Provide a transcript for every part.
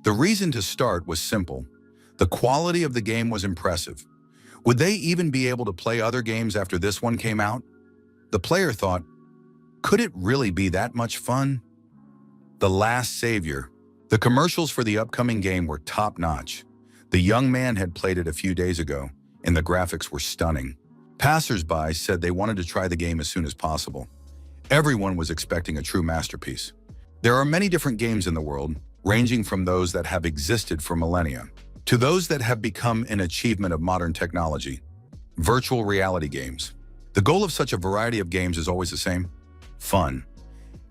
The reason to start was simple. The quality of the game was impressive. Would they even be able to play other games after this one came out? The player thought, could it really be that much fun? The Last Savior. The commercials for the upcoming game were top-notch. The young man had played it a few days ago, and the graphics were stunning. Passers-by said they wanted to try the game as soon as possible. Everyone was expecting a true masterpiece. There are many different games in the world, ranging from those that have existed for millennia to those that have become an achievement of modern technology. Virtual reality games. The goal of such a variety of games is always the same: fun.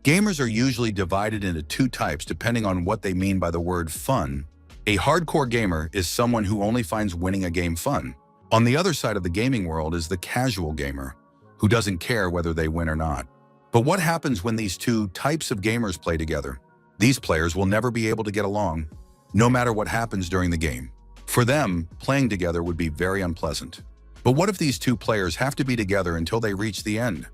Gamers are usually divided into two types depending on what they mean by the word fun. A hardcore gamer is someone who only finds winning a game fun. On the other side of the gaming world is the casual gamer, who doesn't care whether they win or not. But what happens when these two types of gamers play together? These players will never be able to get along, no matter what happens during the game. For them, playing together would be very unpleasant. But what if these two players have to be together until they reach the end?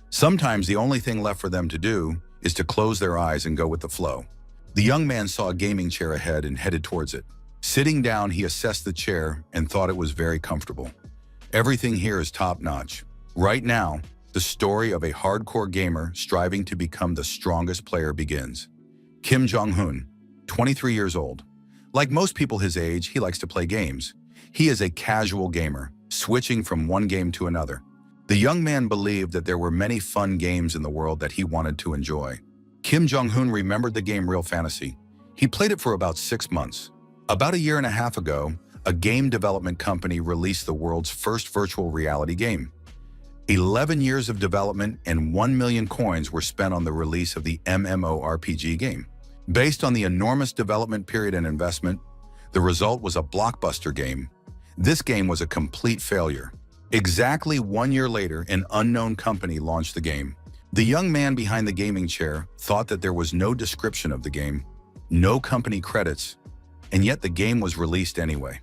Sometimes the only thing left for them to do is to close their eyes and go with the flow. The young man saw a gaming chair ahead and headed towards it. Sitting down, he assessed the chair and thought it was very comfortable. Everything here is top-notch. Right now, the story of a hardcore gamer striving to become the strongest player begins. Kim Jong-hoon, 23 years old. Like most people his age, he likes to play games. He is a casual gamer, switching from one game to another. The young man believed that there were many fun games in the world that he wanted to enjoy. Kim Jong-hoon remembered the game Real Fantasy. He played it for about 6 months. About a year and a half ago, a game development company released the world's first virtual reality game. 11 years of development and 1 million coins were spent on the release of the MMORPG game. Based on the enormous development period and investment, the result was a blockbuster game. This game was a complete failure. Exactly 1 year later, an unknown company launched the game. The young man behind the gaming chair thought that there was no description of the game, no company credits, and yet the game was released anyway.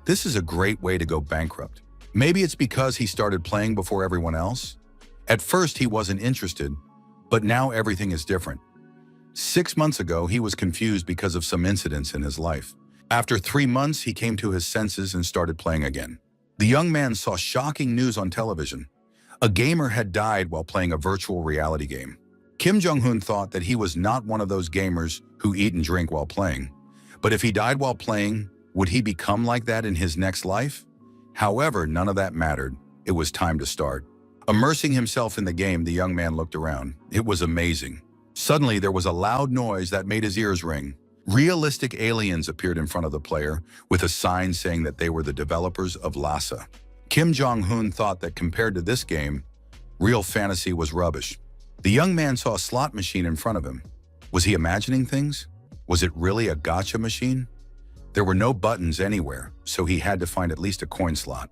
This is a great way to go bankrupt. Maybe it's because he started playing before everyone else. At first, he wasn't interested, but now everything is different. 6 months ago, he was confused because of some incidents in his life. After 3 months, he came to his senses and started playing again. The young man saw shocking news on television. A gamer had died while playing a virtual reality game. Kim Jong-hoon thought that he was not one of those gamers who eat and drink while playing. But if he died while playing, would he become like that in his next life? However, none of that mattered. It was time to start. Immersing himself in the game, the young man looked around. It was amazing. Suddenly, there was a loud noise that made his ears ring. Realistic aliens appeared in front of the player, with a sign saying that they were the developers of Lhasa. Kim Jong-hoon thought that compared to this game, Real Fantasy was rubbish. The young man saw a slot machine in front of him. Was he imagining things? Was it really a gacha machine? There were no buttons anywhere, so he had to find at least a coin slot.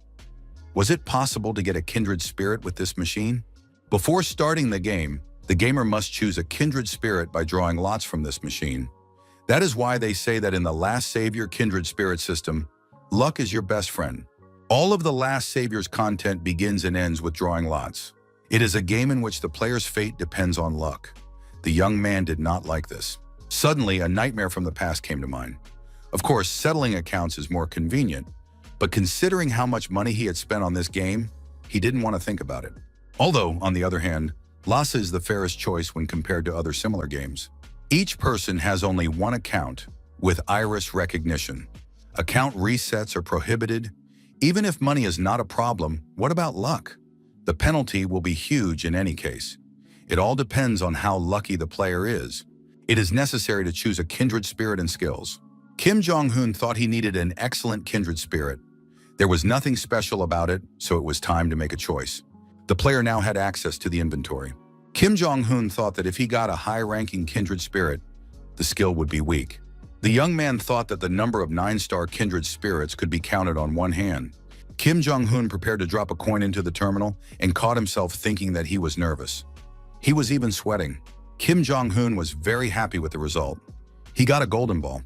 Was it possible to get a kindred spirit with this machine? Before starting the game, the gamer must choose a kindred spirit by drawing lots from this machine. That is why they say that in the Last Savior kindred spirit system, luck is your best friend. All of the Last Savior's content begins and ends with drawing lots. It is a game in which the player's fate depends on luck. The young man did not like this. Suddenly, a nightmare from the past came to mind. Of course, settling accounts is more convenient, but considering how much money he had spent on this game, he didn't want to think about it. Although, on the other hand, Lhasa is the fairest choice when compared to other similar games. Each person has only one account with iris recognition. Account resets are prohibited. Even if money is not a problem, what about luck? The penalty will be huge in any case. It all depends on how lucky the player is. It is necessary to choose a kindred spirit and skills. Kim Jong-hoon thought he needed an excellent kindred spirit. There was nothing special about it, so it was time to make a choice. The player now had access to the inventory. Kim Jong-hoon thought that if he got a high-ranking kindred spirit, the skill would be weak. The young man thought that the number of 9-star kindred spirits could be counted on one hand. Kim Jong-hoon prepared to drop a coin into the terminal and caught himself thinking that he was nervous. He was even sweating. Kim Jong-hoon was very happy with the result. He got a golden ball.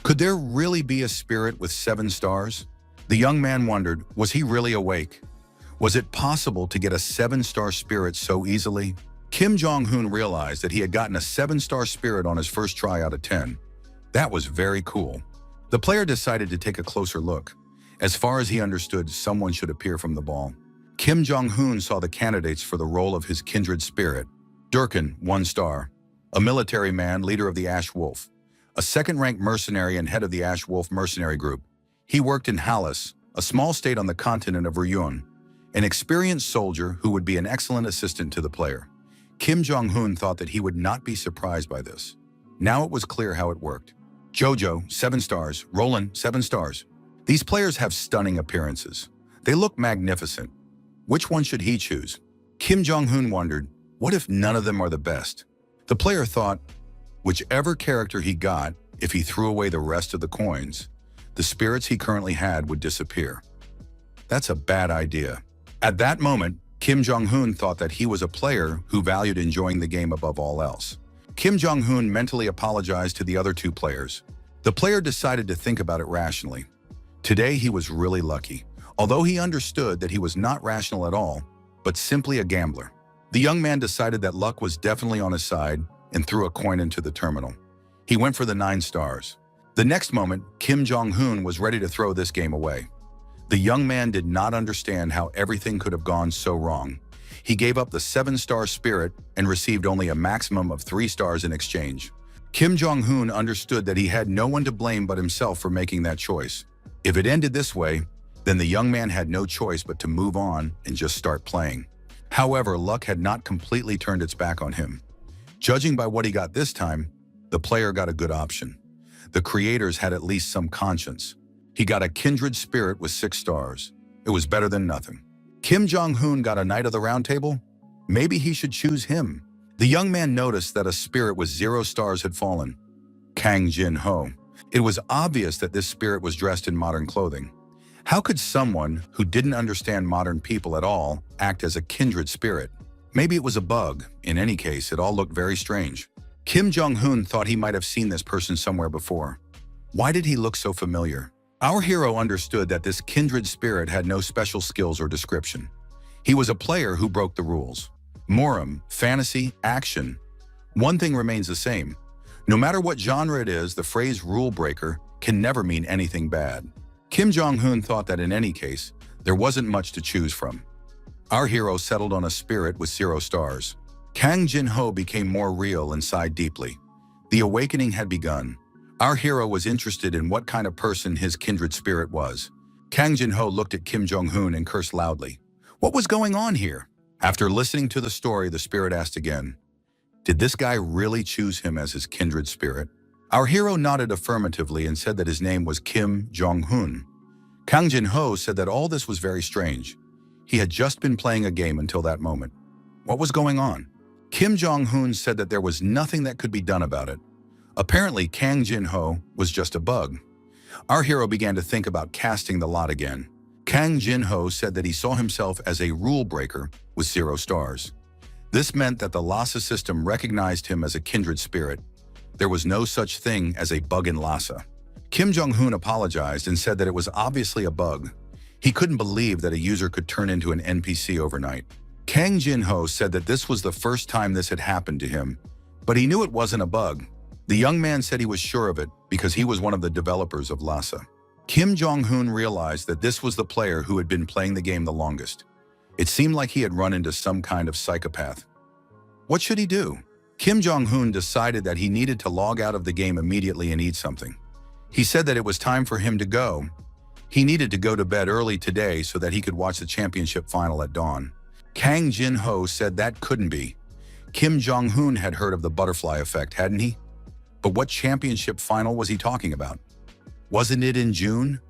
Could there really be a spirit with 7 stars? The young man wondered, was he really awake? Was it possible to get a 7-star spirit so easily? Kim Jong-hoon realized that he had gotten a 7-star spirit on his first try out of 10. That was very cool. The player decided to take a closer look. As far as he understood, someone should appear from the ball. Kim Jong-un saw the candidates for the role of his kindred spirit. Durkin, 1 star. A military man, leader of the Ash Wolf. A second-ranked mercenary and head of the Ash Wolf mercenary group. He worked in Hallis, a small state on the continent of Ryun. An experienced soldier who would be an excellent assistant to the player. Kim Jong-un thought that he would not be surprised by this. Now it was clear how it worked. Jojo, 7 stars. Roland, 7 stars. These players have stunning appearances. They look magnificent. Which one should he choose? Kim Jong-un wondered, what if none of them are the best? The player thought, whichever character he got, if he threw away the rest of the coins, the spirits he currently had would disappear. That's a bad idea. At that moment, Kim Jong-un thought that he was a player who valued enjoying the game above all else. Kim Jong-un mentally apologized to the other 2 players. The player decided to think about it rationally. Today he was really lucky, although he understood that he was not rational at all, but simply a gambler. The young man decided that luck was definitely on his side and threw a coin into the terminal. He went for the 9 stars. The next moment, Kim Jong-un was ready to throw this game away. The young man did not understand how everything could have gone so wrong. He gave up the 7-star spirit and received only a maximum of 3 stars in exchange. Kim Jong-un understood that he had no one to blame but himself for making that choice. If it ended this way, then the young man had no choice but to move on and just start playing. However, luck had not completely turned its back on him. Judging by what he got this time, the player got a good option. The creators had at least some conscience. He got a kindred spirit with 6 stars. It was better than nothing. Kim Jong-un got a Knight of the Round Table? Maybe he should choose him. The young man noticed that a spirit with 0 stars had fallen. Kang Jin-ho. It was obvious that this spirit was dressed in modern clothing. How could someone who didn't understand modern people at all act as a kindred spirit? Maybe it was a bug. In any case, it all looked very strange. Kim Jong-un thought he might have seen this person somewhere before. Why did he look so familiar? Our hero understood that this kindred spirit had no special skills or description. He was a player who broke the rules. Morum, fantasy, action. One thing remains the same. No matter what genre it is, the phrase rule breaker can never mean anything bad. Kim Jong-un thought that in any case, there wasn't much to choose from. Our hero settled on a spirit with 0 stars. Kang Jin-ho became more real and sighed deeply. The awakening had begun. Our hero was interested in what kind of person his kindred spirit was. Kang Jin-ho looked at Kim Jong-un and cursed loudly. What was going on here? After listening to the story, the spirit asked again, did this guy really choose him as his kindred spirit? Our hero nodded affirmatively and said that his name was Kim Jong-un. Kang Jin-ho said that all this was very strange. He had just been playing a game until that moment. What was going on? Kim Jong-un said that there was nothing that could be done about it. Apparently, Kang Jin-ho was just a bug. Our hero began to think about casting the lot again. Kang Jin-ho said that he saw himself as a rule breaker with 0 stars. This meant that the Lhasa system recognized him as a kindred spirit. There was no such thing as a bug in Lhasa. Kim Jong-un apologized and said that it was obviously a bug. He couldn't believe that a user could turn into an NPC overnight. Kang Jin-ho said that this was the first time this had happened to him, but he knew it wasn't a bug. The young man said he was sure of it because he was one of the developers of Lhasa. Kim Jong-un realized that this was the player who had been playing the game the longest. It seemed like he had run into some kind of psychopath. What should he do? Kim Jong-un decided that he needed to log out of the game immediately and eat something. He said that it was time for him to go. He needed to go to bed early today so that he could watch the championship final at dawn. Kang Jin-ho said that couldn't be. Kim Jong-un had heard of the butterfly effect, hadn't he? But what championship final was he talking about? Wasn't it in June?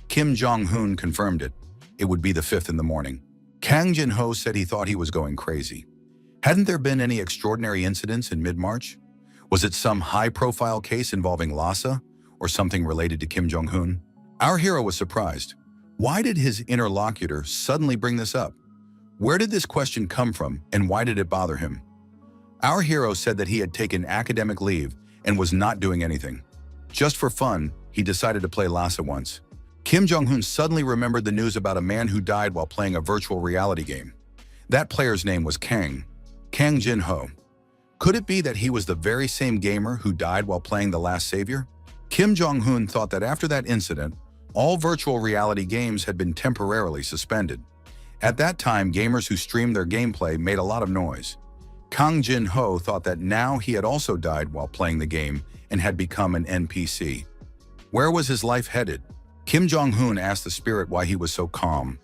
Kim Jong-un confirmed it. It would be the 5th in the morning. Kang Jin-ho said he thought he was going crazy. Hadn't there been any extraordinary incidents in mid-March? Was it some high-profile case involving Lhasa or something related to Kim Jong-un? Our hero was surprised. Why did his interlocutor suddenly bring this up? Where did this question come from and why did it bother him? Our hero said that he had taken academic leave and was not doing anything. Just for fun, he decided to play Lhasa once. Kim Jong-un suddenly remembered the news about a man who died while playing a virtual reality game. That player's name was Kang Jin-ho. Could it be that he was the very same gamer who died while playing The Last Savior? Kim Jong-un thought that after that incident, all virtual reality games had been temporarily suspended. At that time, gamers who streamed their gameplay made a lot of noise. Kang Jin-ho thought that now he had also died while playing the game and had become an NPC. Where was his life headed? Kim Jong-un asked the spirit why he was so calm.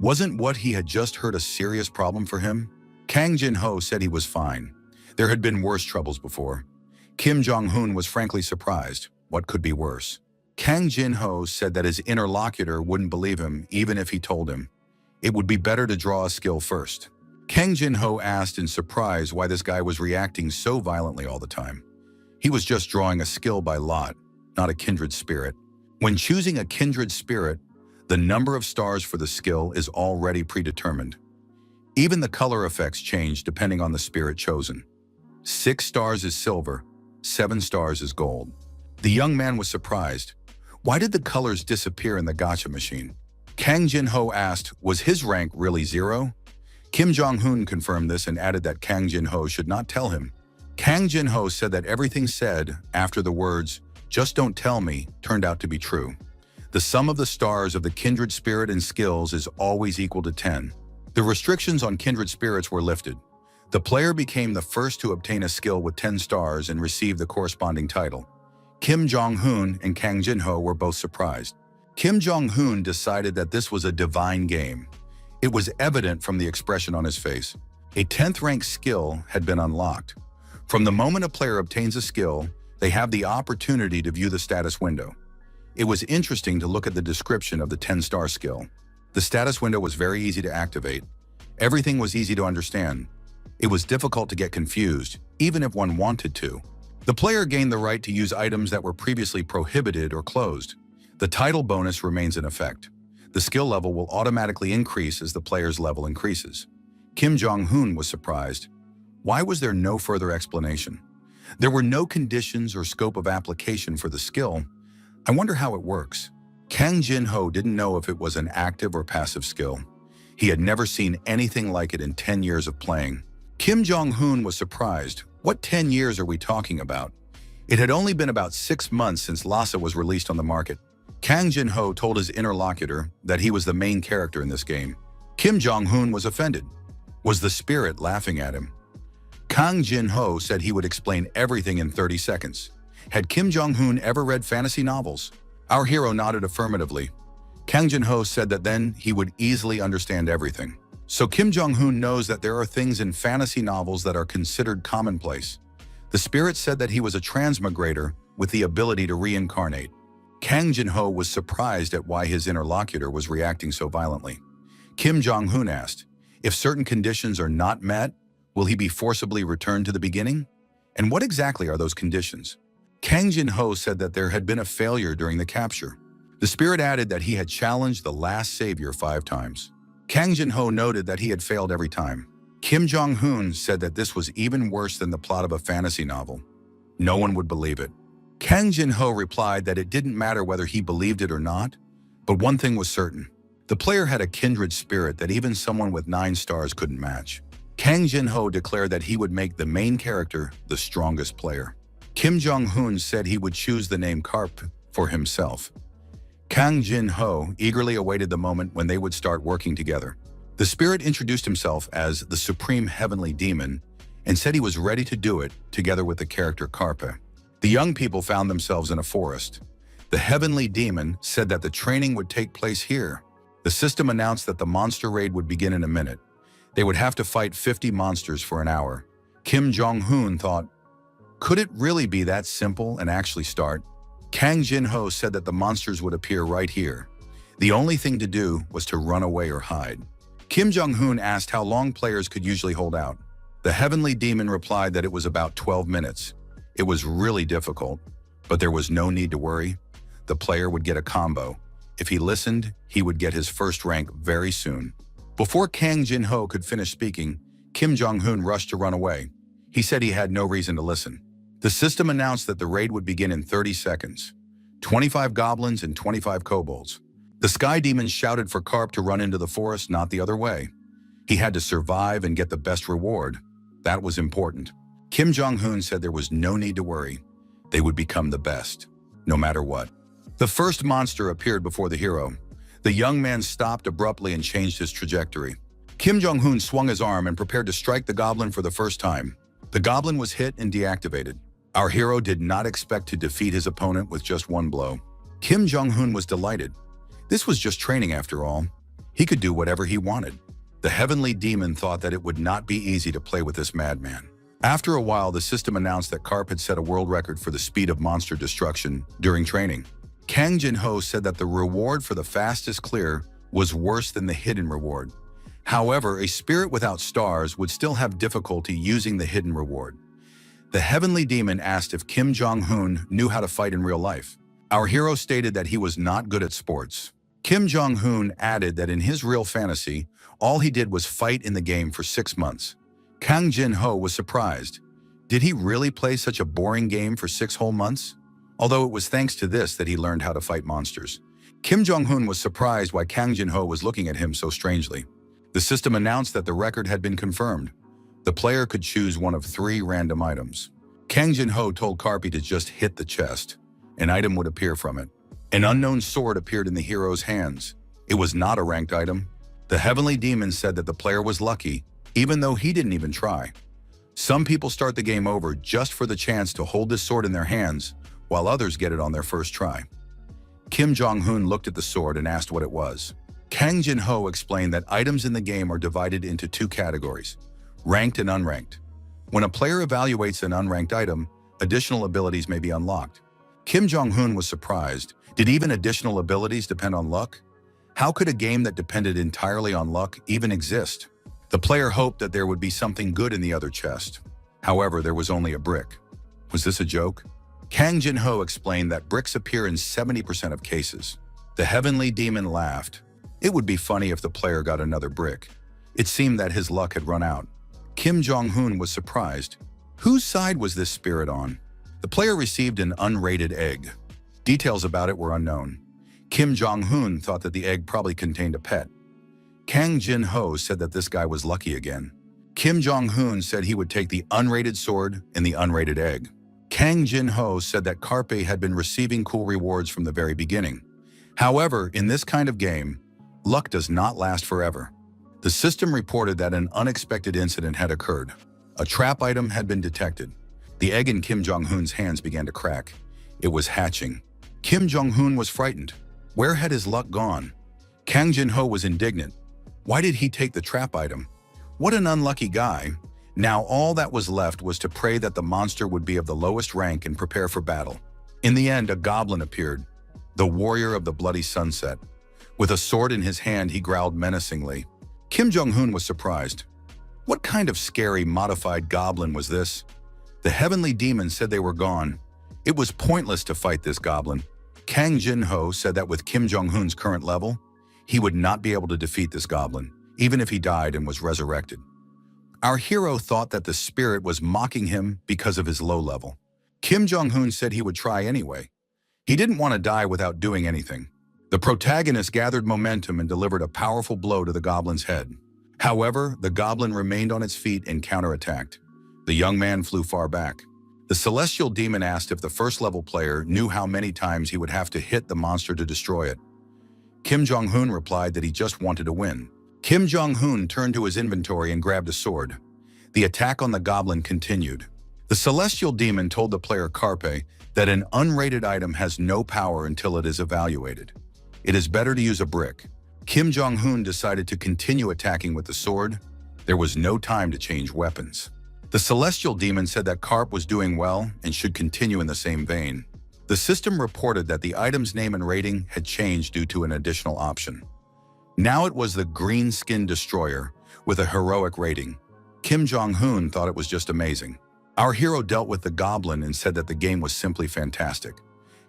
Wasn't what he had just heard a serious problem for him? Kang Jin-ho said he was fine. There had been worse troubles before. Kim Jong-un was frankly surprised. What could be worse? Kang Jin-ho said that his interlocutor wouldn't believe him even if he told him. It would be better to draw a skill first. Kang Jin-ho asked in surprise why this guy was reacting so violently all the time. He was just drawing a skill by lot, not a kindred spirit. When choosing a kindred spirit, the number of stars for the skill is already predetermined. Even the color effects change depending on the spirit chosen. 6 stars is silver, 7 stars is gold. The young man was surprised. Why did the colors disappear in the gacha machine? Kang Jin-ho asked, was his rank really 0? Kim Jong-un confirmed this and added that Kang Jin-ho should not tell him. Kang Jin-ho said that everything said after the words, "Just don't tell me," turned out to be true. The sum of the stars of the kindred spirit and skills is always equal to 10. The restrictions on kindred spirits were lifted. The player became the first to obtain a skill with 10 stars and receive the corresponding title. Kim Jong-un and Kang Jin-ho were both surprised. Kim Jong-un decided that this was a divine game. It was evident from the expression on his face. A 10th rank skill had been unlocked. From the moment a player obtains a skill, they have the opportunity to view the status window. It was interesting to look at the description of the 10-star skill. The status window was very easy to activate. Everything was easy to understand. It was difficult to get confused, even if one wanted to. The player gained the right to use items that were previously prohibited or closed. The title bonus remains in effect. The skill level will automatically increase as the player's level increases. Kim Jong-un was surprised. Why was there no further explanation? There were no conditions or scope of application for the skill. I wonder how it works. Kang Jin-ho didn't know if it was an active or passive skill. He had never seen anything like it in 10 years of playing. Kim Jong-un was surprised. What 10 years are we talking about? It had only been about 6 months since Lhasa was released on the market. Kang Jin-ho told his interlocutor that he was the main character in this game. Kim Jong-un was offended. Was the spirit laughing at him? Kang Jin-ho said he would explain everything in 30 seconds. Had Kim Jong-un ever read fantasy novels? Our hero nodded affirmatively. Kang Jin-ho said that then he would easily understand everything. So Kim Jong-un knows that there are things in fantasy novels that are considered commonplace. The spirit said that he was a transmigrator with the ability to reincarnate. Kang Jin-ho was surprised at why his interlocutor was reacting so violently. Kim Jong-un asked, if certain conditions are not met, will he be forcibly returned to the beginning? And what exactly are those conditions? Kang Jin-ho said that there had been a failure during the capture. The spirit added that he had challenged the last savior 5 times. Kang Jin-ho noted that he had failed every time. Kim Jong-un said that this was even worse than the plot of a fantasy novel. No one would believe it. Kang Jin-ho replied that it didn't matter whether he believed it or not, but one thing was certain. The player had a kindred spirit that even someone with 9 stars couldn't match. Kang Jin-ho declared that he would make the main character the strongest player. Kim Jong-un said he would choose the name Carp for himself. Kang Jin-ho eagerly awaited the moment when they would start working together. The spirit introduced himself as the Supreme Heavenly Demon and said he was ready to do it together with the character Carpe. The young people found themselves in a forest. The Heavenly Demon said that the training would take place here. The system announced that the monster raid would begin in a minute. They would have to fight 50 monsters for an hour. Kim Jong-un thought, could it really be that simple and actually start? Kang Jin-ho said that the monsters would appear right here. The only thing to do was to run away or hide. Kim Jong-un asked how long players could usually hold out. The Heavenly Demon replied that it was about 12 minutes. It was really difficult, but there was no need to worry. The player would get a combo. If he listened, he would get his first rank very soon. Before Kang Jin-ho could finish speaking, Kim Jong-un rushed to run away. He said he had no reason to listen. The system announced that the raid would begin in 30 seconds. 25 goblins and 25 kobolds. The Sky Demon shouted for Carp to run into the forest, not the other way. He had to survive and get the best reward. That was important. Kim Jong-un said there was no need to worry. They would become the best. no matter what. The first monster appeared before the hero. The young man stopped abruptly and changed his trajectory. Kim Jong-un swung his arm and prepared to strike the goblin for the first time. The goblin was hit and deactivated. Our hero did not expect to defeat his opponent with just one blow. Kim Jong-un was delighted. This was just training after all. He could do whatever he wanted. The heavenly demon thought that it would not be easy to play with this madman. After a while, the system announced that Karp had set a world record for the speed of monster destruction during training. Kang Jin-ho said that the reward for the fastest clear was worse than the hidden reward. However, a spirit without stars would still have difficulty using the hidden reward. The heavenly demon asked if Kim Jong-un knew how to fight in real life. Our hero stated that he was not good at sports. Kim Jong-un added that in his real fantasy, all he did was fight in the game for 6 months. Kang Jin-ho was surprised. Did he really play such a boring game for 6 whole months? Although it was thanks to this that he learned how to fight monsters. Kim Jong-un was surprised why Kang Jin-ho was looking at him so strangely. The system announced that the record had been confirmed. The player could choose one of 3 random items. Kang Jin-ho told Karpi to just hit the chest. An item would appear from it. An unknown sword appeared in the hero's hands. It was not a ranked item. The heavenly demon said that the player was lucky, even though he didn't even try. Some people start the game over just for the chance to hold this sword in their hands, while others get it on their first try. Kim Jong-un looked at the sword and asked what it was. Kang Jin-ho explained that items in the game are divided into 2 categories, ranked and unranked. When a player evaluates an unranked item, additional abilities may be unlocked. Kim Jong-un was surprised. Did even additional abilities depend on luck? How could a game that depended entirely on luck even exist? The player hoped that there would be something good in the other chest. However, there was only a brick. Was this a joke? Kang Jin-ho explained that bricks appear in 70% of cases. The heavenly demon laughed. It would be funny if the player got another brick. It seemed that his luck had run out. Kim Jong-un was surprised. Whose side was this spirit on? The player received an unrated egg. Details about it were unknown. Kim Jong-un thought that the egg probably contained a pet. Kang Jin-ho said that this guy was lucky again. Kim Jong-un said he would take the unrated sword and the unrated egg. Kang Jin-ho said that Karpe had been receiving cool rewards from the very beginning. However, in this kind of game, luck does not last forever. The system reported that an unexpected incident had occurred. A trap item had been detected. The egg in Kim Jong-un's hands began to crack. It was hatching. Kim Jong-un was frightened. Where had his luck gone? Kang Jin-ho was indignant. Why did he take the trap item? What an unlucky guy. Now all that was left was to pray that the monster would be of the lowest rank and prepare for battle. In the end, a goblin appeared, the warrior of the bloody sunset. With a sword in his hand, he growled menacingly. Kim Jong-un was surprised. What kind of scary, modified goblin was this? The heavenly demon said they were gone. It was pointless to fight this goblin. Kang Jin-ho said that with Kim Jong-un's current level, he would not be able to defeat this goblin, even if he died and was resurrected. Our hero thought that the spirit was mocking him because of his low level. Kim Jong-un said he would try anyway. He didn't want to die without doing anything. The protagonist gathered momentum and delivered a powerful blow to the goblin's head. However, the goblin remained on its feet and counterattacked. The young man flew far back. The celestial demon asked if the first-level player knew how many times he would have to hit the monster to destroy it. Kim Jong-un replied that he just wanted to win. Kim Jong-un turned to his inventory and grabbed a sword. The attack on the goblin continued. The celestial demon told the player Karpe that an unrated item has no power until it is evaluated. It is better to use a brick. Kim Jong-un decided to continue attacking with the sword. There was no time to change weapons. The celestial demon said that Karp was doing well and should continue in the same vein. The system reported that the item's name and rating had changed due to an additional option. Now it was the Green Skin Destroyer with a heroic rating. Kim Jong-un thought it was just amazing. Our hero dealt with the goblin and said that the game was simply fantastic.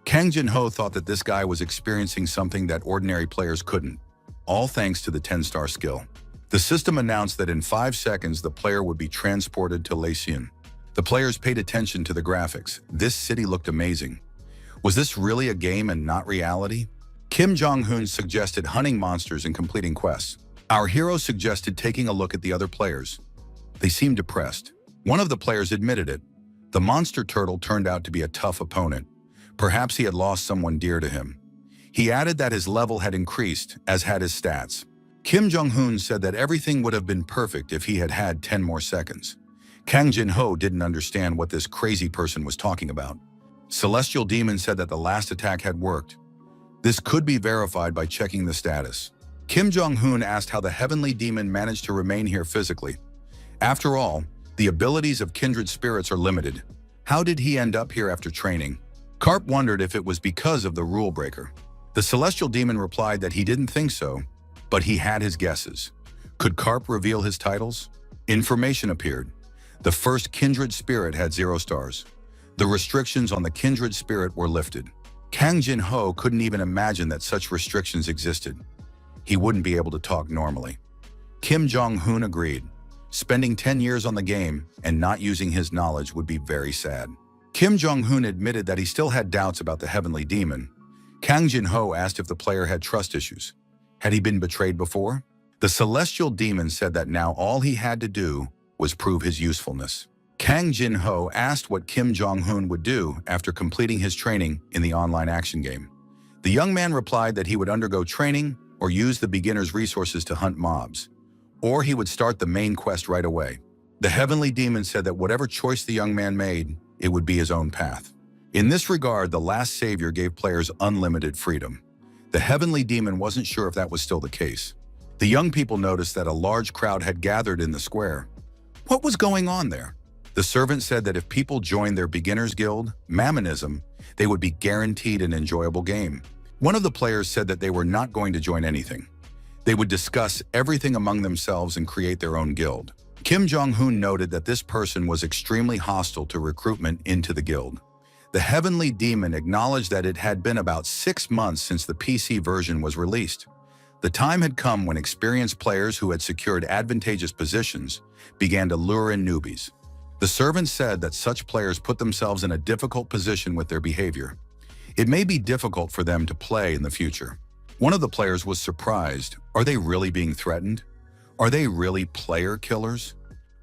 Kang Jin-ho thought that this guy was experiencing something that ordinary players couldn't, all thanks to the 10-star skill. The system announced that in 5 seconds the player would be transported to Leysin. The players paid attention to the graphics. This city looked amazing. Was this really a game and not reality? Kim Jong-un suggested hunting monsters and completing quests. Our hero suggested taking a look at the other players. They seemed depressed. One of the players admitted it. The monster turtle turned out to be a tough opponent. Perhaps he had lost someone dear to him. He added that his level had increased, as had his stats. Kim Jong-un said that everything would have been perfect if he had had 10 more seconds. Kang Jin-ho didn't understand what this crazy person was talking about. Celestial Demon said that the last attack had worked. This could be verified by checking the status. Kim Jong-un asked how the Heavenly Demon managed to remain here physically. After all, the abilities of kindred spirits are limited. How did he end up here after training? Karp wondered if it was because of the rule breaker. The Celestial Demon replied that he didn't think so, but he had his guesses. Could Karp reveal his titles? Information appeared. The first kindred spirit had 0 stars. The restrictions on the kindred spirit were lifted. Kang Jin-ho couldn't even imagine that such restrictions existed. He wouldn't be able to talk normally. Kim Jong-un agreed. Spending 10 years on the game and not using his knowledge would be very sad. Kim Jong-un admitted that he still had doubts about the Heavenly Demon. Kang Jin-ho asked if the player had trust issues. Had he been betrayed before? The Celestial Demon said that now all he had to do was prove his usefulness. Kang Jin-ho asked what Kim Jong-un would do after completing his training in the online action game. The young man replied that he would undergo training or use the beginner's resources to hunt mobs, or he would start the main quest right away. The Heavenly Demon said that whatever choice the young man made, it would be his own path. In this regard, the last savior gave players unlimited freedom. The Heavenly Demon wasn't sure if that was still the case. The young people noticed that a large crowd had gathered in the square. What was going on there? The servant said that if people joined their beginner's guild, Mammonism, they would be guaranteed an enjoyable game. One of the players said that they were not going to join anything. They would discuss everything among themselves and create their own guild. Kim Jong-un noted that this person was extremely hostile to recruitment into the guild. The Heavenly Demon acknowledged that it had been about 6 months since the PC version was released. The time had come when experienced players who had secured advantageous positions began to lure in newbies. The servant said that such players put themselves in a difficult position with their behavior. It may be difficult for them to play in the future. One of the players was surprised. Are they really being threatened? Are they really player killers?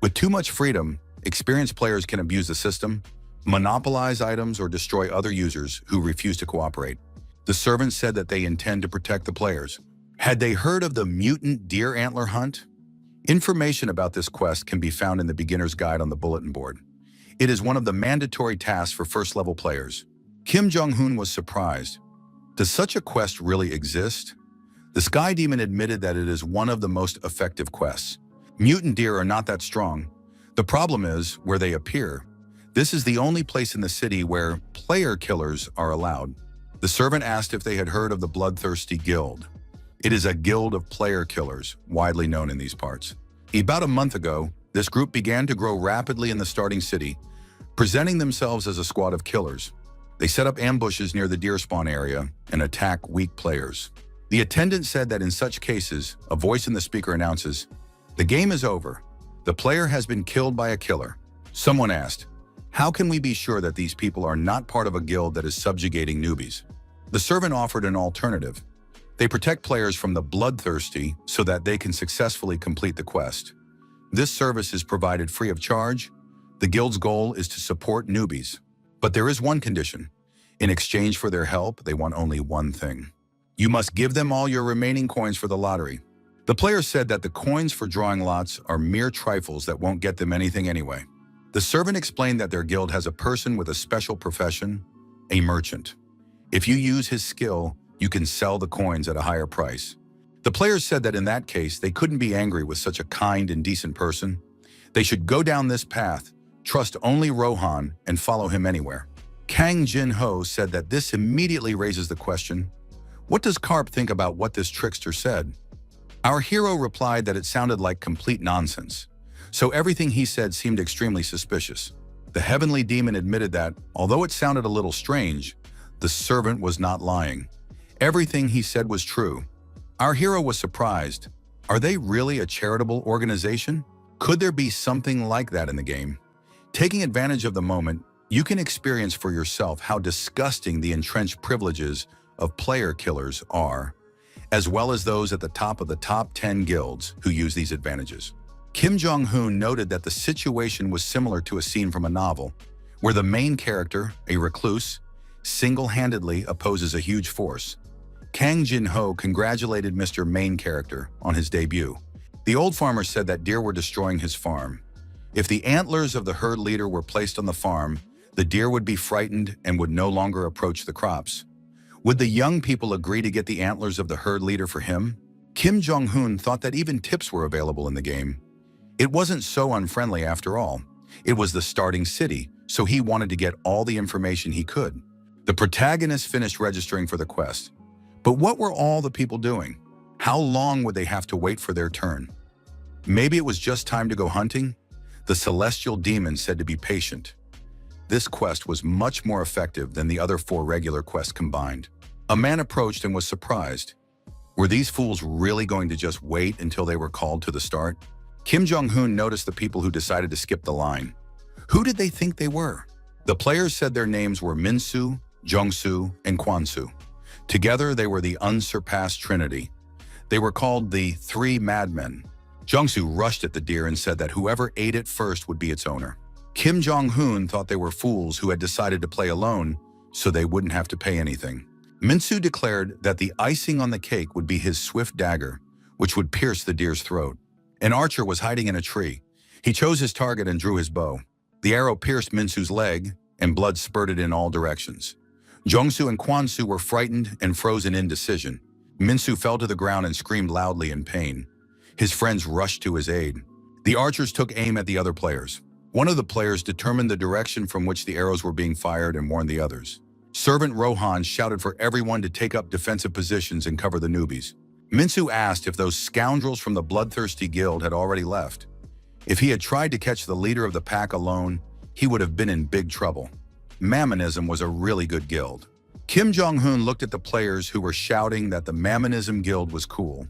With too much freedom, experienced players can abuse the system, monopolize items, or destroy other users who refuse to cooperate. The servant said that they intend to protect the players. Had they heard of the mutant deer antler hunt? Information about this quest can be found in the beginner's guide on the bulletin board. It is one of the mandatory tasks for first-level players. Kim Jong-un was surprised. Does such a quest really exist? The Sky Demon admitted that it is one of the most effective quests. Mutant deer are not that strong. The problem is where they appear. This is the only place in the city where player killers are allowed. The servant asked if they had heard of the Bloodthirsty Guild. It is a guild of player killers, widely known in these parts. About a month ago, this group began to grow rapidly in the starting city, presenting themselves as a squad of killers. They set up ambushes near the deer spawn area and attack weak players. The attendant said that in such cases, a voice in the speaker announces, "The game is over. The player has been killed by a killer." Someone asked, "How can we be sure that these people are not part of a guild that is subjugating newbies?" The servant offered an alternative. They protect players from the bloodthirsty so that they can successfully complete the quest. This service is provided free of charge. The guild's goal is to support newbies. But there is one condition. In exchange for their help, they want only one thing. You must give them all your remaining coins for the lottery. The player said that the coins for drawing lots are mere trifles that won't get them anything anyway. The servant explained that their guild has a person with a special profession, a merchant. If you use his skill, you can sell the coins at a higher price. The players said that in that case, they couldn't be angry with such a kind and decent person. They should go down this path, trust only Rohan, and follow him anywhere. Kang Jin-ho said that this immediately raises the question, what does Karp think about what this trickster said? Our hero replied that it sounded like complete nonsense, so everything he said seemed extremely suspicious. The Heavenly Demon admitted that, although it sounded a little strange, the servant was not lying. Everything he said was true. Our hero was surprised. Are they really a charitable organization? Could there be something like that in the game? Taking advantage of the moment, you can experience for yourself how disgusting the entrenched privileges of player killers are, as well as those at the top of the top 10 guilds who use these advantages. Kim Jong-un noted that the situation was similar to a scene from a novel, where the main character, a recluse, single-handedly opposes a huge force. Kang Jin-ho congratulated Mr. Main Character on his debut. The old farmer said that deer were destroying his farm. If the antlers of the herd leader were placed on the farm, the deer would be frightened and would no longer approach the crops. Would the young people agree to get the antlers of the herd leader for him? Kim Jong-hoon thought that even tips were available in the game. It wasn't so unfriendly after all. It was the starting city, so he wanted to get all the information he could. The protagonist finished registering for the quest. But what were all the people doing? How long would they have to wait for their turn? Maybe it was just time to go hunting? The celestial demon said to be patient. This quest was much more effective than the other 4 regular quests combined. A man approached and was surprised. Were these fools really going to just wait until they were called to the start? Kim Jong-hoon noticed the people who decided to skip the line. Who did they think they were? The players said their names were Min-soo, Jong-soo, and Kwan-soo. Together, they were the unsurpassed trinity. They were called the 3 madmen. Jong-soo rushed at the deer and said that whoever ate it first would be its owner. Kim Jong-hoon thought they were fools who had decided to play alone so they wouldn't have to pay anything. Min-soo declared that the icing on the cake would be his swift dagger, which would pierce the deer's throat. An archer was hiding in a tree. He chose his target and drew his bow. The arrow pierced Min-soo's leg, and blood spurted in all directions. Jong-soo and Kwan-soo were frightened and froze in indecision. Min-soo fell to the ground and screamed loudly in pain. His friends rushed to his aid. The archers took aim at the other players. One of the players determined the direction from which the arrows were being fired and warned the others. Servant Rohan shouted for everyone to take up defensive positions and cover the newbies. Min-soo asked if those scoundrels from the bloodthirsty guild had already left. If he had tried to catch the leader of the pack alone, he would have been in big trouble. Mammonism was a really good guild. Kim Jong-hoon looked at the players who were shouting that the Mammonism guild was cool.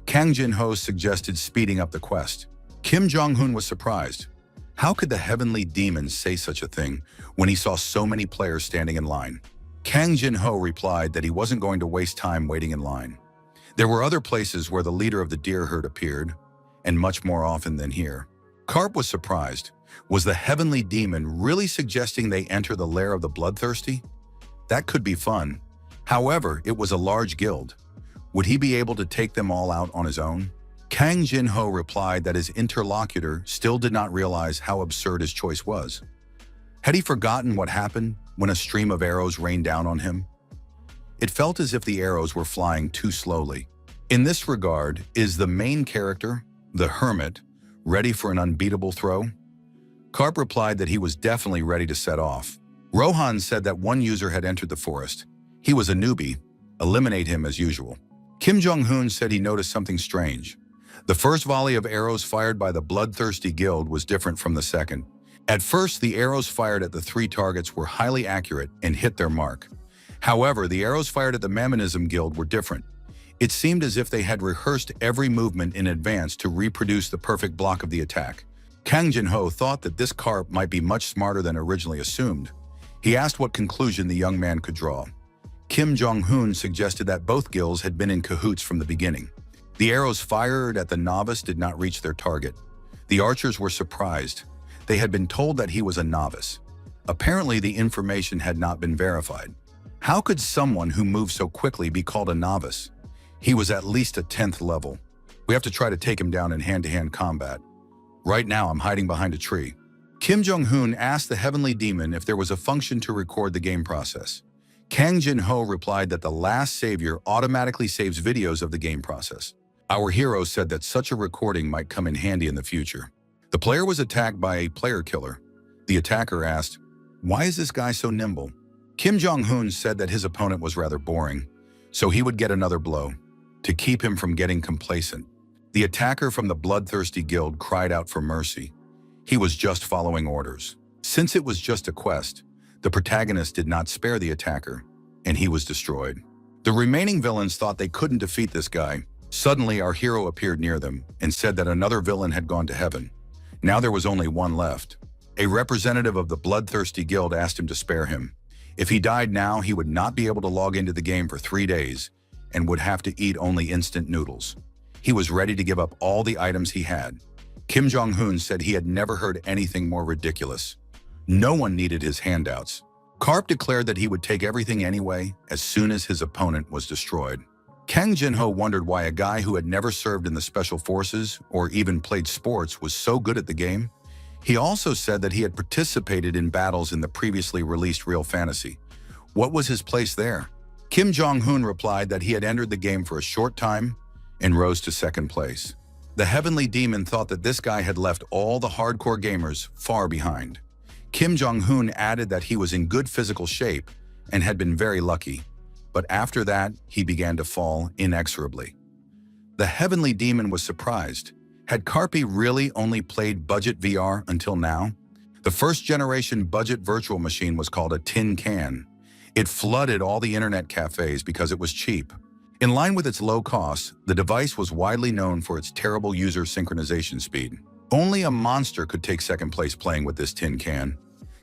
Kang Jin-ho suggested speeding up the quest. Kim Jong-hoon was surprised. How could the heavenly demon say such a thing when he saw so many players standing in line? Kang Jin-ho replied that he wasn't going to waste time waiting in line. There were other places where the leader of the deer herd appeared, and much more often than here. Karp was surprised. Was the heavenly demon really suggesting they enter the lair of the bloodthirsty? That could be fun. However, it was a large guild. Would he be able to take them all out on his own? Kang Jin-ho replied that his interlocutor still did not realize how absurd his choice was. Had he forgotten what happened when a stream of arrows rained down on him? It felt as if the arrows were flying too slowly. In this regard, is the main character, the hermit, ready for an unbeatable throw? Karp replied that he was definitely ready to set off. Rohan said that one user had entered the forest. He was a newbie. Eliminate him as usual. Kim Jong-hoon said he noticed something strange. The first volley of arrows fired by the bloodthirsty guild was different from the second. At first, the arrows fired at the 3 targets were highly accurate and hit their mark. However, the arrows fired at the Mammonism guild were different. It seemed as if they had rehearsed every movement in advance to reproduce the perfect block of the attack. Kang Jin-ho thought that this Karp might be much smarter than originally assumed. He asked what conclusion the young man could draw. Kim Jong-hoon suggested that both guilds had been in cahoots from the beginning. The arrows fired at the novice did not reach their target. The archers were surprised. They had been told that he was a novice. Apparently, the information had not been verified. How could someone who moved so quickly be called a novice? He was at least a 10th level. We have to try to take him down in hand-to-hand combat. Right now, I'm hiding behind a tree. Kim Jong-hoon asked the heavenly demon if there was a function to record the game process. Kang Jin-ho replied that the last savior automatically saves videos of the game process. Our hero said that such a recording might come in handy in the future. The player was attacked by a player killer. The attacker asked, "Why is this guy so nimble?" Kim Jong-hoon said that his opponent was rather boring, so he would get another blow to keep him from getting complacent. The attacker from the bloodthirsty guild cried out for mercy. He was just following orders. Since it was just a quest, the protagonist did not spare the attacker, and he was destroyed. The remaining villains thought they couldn't defeat this guy. Suddenly, our hero appeared near them and said that another villain had gone to heaven. Now there was only one left. A representative of the bloodthirsty guild asked him to spare him. If he died now, he would not be able to log into the game for 3 days and would have to eat only instant noodles. He was ready to give up all the items he had. Kim Jong-hoon said he had never heard anything more ridiculous. No one needed his handouts. Karp declared that he would take everything anyway as soon as his opponent was destroyed. Kang Jin-ho wondered why a guy who had never served in the special forces or even played sports was so good at the game. He also said that he had participated in battles in the previously released Real Fantasy. What was his place there? Kim Jong-hoon replied that he had entered the game for a short time and rose to second place. The Heavenly Demon thought that this guy had left all the hardcore gamers far behind. Kim Jong-hoon added that he was in good physical shape and had been very lucky, but after that, he began to fall inexorably. The Heavenly Demon was surprised. Had Karpi really only played budget VR until now? The first generation budget virtual machine was called a tin can. It flooded all the internet cafes because it was cheap. In line with its low cost, the device was widely known for its terrible user synchronization speed. Only a monster could take second place playing with this tin can.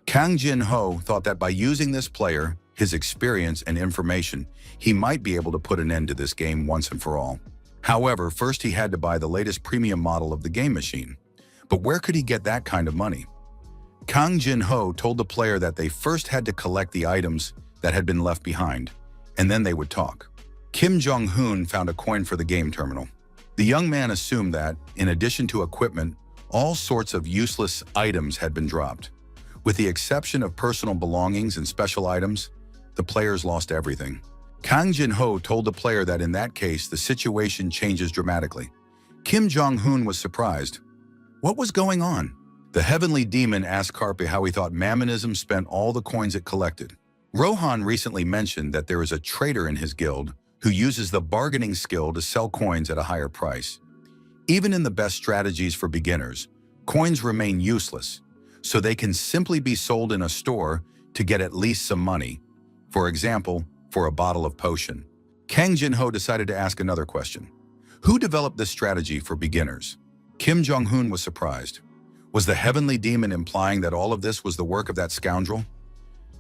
Kang Jin-ho thought that by using this player, his experience and information, he might be able to put an end to this game once and for all. However, first he had to buy the latest premium model of the game machine. But where could he get that kind of money? Kang Jin-ho told the player that they first had to collect the items that had been left behind, and then they would talk. Kim Jong-hoon found a coin for the game terminal. The young man assumed that, in addition to equipment, all sorts of useless items had been dropped. With the exception of personal belongings and special items, the players lost everything. Kang Jin-ho told the player that in that case, the situation changes dramatically. Kim Jong-hoon was surprised. What was going on? The Heavenly Demon asked Karpi how he thought Mammonism spent all the coins it collected. Rohan recently mentioned that there is a trader in his guild who uses the bargaining skill to sell coins at a higher price. Even in the best strategies for beginners, coins remain useless, so they can simply be sold in a store to get at least some money. For example, for a bottle of potion. Kang Jin-ho decided to ask another question. Who developed this strategy for beginners? Kim Jong-hoon was surprised. Was the Heavenly Demon implying that all of this was the work of that scoundrel?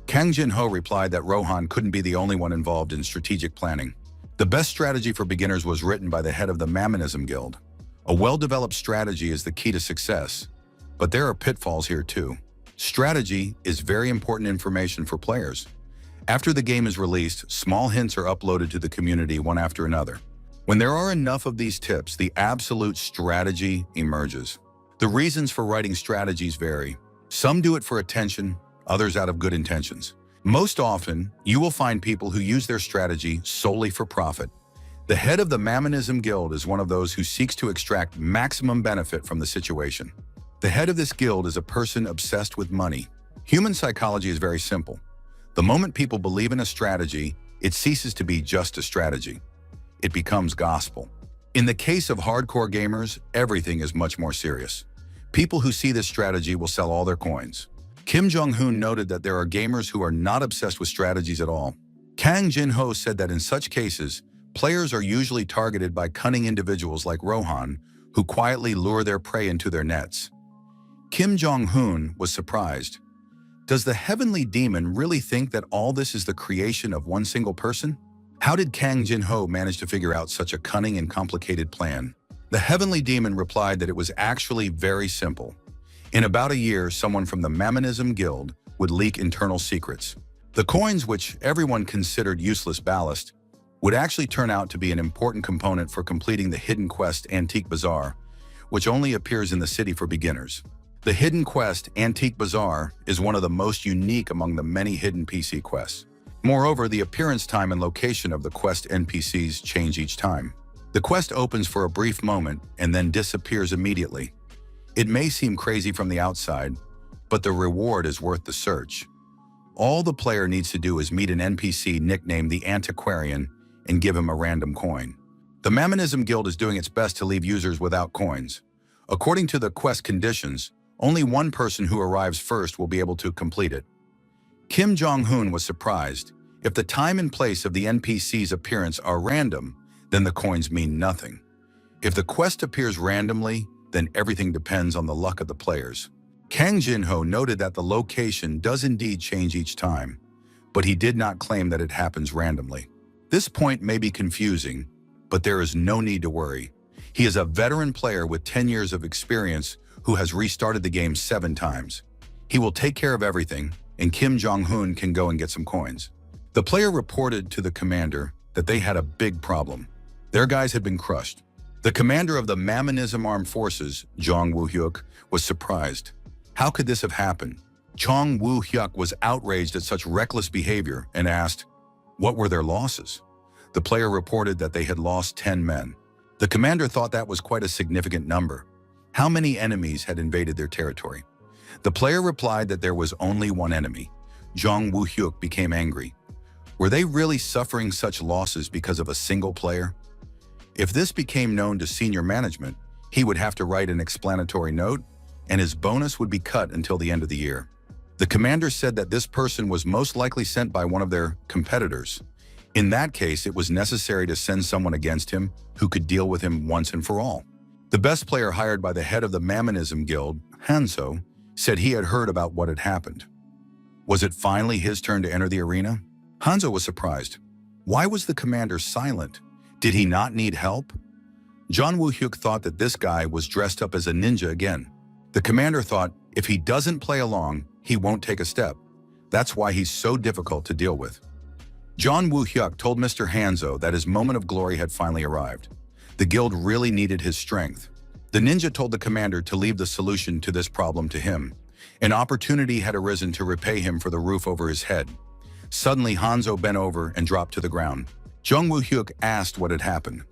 Kang Jin-ho replied that Rohan couldn't be the only one involved in strategic planning. The best strategy for beginners was written by the head of the Mammonism Guild. A well-developed strategy is the key to success, but there are pitfalls here too. Strategy is very important information for players. After the game is released, small hints are uploaded to the community one after another. When there are enough of these tips, the absolute strategy emerges. The reasons for writing strategies vary. Some do it for attention, others out of good intentions. Most often, you will find people who use their strategy solely for profit. The head of the Mammonism Guild is one of those who seeks to extract maximum benefit from the situation. The head of this guild is a person obsessed with money. Human psychology is very simple. The moment people believe in a strategy, it ceases to be just a strategy. It becomes gospel. In the case of hardcore gamers, everything is much more serious. People who see this strategy will sell all their coins. Kim Jong-hoon noted that there are gamers who are not obsessed with strategies at all. Kang Jin-ho said that in such cases, players are usually targeted by cunning individuals like Rohan, who quietly lure their prey into their nets. Kim Jong-hoon was surprised. Does the Heavenly Demon really think that all this is the creation of one single person? How did Kang Jin-ho manage to figure out such a cunning and complicated plan? The Heavenly Demon replied that it was actually very simple. In about a year, someone from the Mammonism Guild would leak internal secrets. The coins, which everyone considered useless ballast, would actually turn out to be an important component for completing the hidden quest Antique Bazaar, which only appears in the city for beginners. The hidden quest Antique Bazaar is one of the most unique among the many hidden PC quests. Moreover, the appearance time and location of the quest NPCs change each time. The quest opens for a brief moment and then disappears immediately. It may seem crazy from the outside, but the reward is worth the search. All the player needs to do is meet an NPC nicknamed the Antiquarian and give him a random coin. The Mammonism Guild is doing its best to leave users without coins. According to the quest conditions, only one person who arrives first will be able to complete it. Kim Jong-hoon was surprised. If the time and place of the NPC's appearance are random, then the coins mean nothing. If the quest appears randomly, then everything depends on the luck of the players. Kang Jin-ho noted that the location does indeed change each time, but he did not claim that it happens randomly. This point may be confusing, but there is no need to worry. He is a veteran player with 10 years of experience who has restarted the game 7 times. He will take care of everything, and Kim Jong-un can go and get some coins. The player reported to the commander that they had a big problem. Their guys had been crushed. The commander of the Mamonism Armed Forces, Jong Woo-hyuk, was surprised. How could this have happened? Jong Woo-hyuk was outraged at such reckless behavior and asked, what were their losses? The player reported that they had lost 10 men. The commander thought that was quite a significant number. How many enemies had invaded their territory? The player replied that there was only one enemy. Jong Woo-hyuk became angry. Were they really suffering such losses because of a single player? If this became known to senior management, he would have to write an explanatory note, and his bonus would be cut until the end of the year. The commander said that this person was most likely sent by one of their competitors. In that case, it was necessary to send someone against him who could deal with him once and for all. The best player hired by the head of the Mamonism Guild, Hanzo, said he had heard about what had happened. Was it finally his turn to enter the arena? Hanzo was surprised. Why was the commander silent? Did he not need help? Jong Woo-hyuk thought that this guy was dressed up as a ninja again. The commander thought, if he doesn't play along, he won't take a step. That's why he's so difficult to deal with. Jong Woo-hyuk told Mr. Hanzo that his moment of glory had finally arrived. The guild really needed his strength. The ninja told the commander to leave the solution to this problem to him. An opportunity had arisen to repay him for the roof over his head. Suddenly, Hanzo bent over and dropped to the ground. Jong Woo-hyuk asked what had happened.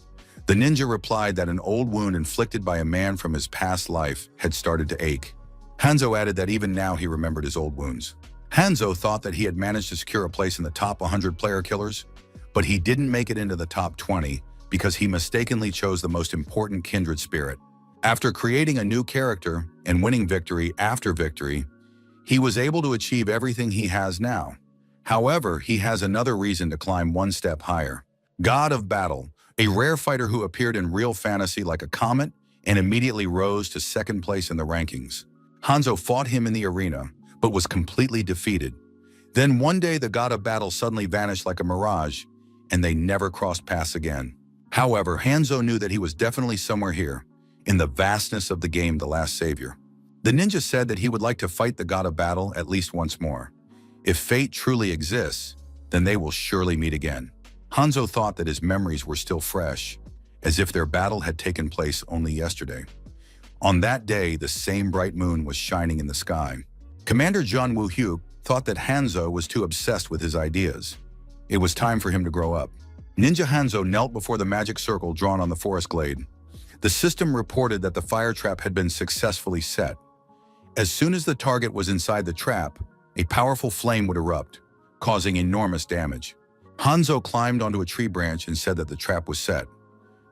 The ninja replied that an old wound inflicted by a man from his past life had started to ache. Hanzo added that even now he remembered his old wounds. Hanzo thought that he had managed to secure a place in the top 100 player killers, but he didn't make it into the top 20 because he mistakenly chose the most important kindred spirit. After creating a new character and winning victory after victory, he was able to achieve everything he has now. However, he has another reason to climb one step higher. God of Battle, a rare fighter who appeared in real fantasy like a comet and immediately rose to second place in the rankings. Hanzo fought him in the arena, but was completely defeated. Then one day the God of Battle suddenly vanished like a mirage, and they never crossed paths again. However, Hanzo knew that he was definitely somewhere here, in the vastness of the game The Last Savior. The ninja said that he would like to fight the God of Battle at least once more. If fate truly exists, then they will surely meet again. Hanzo thought that his memories were still fresh, as if their battle had taken place only yesterday. On that day, the same bright moon was shining in the sky. Commander Jong Woo-hyuk thought that Hanzo was too obsessed with his ideas. It was time for him to grow up. Ninja Hanzo knelt before the magic circle drawn on the forest glade. The system reported that the fire trap had been successfully set. As soon as the target was inside the trap, a powerful flame would erupt, causing enormous damage. Hanzo climbed onto a tree branch and said that the trap was set.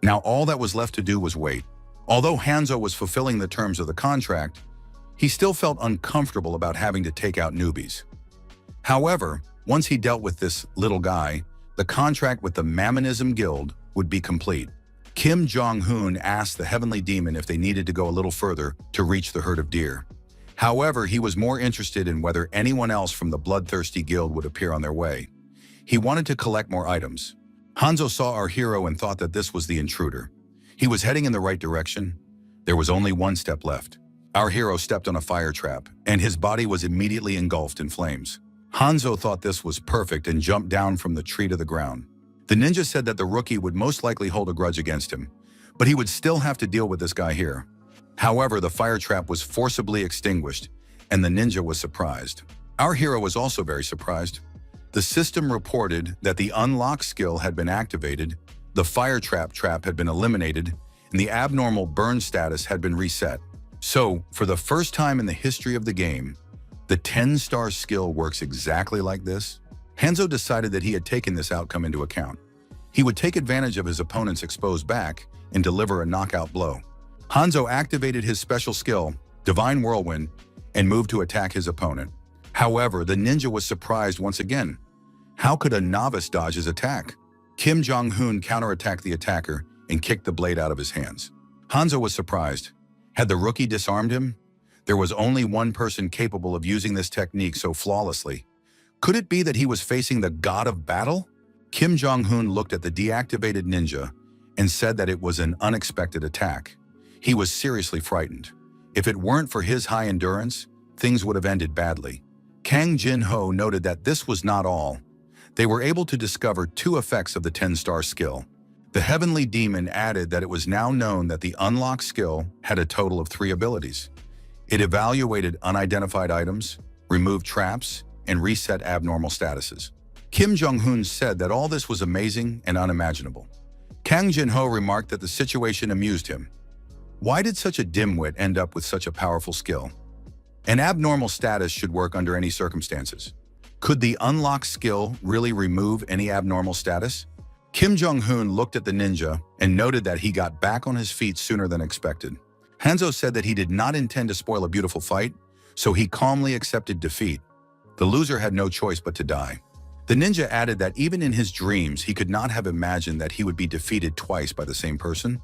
Now all that was left to do was wait. Although Hanzo was fulfilling the terms of the contract, he still felt uncomfortable about having to take out newbies. However, once he dealt with this little guy, the contract with the Mamonism Guild would be complete. Kim Jong-un asked the Heavenly Demon if they needed to go a little further to reach the herd of deer. However, he was more interested in whether anyone else from the Bloodthirsty Guild would appear on their way. He wanted to collect more items. Hanzo saw our hero and thought that this was the intruder. He was heading in the right direction. There was only one step left. Our hero stepped on a fire trap, and his body was immediately engulfed in flames. Hanzo thought this was perfect and jumped down from the tree to the ground. The ninja said that the rookie would most likely hold a grudge against him, but he would still have to deal with this guy here. However, the fire trap was forcibly extinguished, and the ninja was surprised. Our hero was also very surprised. The system reported that the unlock skill had been activated, the fire trap had been eliminated, and the abnormal burn status had been reset. So, for the first time in the history of the game, the 10-star skill works exactly like this. Hanzo decided that he had taken this outcome into account. He would take advantage of his opponent's exposed back and deliver a knockout blow. Hanzo activated his special skill, Divine Whirlwind, and moved to attack his opponent. However, the ninja was surprised once again. How could a novice dodge his attack? Kim Jong-un counterattacked the attacker and kicked the blade out of his hands. Hanzo was surprised. Had the rookie disarmed him? There was only one person capable of using this technique so flawlessly. Could it be that he was facing the God of Battle? Kim Jong-un looked at the deactivated ninja and said that it was an unexpected attack. He was seriously frightened. If it weren't for his high endurance, things would have ended badly. Kang Jin-ho noted that this was not all. They were able to discover 2 effects of the 10-star skill. The Heavenly Demon added that it was now known that the unlocked skill had a total of 3 abilities. It evaluated unidentified items, removed traps, and reset abnormal statuses. Kim Jong-hoon said that all this was amazing and unimaginable. Kang Jin-ho remarked that the situation amused him. Why did such a dimwit end up with such a powerful skill? An abnormal status should work under any circumstances. Could the unlocked skill really remove any abnormal status? Kim Jong-hoon looked at the ninja and noted that he got back on his feet sooner than expected. Hanzo said that he did not intend to spoil a beautiful fight, so he calmly accepted defeat. The loser had no choice but to die. The ninja added that even in his dreams, he could not have imagined that he would be defeated twice by the same person.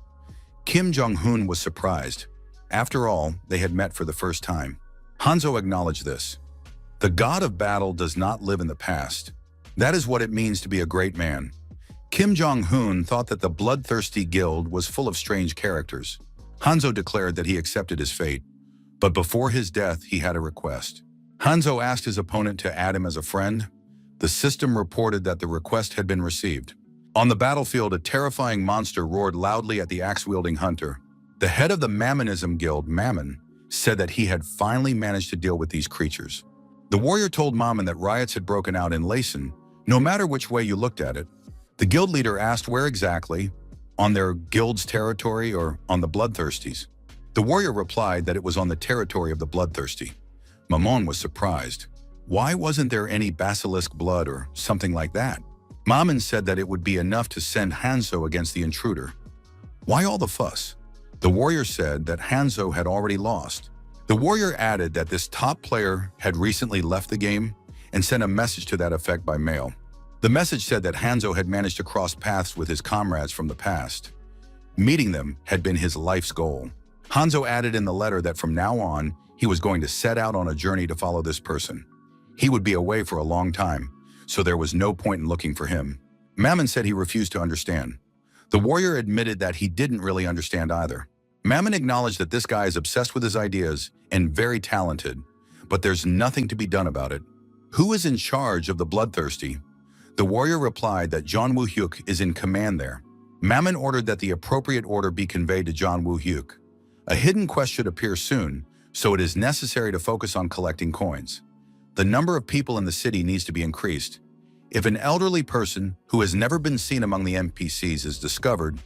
Kim Jong-hoon was surprised. After all, they had met for the first time. Hanzo acknowledged this. The god of battle does not live in the past. That is what it means to be a great man. Kim Jong-hoon thought that the bloodthirsty guild was full of strange characters. Hanzo declared that he accepted his fate. But before his death, he had a request. Hanzo asked his opponent to add him as a friend. The system reported that the request had been received. On the battlefield, a terrifying monster roared loudly at the axe-wielding hunter. The head of the Mammonism guild, Mammon, said that he had finally managed to deal with these creatures. The warrior told Mammon that riots had broken out in Laysan, no matter which way you looked at it. The guild leader asked where exactly, on their guild's territory or on the bloodthirsties. The warrior replied that it was on the territory of the bloodthirsty. Mammon was surprised. Why wasn't there any basilisk blood or something like that? Mammon said that it would be enough to send Hanzo against the intruder. Why all the fuss? The warrior said that Hanzo had already lost. The warrior added that this top player had recently left the game and sent a message to that effect by mail. The message said that Hanzo had managed to cross paths with his comrades from the past. Meeting them had been his life's goal. Hanzo added in the letter that from now on, he was going to set out on a journey to follow this person. He would be away for a long time, so there was no point in looking for him. Mammon said he refused to understand. The warrior admitted that he didn't really understand either. Mammon acknowledged that this guy is obsessed with his ideas and very talented, but there's nothing to be done about it. Who is in charge of the bloodthirsty? The warrior replied that John Woo-hyuk is in command there. Mammon ordered that the appropriate order be conveyed to John Woo-hyuk. A hidden quest should appear soon, so it is necessary to focus on collecting coins. The number of people in the city needs to be increased. If an elderly person who has never been seen among the NPCs is discovered,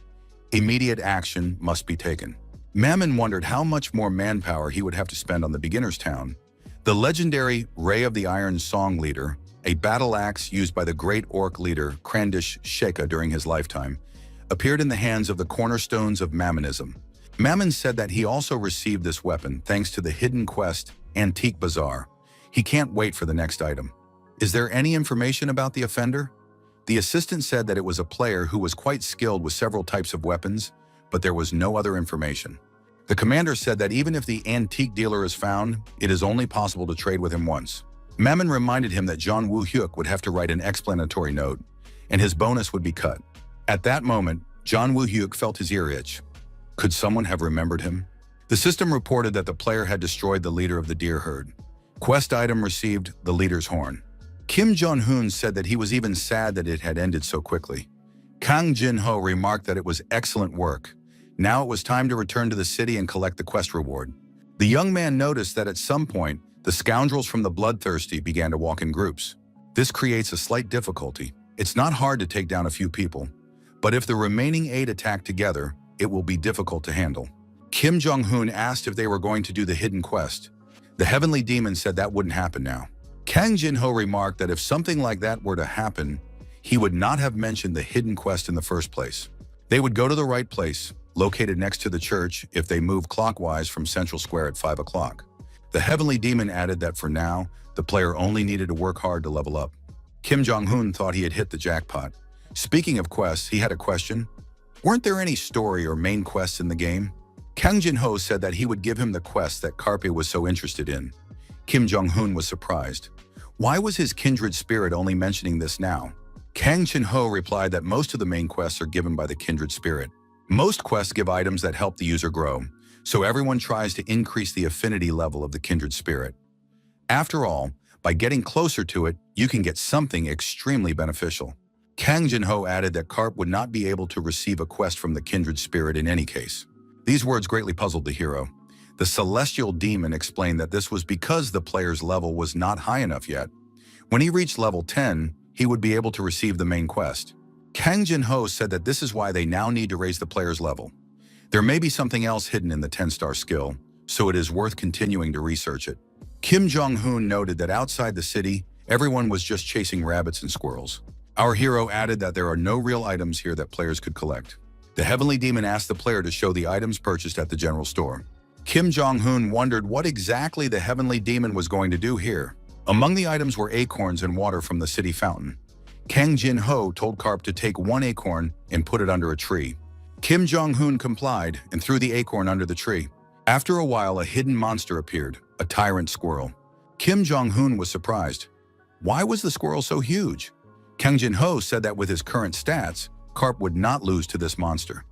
immediate action must be taken. Mammon wondered how much more manpower he would have to spend on the beginner's town. The legendary Ray of the Iron song leader, a battle axe used by the great orc leader Krandish Sheka during his lifetime, appeared in the hands of the cornerstones of Mammonism. Mammon said that he also received this weapon thanks to the hidden quest Antique Bazaar. He can't wait for the next item. Is there any information about the offender? The assistant said that it was a player who was quite skilled with several types of weapons, but there was no other information. The commander said that even if the antique dealer is found, it is only possible to trade with him once. Mammon reminded him that John Woo-hyuk would have to write an explanatory note, and his bonus would be cut. At that moment, John Woo-hyuk felt his ear itch. Could someone have remembered him? The system reported that the player had destroyed the leader of the deer herd. Quest item received, the leader's horn. Kim Jong-hoon said that he was even sad that it had ended so quickly. Kang Jin-ho remarked that it was excellent work. Now it was time to return to the city and collect the quest reward. The young man noticed that at some point, the scoundrels from the bloodthirsty began to walk in groups. This creates a slight difficulty. It's not hard to take down a few people, but if the remaining 8 attack together, it will be difficult to handle. Kim Jong-hoon asked if they were going to do the hidden quest. The heavenly demon said that wouldn't happen now. Kang Jin-ho remarked that if something like that were to happen, he would not have mentioned the hidden quest in the first place. They would go to the right place, located next to the church, if they move clockwise from Central Square at 5 o'clock. The heavenly demon added that for now, the player only needed to work hard to level up. Kim Jong-hoon thought he had hit the jackpot. Speaking of quests, he had a question. Weren't there any story or main quests in the game? Kang Jin-ho said that he would give him the quest that Carpe was so interested in. Kim Jong-hoon was surprised. Why was his kindred spirit only mentioning this now? Kang Jin-ho replied that most of the main quests are given by the kindred spirit. Most quests give items that help the user grow, so everyone tries to increase the affinity level of the kindred spirit. After all, By getting closer to it, you can get something extremely beneficial. Kang Jin-ho added that Carp would not be able to receive a quest from the kindred spirit in any case. These words greatly puzzled the hero. The celestial demon explained that this was because the player's level was not high enough yet. When he reached level 10, he would be able to receive the main quest. Kang Jin-ho said that this is why they now need to raise the player's level. There may be something else hidden in the 10-star skill, so it is worth continuing to research it. Kim Jong-hoon noted that outside the city, everyone was just chasing rabbits and squirrels. Our hero added that there are no real items here that players could collect. The heavenly demon asked the player to show the items purchased at the general store. Kim Jong-hoon wondered what exactly the heavenly demon was going to do here. Among the items were acorns and water from the city fountain. Kang Jin-ho told Carp to take one acorn and put it under a tree. Kim Jong-hoon complied and threw the acorn under the tree. After a while, a hidden monster appeared, a tyrant squirrel. Kim Jong-hoon was surprised. Why was the squirrel so huge? Kang Jin-ho said that with his current stats, Carp would not lose to this monster.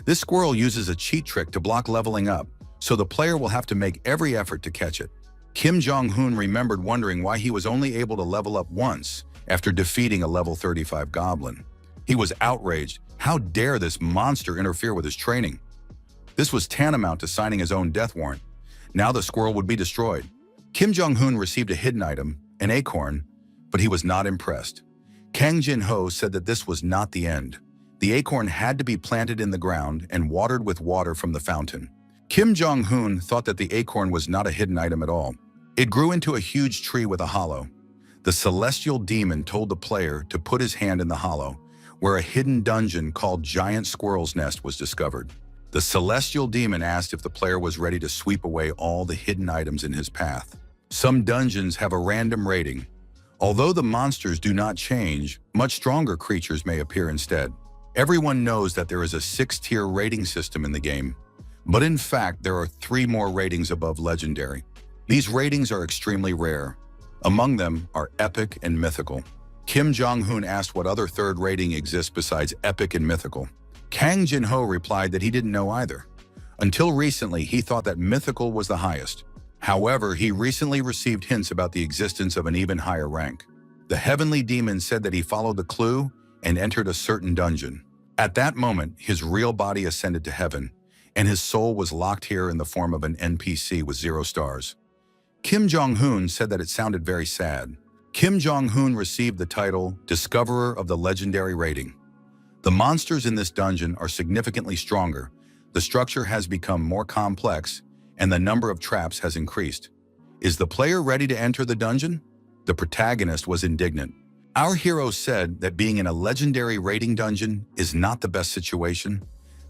This squirrel uses a cheat trick to block leveling up, so the player will have to make every effort to catch it. Kim Jong-hoon remembered wondering why he was only able to level up once after defeating a level 35 goblin. He was outraged. How dare this monster interfere with his training? This was tantamount to signing his own death warrant. Now the squirrel would be destroyed. Kim Jong-hoon received a hidden item, an acorn, but he was not impressed. Kang Jin-ho said that this was not the end. The acorn had to be planted in the ground and watered with water from the fountain. Kim Jong-hoon thought that the acorn was not a hidden item at all. It grew into a huge tree with a hollow. The celestial demon told the player to put his hand in the hollow, where a hidden dungeon called Giant Squirrel's Nest was discovered. The celestial demon asked if the player was ready to sweep away all the hidden items in his path. Some dungeons have a random rating. Although the monsters do not change, much stronger creatures may appear instead. Everyone knows that there is a 6-tier rating system in the game, but in fact there are 3 more ratings above legendary. These ratings are extremely rare. Among them are epic and mythical. Kim Jong-hoon asked what other third rating exists besides epic and mythical. Kang Jin-ho replied that he didn't know either. Until recently, he thought that mythical was the highest. However, he recently received hints about the existence of an even higher rank. The heavenly demon said that he followed the clue and entered a certain dungeon. At that moment, his real body ascended to heaven, and his soul was locked here in the form of an NPC with 0 stars. Kim Jong-hoon said that it sounded very sad. Kim Jong-hoon received the title Discoverer of the Legendary Rating. The monsters in this dungeon are significantly stronger, the structure has become more complex, and the number of traps has increased. Is the player ready to enter the dungeon? The protagonist was indignant. Our hero said that being in a legendary rating dungeon is not the best situation.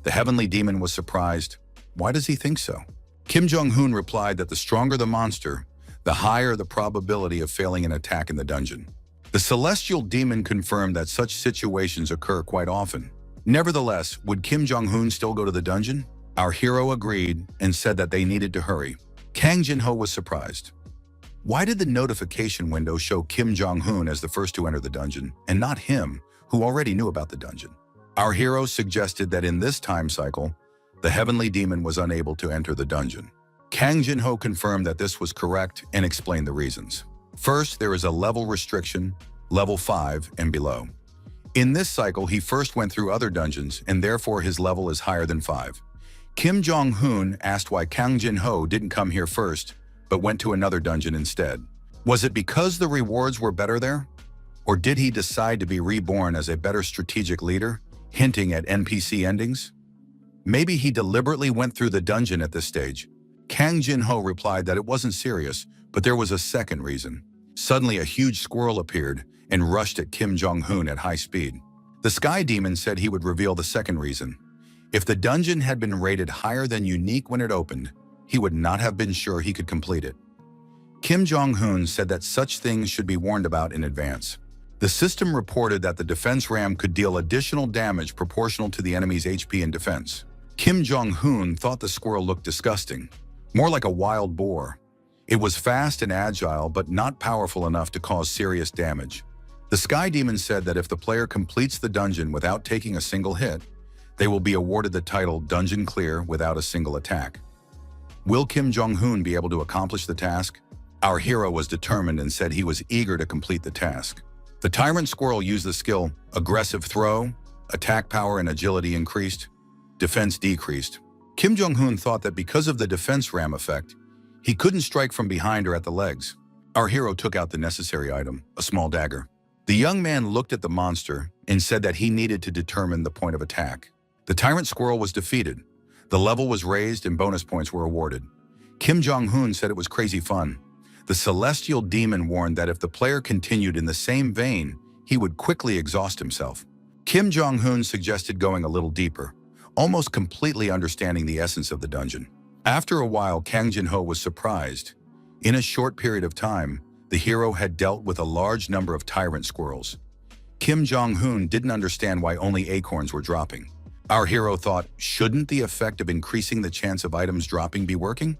The heavenly demon was surprised. Why does he think so? Kim Jong-hoon replied that the stronger the monster, the higher the probability of failing an attack in the dungeon. The celestial demon confirmed that such situations occur quite often. Nevertheless, would Kim Jong-hoon still go to the dungeon? Our hero agreed and said that they needed to hurry. Kang Jin-ho was surprised. Why did the notification window show Kim Jong-hoon as the first to enter the dungeon, and not him, who already knew about the dungeon? Our hero suggested that in this time cycle, the heavenly demon was unable to enter the dungeon. Kang Jin-ho confirmed that this was correct and explained the reasons. First, there is a level restriction, level 5 and below. In this cycle, he first went through other dungeons, and therefore his level is higher than 5. Kim Jong-hoon asked why Kang Jin-ho didn't come here first, but went to another dungeon instead. Was it because the rewards were better there? Or did he decide to be reborn as a better strategic leader, hinting at NPC endings? Maybe he deliberately went through the dungeon at this stage. Kang Jin-ho replied that it wasn't serious, but there was a second reason. Suddenly, a huge squirrel appeared and rushed at Kim Jong-hoon at high speed. The Sky Demon said he would reveal the second reason. If the dungeon had been rated higher than unique when it opened, he would not have been sure he could complete it. Kim Jong-hoon said that such things should be warned about in advance. The system reported that the defense ram could deal additional damage proportional to the enemy's HP and defense. Kim Jong-hoon thought the squirrel looked disgusting, more like a wild boar. It was fast and agile, but not powerful enough to cause serious damage. The Sky Demon said that if the player completes the dungeon without taking a single hit, they will be awarded the title Dungeon Clear without a single attack. Will Kim Jong-hoon be able to accomplish the task? Our hero was determined and said he was eager to complete the task. The tyrant squirrel used the skill aggressive throw, attack power and agility increased, defense decreased. Kim Jong-un thought that because of the defense ram effect, he couldn't strike from behind or at the legs. Our hero took out the necessary item, a small dagger. The young man looked at the monster and said that he needed to determine the point of attack. The tyrant squirrel was defeated. The level was raised and bonus points were awarded. Kim Jong-un said it was crazy fun. The celestial demon warned that if the player continued in the same vein, he would quickly exhaust himself. Kim Jong-un suggested going a little deeper, almost completely understanding the essence of the dungeon. After a while, Kang Jin-ho was surprised. In a short period of time, the hero had dealt with a large number of tyrant squirrels. Kim Jong-un didn't understand why only acorns were dropping. Our hero thought, shouldn't the effect of increasing the chance of items dropping be working?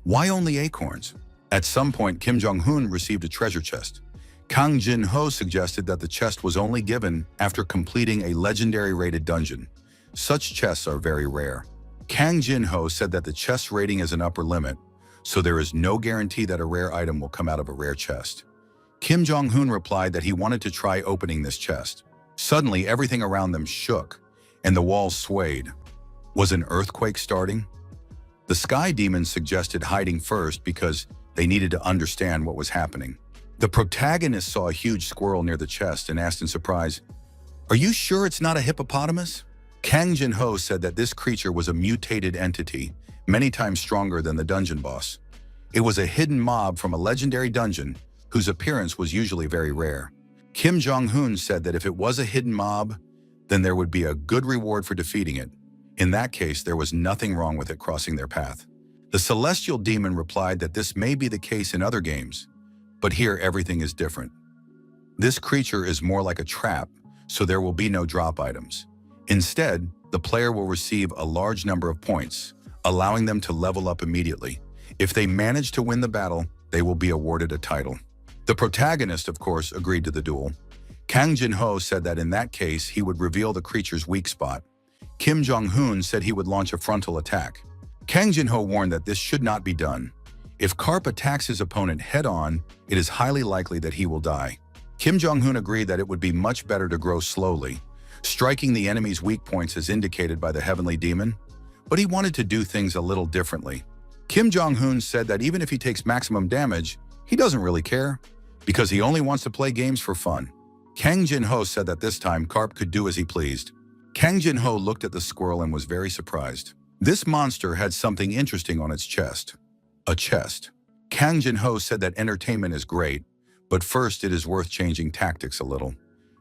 Why only acorns? At some point, Kim Jong-un received a treasure chest. Kang Jin-ho suggested that the chest was only given after completing a legendary rated dungeon. Such chests are very rare. Kang Jin-ho said that the chest rating is an upper limit, so there is no guarantee that a rare item will come out of a rare chest. Kim Jong-un replied that he wanted to try opening this chest. Suddenly, everything around them shook, and the walls swayed. Was an earthquake starting? The sky demons suggested hiding first because they needed to understand what was happening. The protagonist saw a huge squirrel near the chest and asked in surprise, "Are you sure it's not a hippopotamus?" Kang Jin-ho said that this creature was a mutated entity, many times stronger than the dungeon boss. It was a hidden mob from a legendary dungeon whose appearance was usually very rare. Kim Jong-un said that if it was a hidden mob, then there would be a good reward for defeating it. In that case, there was nothing wrong with it crossing their path. The celestial demon replied that this may be the case in other games, but here everything is different. This creature is more like a trap, so there will be no drop items. Instead, the player will receive a large number of points, allowing them to level up immediately. If they manage to win the battle, they will be awarded a title. The protagonist, of course, agreed to the duel. Kang Jin-ho said that in that case, he would reveal the creature's weak spot. Kim Jong-un said he would launch a frontal attack. Kang Jin-ho warned that this should not be done. If Karp attacks his opponent head-on, it is highly likely that he will die. Kim Jong-un agreed that it would be much better to grow slowly, striking the enemy's weak points as indicated by the heavenly demon, but he wanted to do things a little differently. Kim Jong-un said that even if he takes maximum damage, he doesn't really care, because he only wants to play games for fun. Kang Jin-ho said that this time Karp could do as he pleased. Kang Jin-ho looked at the squirrel and was very surprised. This monster had something interesting on its chest. A chest. Kang Jin-ho said that entertainment is great, but first it is worth changing tactics a little.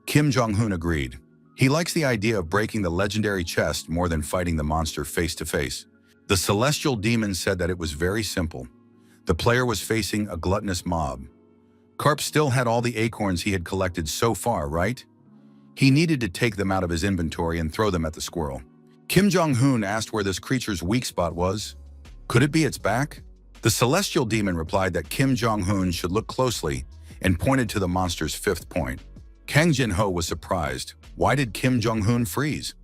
Kim Jong-un agreed. He likes the idea of breaking the legendary chest more than fighting the monster face to face. The celestial demon said that it was very simple. The player was facing a gluttonous mob. Karp still had all the acorns he had collected so far, right? He needed to take them out of his inventory and throw them at the squirrel. Kim Jong-un asked where this creature's weak spot was. Could it be its back? The celestial demon replied that Kim Jong-un should look closely and pointed to the monster's fifth point. Kang Jin-ho was surprised. Why did Kim Jong-un freeze?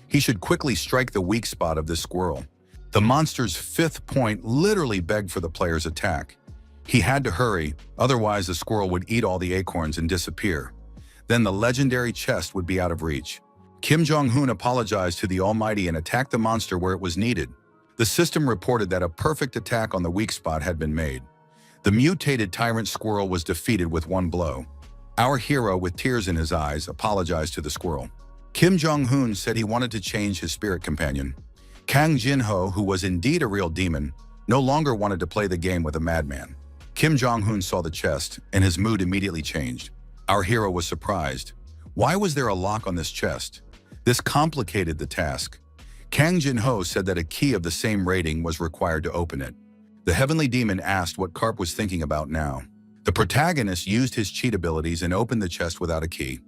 He should quickly strike the weak spot of this squirrel. The monster's fifth point literally begged for the player's attack. He had to hurry, otherwise the squirrel would eat all the acorns and disappear. Then the legendary chest would be out of reach. Kim Jong-un apologized to the Almighty and attacked the monster where it was needed. The system reported that a perfect attack on the weak spot had been made. The mutated tyrant squirrel was defeated with one blow. Our hero, with tears in his eyes, apologized to the squirrel. Kim Jong-un said he wanted to change his spirit companion. Kang Jin-ho, who was indeed a real demon, no longer wanted to play the game with a madman. Kim Jong-un saw the chest, and his mood immediately changed. Our hero was surprised. Why was there a lock on this chest? This complicated the task. Kang Jin-ho said that a key of the same rating was required to open it. The heavenly demon asked what Karp was thinking about now. The protagonist used his cheat abilities and opened the chest without a key.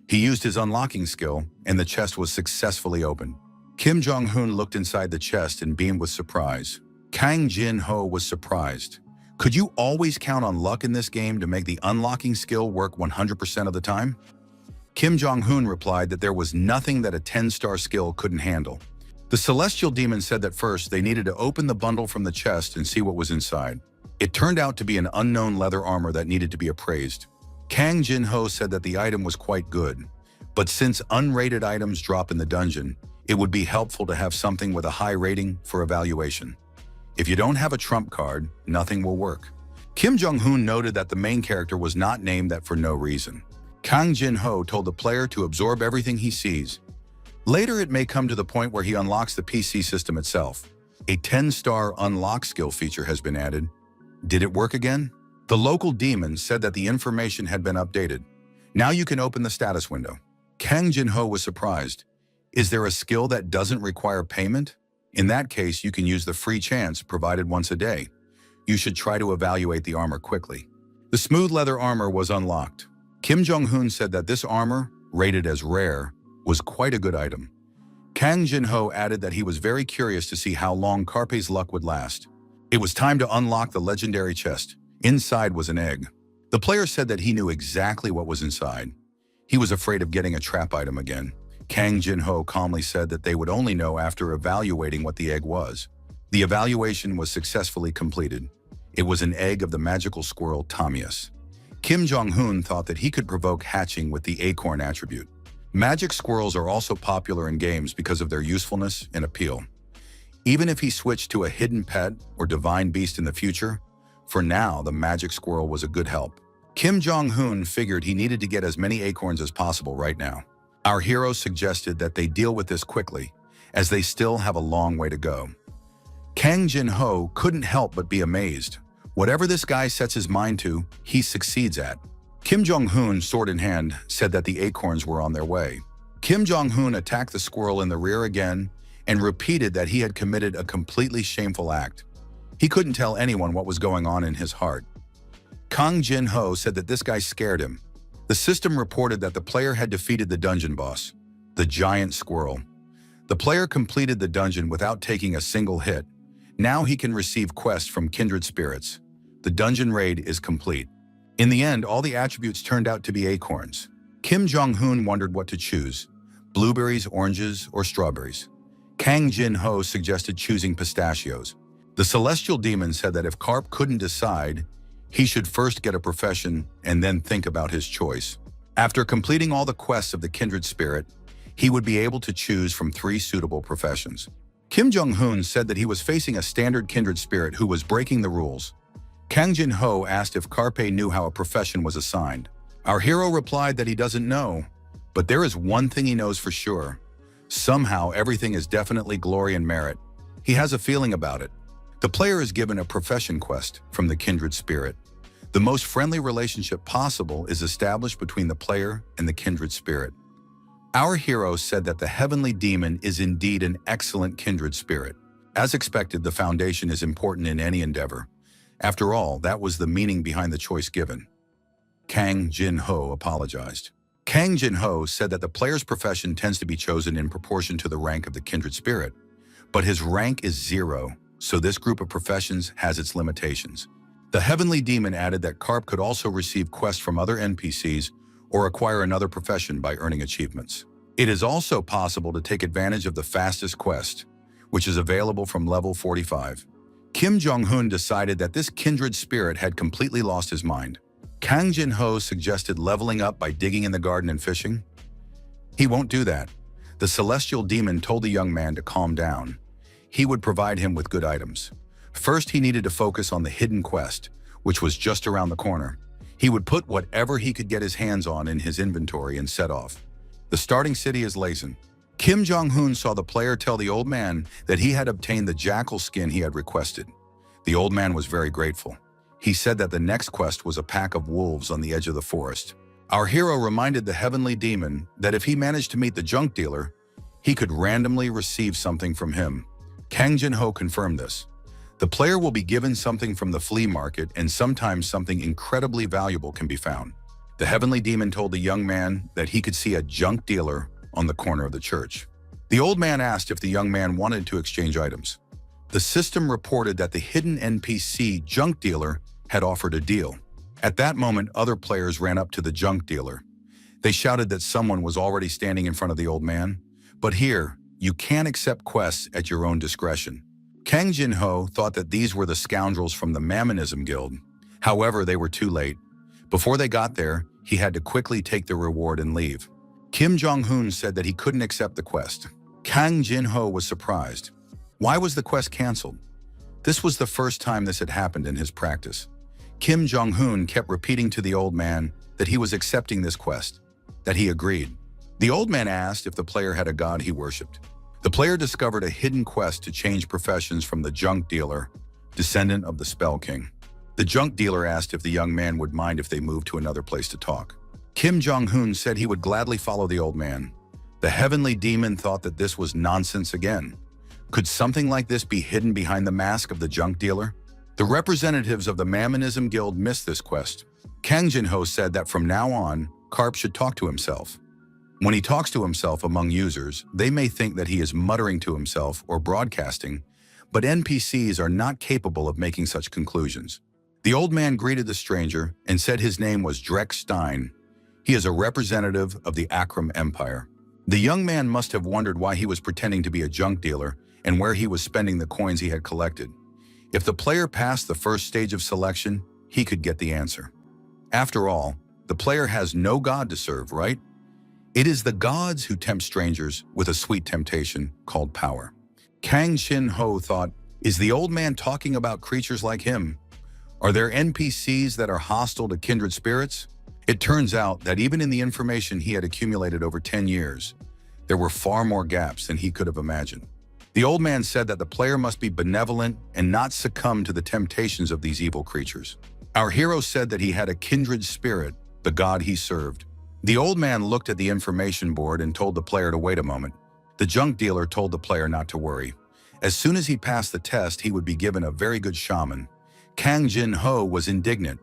He used his unlocking skill, and the chest was successfully opened. Kim Jong-un looked inside the chest and beamed with surprise. Kang Jin-ho was surprised. Could you always count on luck in this game to make the unlocking skill work 100% of the time? Kim Jong-un replied that there was nothing that a 10-star skill couldn't handle. The celestial demon said that first they needed to open the bundle from the chest and see what was inside. It turned out to be an unknown leather armor that needed to be appraised. Kang Jin-ho said that the item was quite good, but since unrated items drop in the dungeon, it would be helpful to have something with a high rating for evaluation. If you don't have a trump card, nothing will work. Kim Jong-hoon noted that the main character was not named that for no reason. Kang Jin-ho told the player to absorb everything he sees. Later, it may come to the point where he unlocks the PC system itself. A 10-star unlock skill feature has been added. Did it work again? The local demon said that the information had been updated. Now you can open the status window. Kang Jin-ho was surprised. Is there a skill that doesn't require payment? In that case, you can use the free chance provided once a day. You should try to evaluate the armor quickly. The smooth leather armor was unlocked. Kim Jong-hoon said that this armor, rated as rare, was quite a good item. Kang Jin-ho added that he was very curious to see how long Carpe's luck would last. It was time to unlock the legendary chest. Inside was an egg. The player said that he knew exactly what was inside. He was afraid of getting a trap item again. Kang Jin-ho calmly said that they would only know after evaluating what the egg was. The evaluation was successfully completed. It was an egg of the magical squirrel Tamias. Kim Jong-hoon thought that he could provoke hatching with the acorn attribute. Magic squirrels are also popular in games because of their usefulness and appeal. Even if he switched to a hidden pet or divine beast in the future, for now the magic squirrel was a good help. Kim Jong-hoon figured he needed to get as many acorns as possible right now. Our hero suggested that they deal with this quickly, as they still have a long way to go. Kang Jin-ho couldn't help but be amazed. Whatever this guy sets his mind to, he succeeds at. Kim Jong-hoon, sword in hand, said that the acorns were on their way. Kim Jong-hoon attacked the squirrel in the rear again and repeated that he had committed a completely shameful act. He couldn't tell anyone what was going on in his heart. Kang Jin-ho said that this guy scared him. The system reported that the player had defeated the dungeon boss, the giant squirrel. The player completed the dungeon without taking a single hit. Now he can receive quests from kindred spirits. The dungeon raid is complete. In the end, all the attributes turned out to be acorns. Kim Jong-hoon wondered what to choose, blueberries, oranges, or strawberries. Kang Jin-ho suggested choosing pistachios. The celestial demon said that if Carp couldn't decide, he should first get a profession and then think about his choice. After completing all the quests of the kindred spirit, he would be able to choose from 3 suitable professions. Kim Jong-hoon said that he was facing a standard kindred spirit who was breaking the rules. Kang Jin-ho asked if Carpe knew how a profession was assigned. Our hero replied that he doesn't know, but there is one thing he knows for sure. Somehow, everything is definitely glory and merit. He has a feeling about it. The player is given a profession quest from the kindred spirit. The most friendly relationship possible is established between the player and the kindred spirit. Our hero said that the heavenly demon is indeed an excellent kindred spirit. As expected, the foundation is important in any endeavor. After all, that was the meaning behind the choice given. Kang Jin-ho apologized. Kang Jin-ho said that the player's profession tends to be chosen in proportion to the rank of the kindred spirit, but his rank is 0, so this group of professions has its limitations. The heavenly demon added that Carp could also receive quests from other NPCs or acquire another profession by earning achievements. It is also possible to take advantage of the fastest quest, which is available from level 45. Kim Jong-hoon decided that this kindred spirit had completely lost his mind. Kang Jin-ho suggested leveling up by digging in the garden and fishing. He won't do that. The celestial demon told the young man to calm down. He would provide him with good items. First, he needed to focus on the hidden quest, which was just around the corner. He would put whatever he could get his hands on in his inventory and set off. The starting city is Laisan. Kim Jong-hoon saw the player tell the old man that he had obtained the jackal skin he had requested. The old man was very grateful. He said that the next quest was a pack of wolves on the edge of the forest. Our hero reminded the heavenly demon that if he managed to meet the junk dealer, he could randomly receive something from him. Kang Jin-ho confirmed this. The player will be given something from the flea market, and sometimes something incredibly valuable can be found. The heavenly demon told the young man that he could see a junk dealer on the corner of the church. The old man asked if the young man wanted to exchange items. The system reported that the hidden NPC junk dealer had offered a deal. At that moment, other players ran up to the junk dealer. They shouted that someone was already standing in front of the old man. But here, you can accept quests at your own discretion. Kang Jin-ho thought that these were the scoundrels from the Mammonism Guild. However, they were too late. Before they got there, he had to quickly take the reward and leave. Kim Jong-hoon said that he couldn't accept the quest. Kang Jin-ho was surprised. Why was the quest canceled? This was the first time this had happened in his practice. Kim Jong-hoon kept repeating to the old man that he was accepting this quest, that he agreed. The old man asked if the player had a god he worshipped. The player discovered a hidden quest to change professions from the junk dealer, descendant of the Spell King. The junk dealer asked if the young man would mind if they moved to another place to talk. Kim Jong-hoon said he would gladly follow the old man. The heavenly demon thought that this was nonsense again. Could something like this be hidden behind the mask of the junk dealer? The representatives of the Mammonism Guild missed this quest. Kang Jin-ho said that from now on, Karp should talk to himself. When he talks to himself among users, they may think that he is muttering to himself or broadcasting, but NPCs are not capable of making such conclusions. The old man greeted the stranger and said his name was Drek Stein. He is a representative of the Akram Empire. The young man must have wondered why he was pretending to be a junk dealer and where he was spending the coins he had collected. If the player passed the first stage of selection, he could get the answer. After all, the player has no god to serve, right? It is the gods who tempt strangers with a sweet temptation called power. Kang Jin-ho thought, is the old man talking about creatures like him? Are there NPCs that are hostile to kindred spirits? It turns out that even in the information he had accumulated over 10 years, there were far more gaps than he could have imagined. The old man said that the player must be benevolent and not succumb to the temptations of these evil creatures. Our hero said that he had a kindred spirit, the god he served. The old man looked at the information board and told the player to wait a moment. The junk dealer told the player not to worry. As soon as he passed the test, he would be given a very good shaman. Kang Jin-ho was indignant.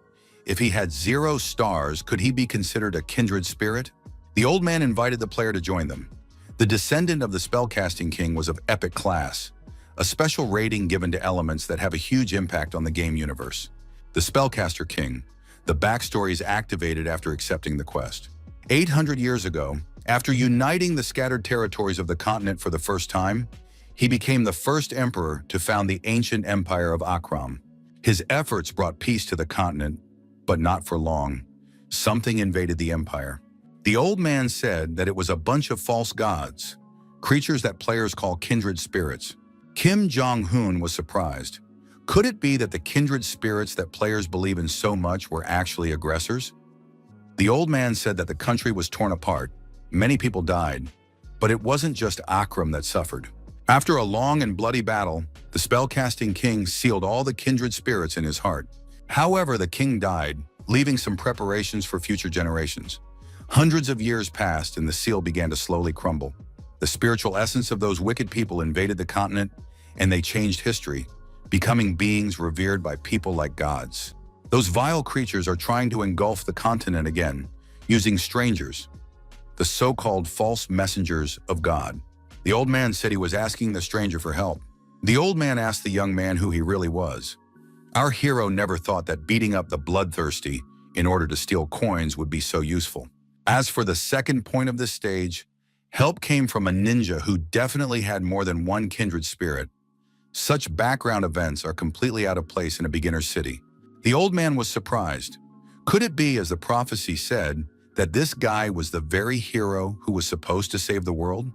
If he had 0 stars, could he be considered a kindred spirit? The old man invited the player to join them. The descendant of the spellcasting king was of epic class, a special rating given to elements that have a huge impact on the game universe. The spellcaster king. The backstory is activated after accepting the quest. 800 years ago, after uniting the scattered territories of the continent for the first time, he became the first emperor to found the ancient empire of Akram. His efforts brought peace to the continent, but not for long. Something invaded the empire. The old man said that it was a bunch of false gods, creatures that players call kindred spirits. Kim Jong-hoon was surprised. Could it be that the kindred spirits that players believe in so much were actually aggressors? The old man said that the country was torn apart, many people died, but it wasn't just Akram that suffered. After a long and bloody battle, the spellcasting king sealed all the kindred spirits in his heart. However, the king died, leaving some preparations for future generations. Hundreds of years passed and the seal began to slowly crumble. The spiritual essence of those wicked people invaded the continent and they changed history, becoming beings revered by people like gods. Those vile creatures are trying to engulf the continent again, using strangers, the so-called false messengers of God. The old man said he was asking the stranger for help. The old man asked the young man who he really was. Our hero never thought that beating up the bloodthirsty in order to steal coins would be so useful. As for the second point of this stage, help came from a ninja who definitely had more than one kindred spirit. Such background events are completely out of place in a beginner's city. The old man was surprised. Could it be, as the prophecy said, that this guy was the very hero who was supposed to save the world?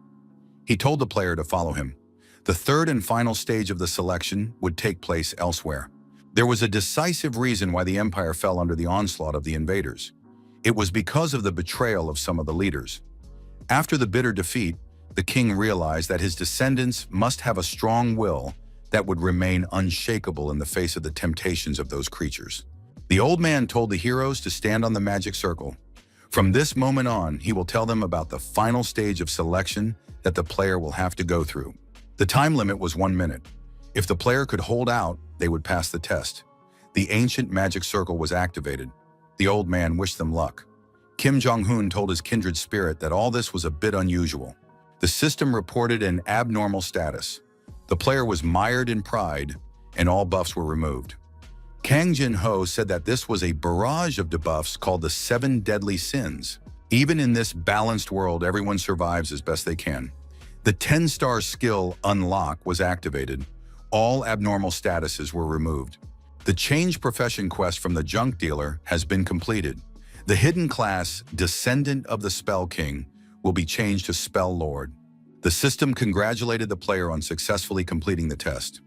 He told the player to follow him. The third and final stage of the selection would take place elsewhere. There was a decisive reason why the empire fell under the onslaught of the invaders. It was because of the betrayal of some of the leaders. After the bitter defeat, the king realized that his descendants must have a strong will that would remain unshakable in the face of the temptations of those creatures. The old man told the heroes to stand on the magic circle. From this moment on, he will tell them about the final stage of selection that the player will have to go through. The time limit was 1 minute. If the player could hold out, they would pass the test. The ancient magic circle was activated. The old man wished them luck. Kim Jong-hoon told his kindred spirit that all this was a bit unusual. The system reported an abnormal status. The player was mired in pride, and all buffs were removed. Kang Jin-ho said that this was a barrage of debuffs called the 7 deadly sins. Even in this balanced world, everyone survives as best they can. The 10-star skill Unlock was activated. All abnormal statuses were removed. The Change Profession quest from the junk dealer has been completed. The hidden class, Descendant of the Spell King, will be changed to Spell Lord. The system congratulated the player on successfully completing the test.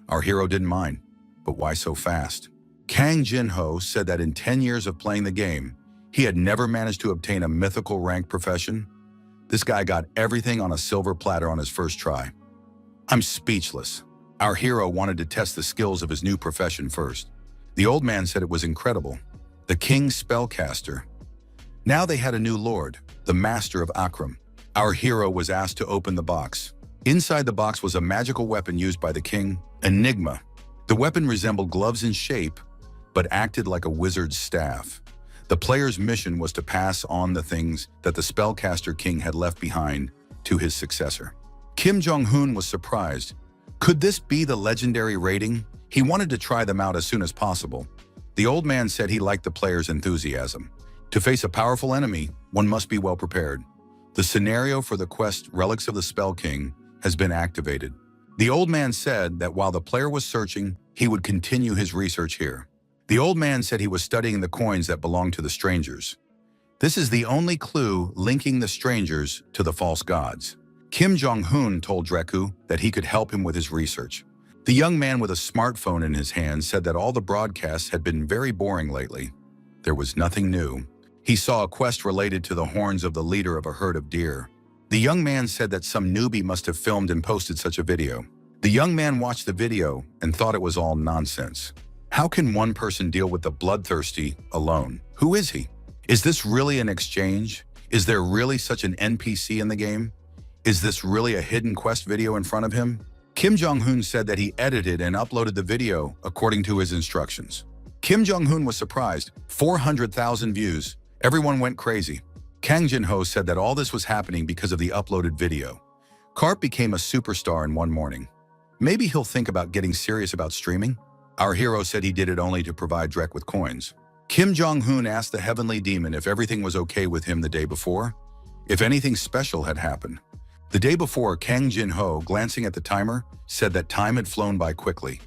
Our hero didn't mind, but why so fast? Kang Jin-ho said that in 10 years of playing the game, he had never managed to obtain a mythical rank profession. This guy got everything on a silver platter on his first try. I'm speechless. Our hero wanted to test the skills of his new profession first. The old man said it was incredible. The King's Spellcaster. Now they had a new lord, the Master of Akram. Our hero was asked to open the box. Inside the box was a magical weapon used by the king, Enigma. The weapon resembled gloves in shape, but acted like a wizard's staff. The player's mission was to pass on the things that the Spellcaster King had left behind to his successor. Kim Jong-hoon was surprised. Could this be the legendary rating? He wanted to try them out as soon as possible. The old man said he liked the player's enthusiasm. To face a powerful enemy, one must be well prepared. The scenario for the quest Relics of the Spell King has been activated. The old man said that while the player was searching, he would continue his research here. The old man said he was studying the coins that belonged to the strangers. This is the only clue linking the strangers to the false gods. Kim Jong-hoon told Dreku that he could help him with his research. The young man with a smartphone in his hand said that all the broadcasts had been very boring lately. There was nothing new. He saw a quest related to the horns of the leader of a herd of deer. The young man said that some newbie must have filmed and posted such a video. The young man watched the video and thought it was all nonsense. How can one person deal with the bloodthirsty alone? Who is he? Is this really an exchange? Is there really such an NPC in the game? Is this really a hidden quest video in front of him? Kim Jong-hoon said that he edited and uploaded the video according to his instructions. Kim Jong-hoon was surprised. 400,000 views. Everyone went crazy. Kang Jin-ho said that all this was happening because of the uploaded video. Karp became a superstar in one morning. Maybe he'll think about getting serious about streaming? Our hero said he did it only to provide Drek with coins. Kim Jong-hoon asked the Heavenly Demon if everything was okay with him the day before, if anything special had happened. The day before, Kang Jin-ho, glancing at the timer, said that time had flown by quickly.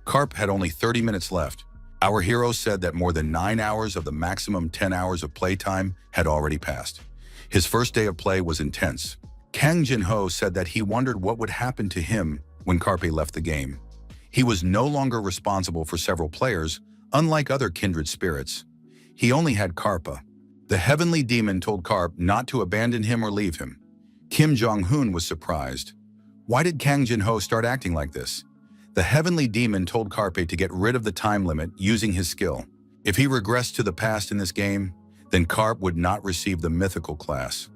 Karp had only 30 minutes left. Our hero said that more than 9 hours of the maximum 10 hours of playtime had already passed. His first day of play was intense. Kang Jin-ho said that he wondered what would happen to him when Karpe left the game. He was no longer responsible for several players, unlike other kindred spirits. He only had Karpa. The Heavenly Demon told Karp not to abandon him or leave him. Kim Jong-hoon was surprised. Why did Kang Jin-ho start acting like this? The Heavenly Demon told Karpe to get rid of the time limit using his skill. If he regressed to the past in this game, then Karp would not receive the mythical class.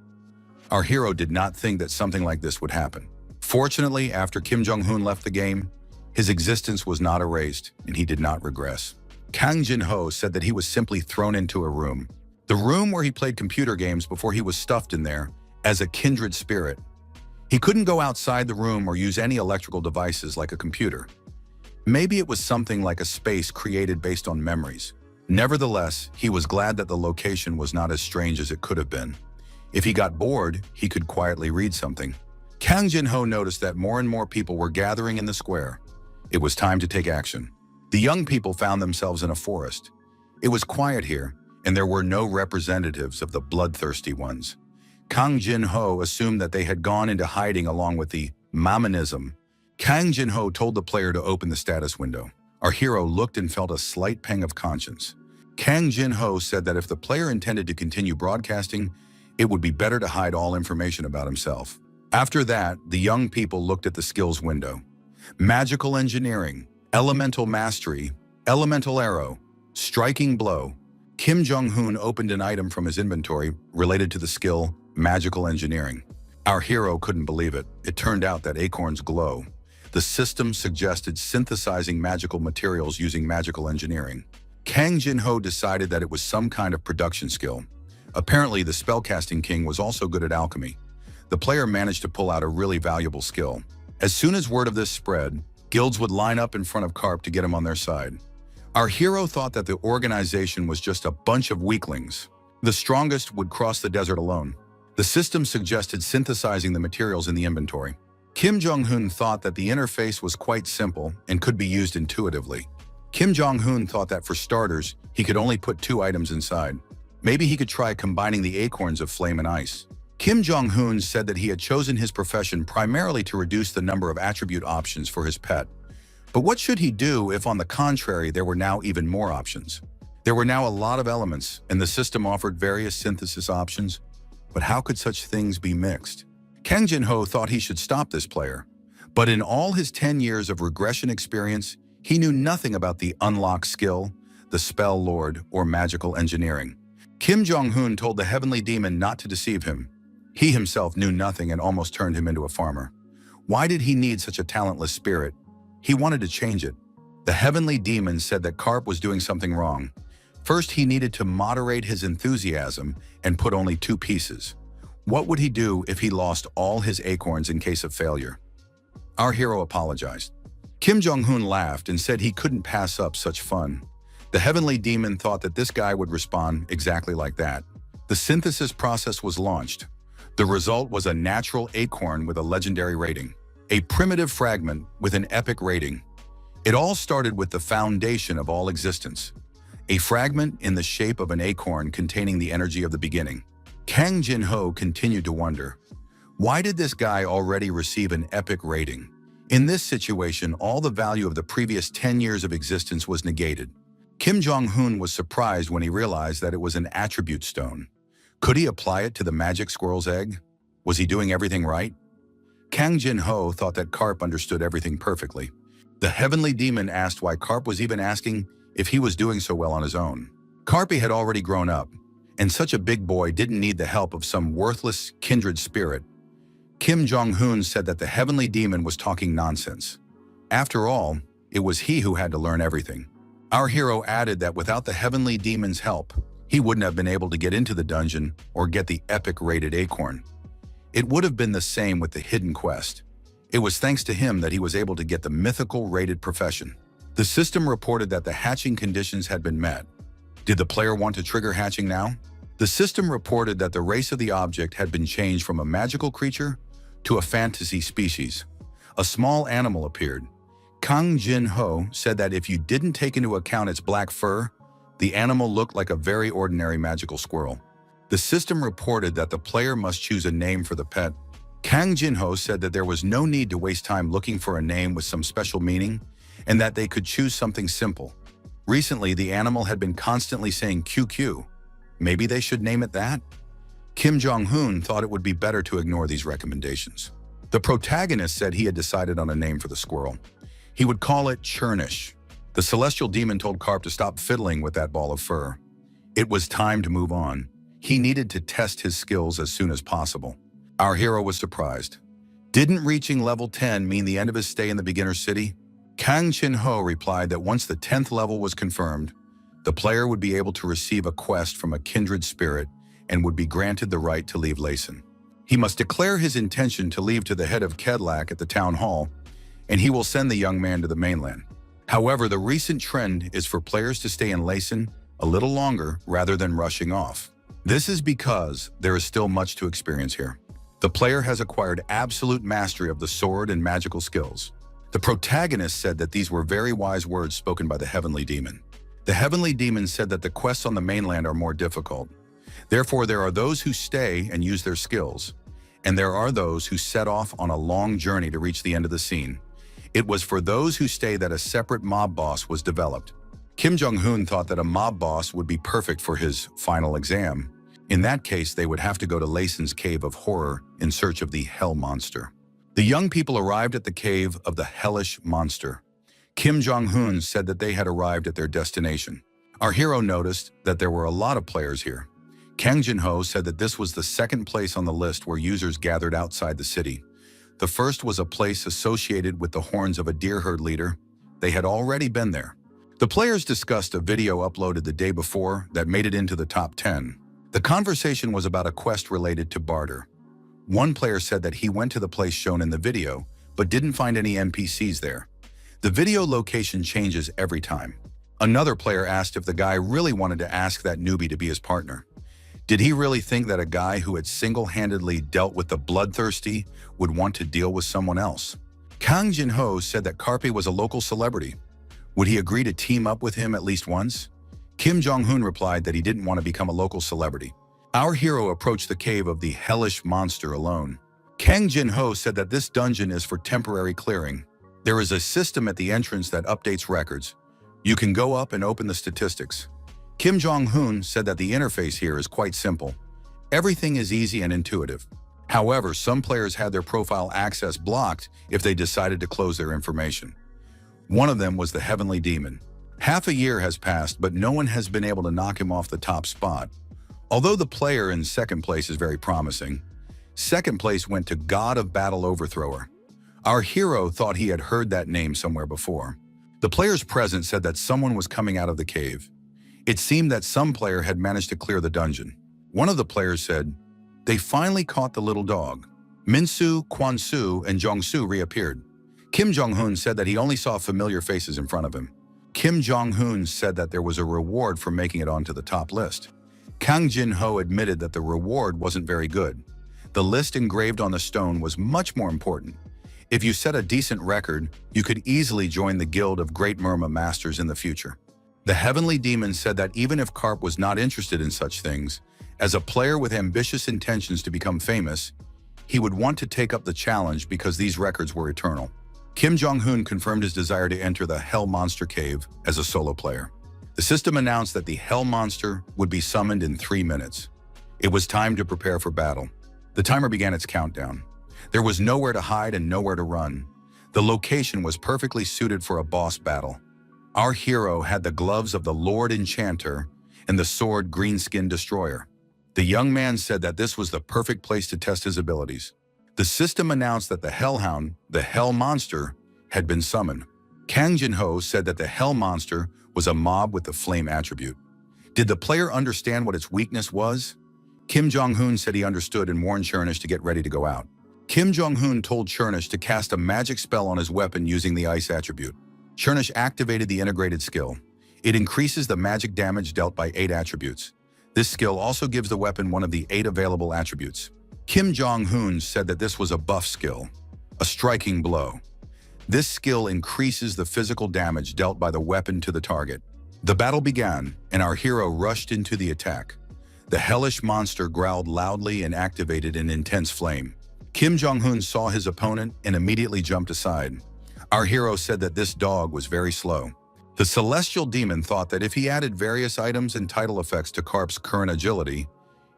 Our hero did not think that something like this would happen. Fortunately, after Kim Jong-hoon left the game, his existence was not erased and he did not regress. Kang Jin-ho said that he was simply thrown into a room. The room where he played computer games before he was stuffed in there as a kindred spirit. He couldn't go outside the room or use any electrical devices like a computer. Maybe it was something like a space created based on memories. Nevertheless, he was glad that the location was not as strange as it could have been. If he got bored, he could quietly read something. Kang Jin-ho noticed that more and more people were gathering in the square. It was time to take action. The young people found themselves in a forest. It was quiet here, and there were no representatives of the bloodthirsty ones. Kang Jin-ho assumed that they had gone into hiding along with the Mamanism. Kang Jin-ho told the player to open the status window. Our hero looked and felt a slight pang of conscience. Kang Jin-ho said that if the player intended to continue broadcasting, it would be better to hide all information about himself. After that, the young people looked at the skills window. Magical engineering, elemental mastery, elemental arrow, striking blow. Kim Jong-hoon opened an item from his inventory related to the skill magical engineering. Our hero couldn't believe it. It turned out that acorns glow. The system suggested synthesizing magical materials using magical engineering. Kang Jin-ho decided that it was some kind of production skill. Apparently, the spellcasting king was also good at alchemy. The player managed to pull out a really valuable skill. As soon as word of this spread, guilds would line up in front of Karp to get him on their side. Our hero thought that the organization was just a bunch of weaklings. The strongest would cross the desert alone. The system suggested synthesizing the materials in the inventory. Kim Jong-un thought that the interface was quite simple and could be used intuitively. Kim Jong-un thought that for starters, he could only put 2 items inside. Maybe he could try combining the acorns of flame and ice. Kim Jong-un said that he had chosen his profession primarily to reduce the number of attribute options for his pet. But what should he do if, on the contrary, there were now even more options? There were now a lot of elements, and the system offered various synthesis options. But how could such things be mixed? Kang Jin-ho thought he should stop this player. But in all his 10 years of regression experience, he knew nothing about the unlock skill, the spell lord, or magical engineering. Kim Jong-un told the heavenly demon not to deceive him. He himself knew nothing and almost turned him into a farmer. Why did he need such a talentless spirit? He wanted to change it. The heavenly demon said that Karp was doing something wrong. First, he needed to moderate his enthusiasm and put only 2 pieces. What would he do if he lost all his acorns in case of failure? Our hero apologized. Kim Jong-un laughed and said he couldn't pass up such fun. The heavenly demon thought that this guy would respond exactly like that. The synthesis process was launched. The result was a natural acorn with a legendary rating. A primitive fragment with an epic rating. It all started with the foundation of all existence. A fragment in the shape of an acorn containing the energy of the beginning. Kang Jin-ho continued to wonder, why did this guy already receive an epic rating? In this situation, all the value of the previous 10 years of existence was negated. Kim Jong-un was surprised when he realized that it was an attribute stone. Could he apply it to the magic squirrel's egg? Was he doing everything right? Kang Jin-ho thought that Karp understood everything perfectly. The heavenly demon asked why Karp was even asking if he was doing so well on his own. Karpi had already grown up, and such a big boy didn't need the help of some worthless kindred spirit. Kim Jong-un said that the heavenly demon was talking nonsense. After all, it was he who had to learn everything. Our hero added that without the heavenly demon's help, he wouldn't have been able to get into the dungeon or get the epic-rated acorn. It would have been the same with the hidden quest. It was thanks to him that he was able to get the mythical-rated profession. The system reported that the hatching conditions had been met. Did the player want to trigger hatching now? The system reported that the race of the object had been changed from a magical creature to a fantasy species. A small animal appeared. Kang Jin-ho said that if you didn't take into account its black fur, the animal looked like a very ordinary magical squirrel. The system reported that the player must choose a name for the pet. Kang Jin-ho said that there was no need to waste time looking for a name with some special meaning, and that they could choose something simple. Recently, the animal had been constantly saying QQ. Maybe they should name it that? Kim Jong-un thought it would be better to ignore these recommendations. The protagonist said he had decided on a name for the squirrel. He would call it Churnish. The celestial demon told Karp to stop fiddling with that ball of fur. It was time to move on. He needed to test his skills as soon as possible. Our hero was surprised. Didn't reaching level 10 mean the end of his stay in the beginner city? Kang Jin-ho replied that once the 10th level was confirmed, the player would be able to receive a quest from a kindred spirit and would be granted the right to leave Laysan. He must declare his intention to leave to the head of Kedlak at the town hall, and he will send the young man to the mainland. However, the recent trend is for players to stay in Laysan a little longer rather than rushing off. This is because there is still much to experience here. The player has acquired absolute mastery of the sword and magical skills. The protagonist said that these were very wise words spoken by the heavenly demon. The heavenly demon said that the quests on the mainland are more difficult. Therefore, there are those who stay and use their skills, and there are those who set off on a long journey to reach the end of the scene. It was for those who stay that a separate mob boss was developed. Kim Jong-un thought that a mob boss would be perfect for his final exam. In that case, they would have to go to Laysan's Cave of Horror in search of the Hell Monster. The young people arrived at the cave of the Hellish Monster. Kim Jong-un said that they had arrived at their destination. Our hero noticed that there were a lot of players here. Kang Jin-ho said that this was the second place on the list where users gathered outside the city. The first was a place associated with the horns of a deer herd leader. They had already been there. The players discussed a video uploaded the day before that made it into the top 10. The conversation was about a quest related to barter. One player said that he went to the place shown in the video, but didn't find any NPCs there. The video location changes every time. Another player asked if the guy really wanted to ask that newbie to be his partner. Did he really think that a guy who had single-handedly dealt with the bloodthirsty would want to deal with someone else? Kang Jin-ho said that Carpe was a local celebrity. Would he agree to team up with him at least once? Kim Jong-hoon replied that he didn't want to become a local celebrity. Our hero approached the cave of the hellish monster alone. Kang Jin-ho said that this dungeon is for temporary clearing. There is a system at the entrance that updates records. You can go up and open the statistics. Kim Jong-hoon said that the interface here is quite simple. Everything is easy and intuitive. However, some players had their profile access blocked if they decided to close their information. One of them was the Heavenly Demon. Half a year has passed, but no one has been able to knock him off the top spot. Although the player in second place is very promising, second place went to God of Battle Overthrower. Our hero thought he had heard that name somewhere before. The players present said that someone was coming out of the cave. It seemed that some player had managed to clear the dungeon. One of the players said, "They finally caught the little dog." Minsu, Kwansu, and Jongsu reappeared. Kim Jong-hoon said that he only saw familiar faces in front of him. Kim Jong-hoon said that there was a reward for making it onto the top list. Kang Jin-ho admitted that the reward wasn't very good. The list engraved on the stone was much more important. If you set a decent record, you could easily join the Guild of Great Merma Masters in the future. The Heavenly Demon said that even if Karp was not interested in such things, as a player with ambitious intentions to become famous, he would want to take up the challenge because these records were eternal. Kim Jong-hoon confirmed his desire to enter the Hell Monster Cave as a solo player. The system announced that the Hell Monster would be summoned in 3 minutes. It was time to prepare for battle. The timer began its countdown. There was nowhere to hide and nowhere to run. The location was perfectly suited for a boss battle. Our hero had the gloves of the Lord Enchanter and the sword Greenskin Destroyer. The young man said that this was the perfect place to test his abilities. The system announced that the Hellhound, the Hell Monster, had been summoned. Kang Jin-ho said that the Hell Monster was a mob with the Flame attribute. Did the player understand what its weakness was? Kim Jong-hoon said he understood and warned Chernish to get ready to go out. Kim Jong-hoon told Chernish to cast a magic spell on his weapon using the Ice attribute. Chernish activated the integrated skill. It increases the magic damage dealt by 8 attributes. This skill also gives the weapon one of the 8 available attributes. Kim Jong-hoon said that this was a buff skill, a striking blow. This skill increases the physical damage dealt by the weapon to the target. The battle began, and our hero rushed into the attack. The hellish monster growled loudly and activated an intense flame. Kim Jong-hoon saw his opponent and immediately jumped aside. Our hero said that this dog was very slow. The celestial demon thought that if he added various items and title effects to Karp's current agility,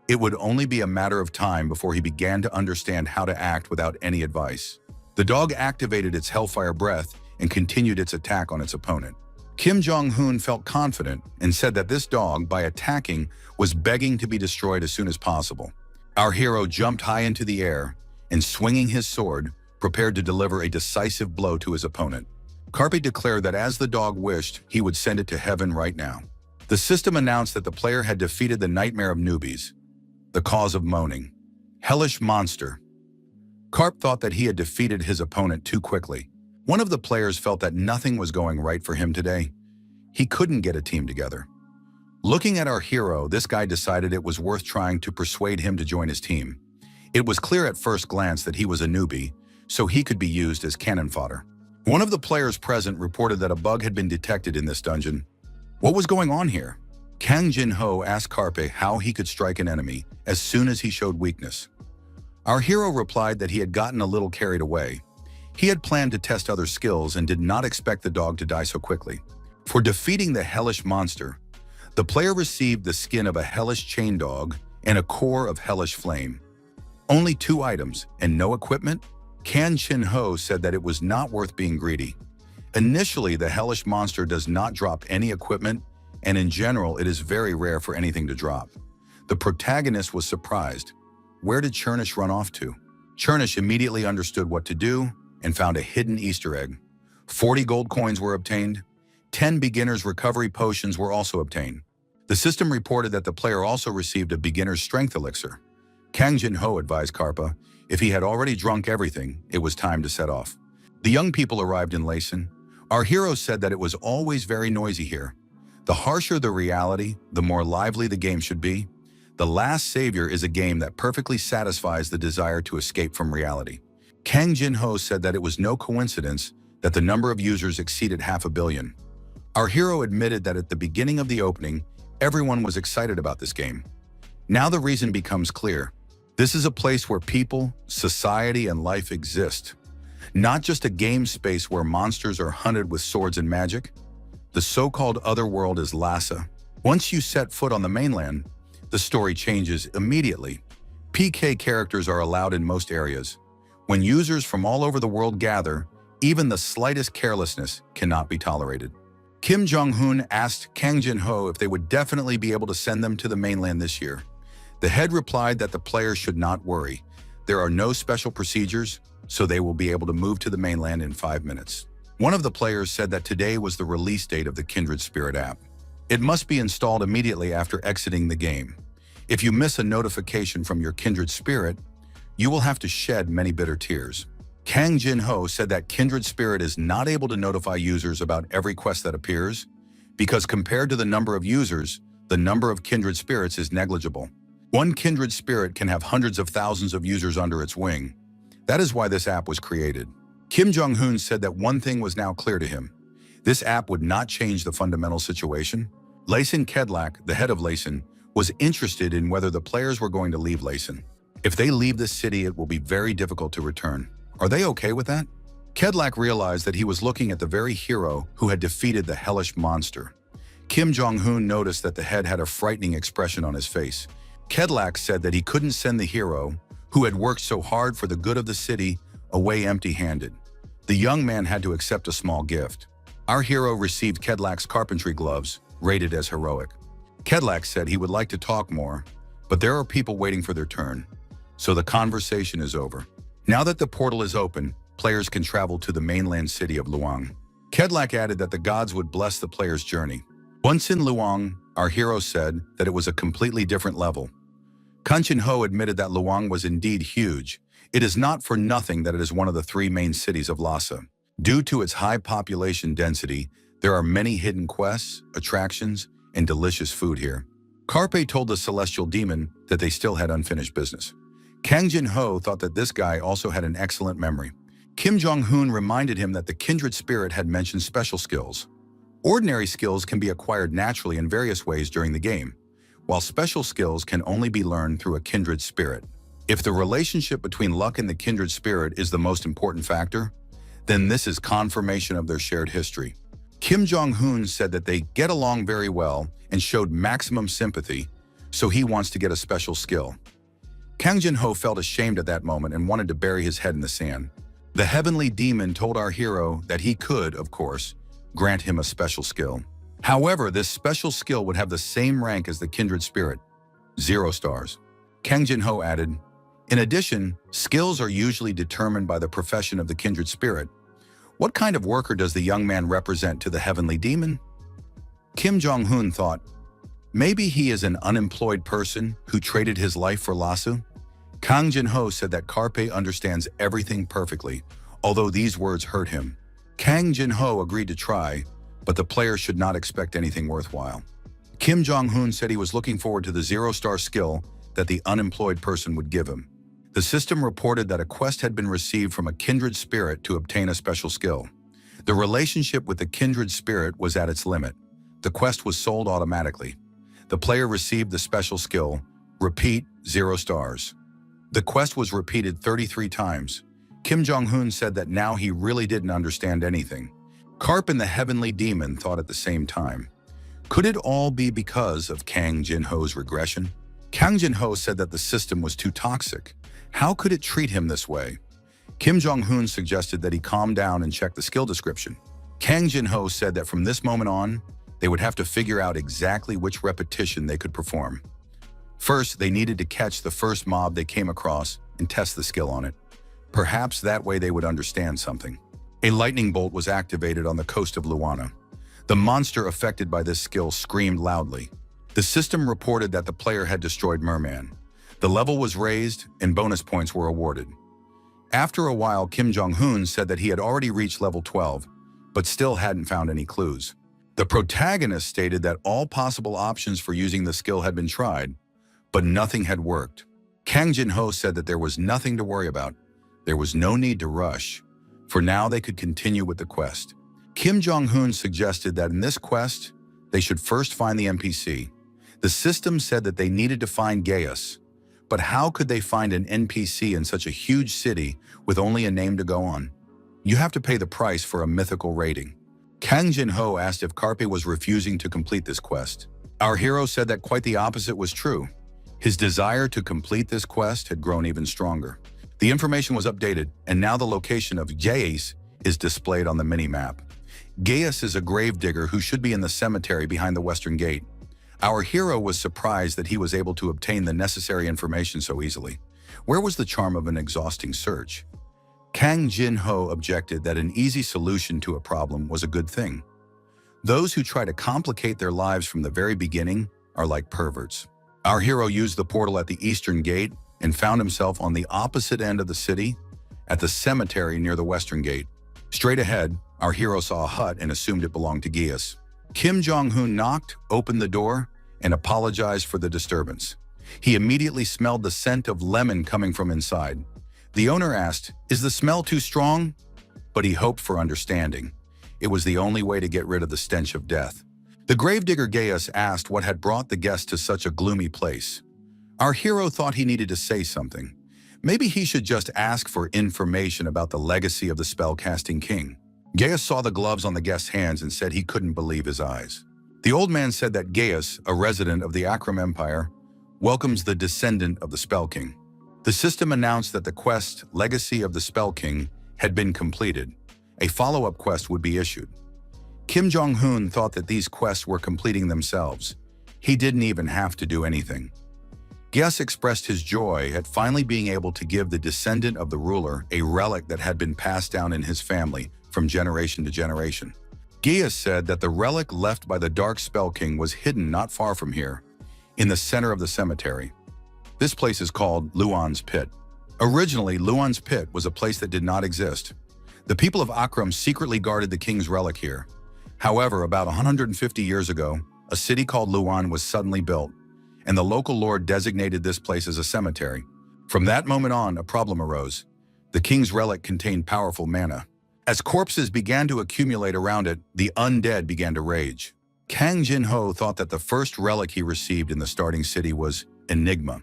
it would only be a matter of time before he began to understand how to act without any advice. The dog activated its hellfire breath and continued its attack on its opponent. Kim Jong-hoon felt confident and said that this dog, by attacking, was begging to be destroyed as soon as possible. Our hero jumped high into the air and, swinging his sword, prepared to deliver a decisive blow to his opponent. Carpe declared that as the dog wished, he would send it to heaven right now. The system announced that the player had defeated the Nightmare of Newbies, the cause of moaning. Hellish Monster. Karp thought that he had defeated his opponent too quickly. One of the players felt that nothing was going right for him today. He couldn't get a team together. Looking at our hero, this guy decided it was worth trying to persuade him to join his team. It was clear at first glance that he was a newbie, so he could be used as cannon fodder. One of the players present reported that a bug had been detected in this dungeon. What was going on here? Kang Jin-ho asked Carpe how he could strike an enemy as soon as he showed weakness. Our hero replied that he had gotten a little carried away. He had planned to test other skills and did not expect the dog to die so quickly. For defeating the hellish monster, the player received the skin of a hellish chain dog and a core of hellish flame. Only 2 items and no equipment? Kang Jin-ho said that it was not worth being greedy. Initially, the hellish monster does not drop any equipment, and in general, it is very rare for anything to drop. The protagonist was surprised. Where did Chernish run off to? Chernish immediately understood what to do and found a hidden Easter egg. 40 gold coins were obtained. 10 beginner's recovery potions were also obtained. The system reported that the player also received a beginner's strength elixir. Kang Jin-ho advised Karpa if he had already drunk everything, it was time to set off. The young people arrived in Layson. Our hero said that it was always very noisy here. The harsher the reality, the more lively the game should be. The Last Savior is a game that perfectly satisfies the desire to escape from reality. Kang Jin-ho said that it was no coincidence that the number of users exceeded 500 million. Our hero admitted that at the beginning of the opening, everyone was excited about this game. Now the reason becomes clear. This is a place where people, society, and life exist. Not just a game space where monsters are hunted with swords and magic. The so-called other world is Lhasa. Once you set foot on the mainland, the story changes immediately. PK characters are allowed in most areas. When users from all over the world gather, even the slightest carelessness cannot be tolerated. Kim Jong-un asked Kang Jin-ho if they would definitely be able to send them to the mainland this year. The head replied that the players should not worry. There are no special procedures, so they will be able to move to the mainland in 5 minutes. One of the players said that today was the release date of the Kindred Spirit app. It must be installed immediately after exiting the game. If you miss a notification from your Kindred Spirit, you will have to shed many bitter tears. Kang Jin-ho said that Kindred Spirit is not able to notify users about every quest that appears, because compared to the number of users, the number of Kindred Spirits is negligible. One Kindred Spirit can have hundreds of thousands of users under its wing. That is why this app was created. Kim Jong-un said that one thing was now clear to him. This app would not change the fundamental situation. Laysan Kedlak, the head of Laysan, was interested in whether the players were going to leave Laysan. If they leave this city, it will be very difficult to return. Are they okay with that? Kedlak realized that he was looking at the very hero who had defeated the hellish monster. Kim Jong-un noticed that the head had a frightening expression on his face. Kedlak said that he couldn't send the hero, who had worked so hard for the good of the city, away empty-handed. The young man had to accept a small gift. Our hero received Kedlak's carpentry gloves, rated as heroic. Kedlak said he would like to talk more, but there are people waiting for their turn, so the conversation is over. Now that the portal is open, players can travel to the mainland city of Luang. Kedlak added that the gods would bless the player's journey. Once in Luang, our hero said that it was a completely different level. Kang Jin-ho admitted that Luang was indeed huge. It is not for nothing that it is one of the 3 main cities of Lhasa. Due to its high population density, there are many hidden quests, attractions, and delicious food here. Carpe told the celestial demon that they still had unfinished business. Kang Jin-ho thought that this guy also had an excellent memory. Kim Jong-un reminded him that the Kindred Spirit had mentioned special skills. Ordinary skills can be acquired naturally in various ways during the game, while special skills can only be learned through a Kindred Spirit. If the relationship between luck and the Kindred Spirit is the most important factor, then this is confirmation of their shared history. Kim Jong-un said that they get along very well and showed maximum sympathy, so he wants to get a special skill. Kang Jin-ho felt ashamed at that moment and wanted to bury his head in the sand. The heavenly demon told our hero that he could, of course, grant him a special skill. However, this special skill would have the same rank as the Kindred Spirit, 0 stars. Kang Jin-ho added, in addition, skills are usually determined by the profession of the Kindred Spirit. What kind of worker does the young man represent to the heavenly demon? Kim Jong-un thought, maybe he is an unemployed person who traded his life for Lhasa. Kang Jin-ho said that Carpe understands everything perfectly, although these words hurt him. Kang Jin-ho agreed to try, but the player should not expect anything worthwhile. Kim Jong-un said he was looking forward to the 0-star skill that the unemployed person would give him. The system reported that a quest had been received from a kindred spirit to obtain a special skill. The relationship with the kindred spirit was at its limit. The quest was sold automatically. The player received the special skill, repeat 0 stars. The quest was repeated 33 times. Kim Jong-un said that now he really didn't understand anything. Carp and the heavenly demon thought at the same time. Could it all be because of Kang Jin-ho's regression? Kang Jin-ho said that the system was too toxic. How could it treat him this way? Kim Jong-un suggested that he calm down and check the skill description. Kang Jin-ho said that from this moment on, they would have to figure out exactly which repetition they could perform. First, they needed to catch the first mob they came across and test the skill on it. Perhaps that way they would understand something. A lightning bolt was activated on the coast of Luana. The monster affected by this skill screamed loudly. The system reported that the player had destroyed Merman. The level was raised and bonus points were awarded. After a while, Kim Jong-un said that he had already reached level 12, but still hadn't found any clues. The protagonist stated that all possible options for using the skill had been tried, But nothing had worked. Kang Jin-ho said that there was nothing to worry about. There was no need to rush. For now, they could continue with the quest. Kim Jong-hoon suggested that in this quest, they should first find the NPC. The system said that they needed to find Gaius. But how could they find an NPC in such a huge city with only a name to go on? You have to pay the price for a mythical rating. Kang Jin-ho asked if Carpe was refusing to complete this quest. Our hero said that quite the opposite was true. His desire to complete this quest had grown even stronger. The information was updated, and now the location of Gaius is displayed on the mini-map. Gaius is a gravedigger who should be in the cemetery behind the western gate. Our hero was surprised that he was able to obtain the necessary information so easily. Where was the charm of an exhausting search? Kang Jin-ho objected that an easy solution to a problem was a good thing. Those who try to complicate their lives from the very beginning are like perverts. Our hero used the portal at the eastern gate and found himself on the opposite end of the city, at the cemetery near the western gate. Straight ahead, our hero saw a hut and assumed it belonged to Gaius. Kim Jong-hoon knocked, opened the door, and apologized for the disturbance. He immediately smelled the scent of lemon coming from inside. The owner asked, "Is the smell too strong?" But he hoped for understanding. It was the only way to get rid of the stench of death. The gravedigger Gaius asked what had brought the guest to such a gloomy place. Our hero thought he needed to say something. Maybe he should just ask for information about the legacy of the spell-casting king. Gaius saw the gloves on the guest's hands and said he couldn't believe his eyes. The old man said that Gaius, a resident of the Akram Empire, welcomes the descendant of the Spell King. The system announced that the quest, Legacy of the Spell King, had been completed. A follow-up quest would be issued. Kim Jong-hoon thought that these quests were completing themselves. He didn't even have to do anything. Gaius expressed his joy at finally being able to give the descendant of the ruler a relic that had been passed down in his family from generation to generation. Gaius said that the relic left by the Dark Spell King was hidden not far from here, in the center of the cemetery. This place is called Luan's Pit. Originally, Luan's Pit was a place that did not exist. The people of Akram secretly guarded the king's relic here. However, about 150 years ago, a city called Luan was suddenly built, and the local lord designated this place as a cemetery. From that moment on, a problem arose. The king's relic contained powerful mana. As corpses began to accumulate around it, the undead began to rage. Kang Jin-ho thought that the first relic he received in the starting city was Enigma.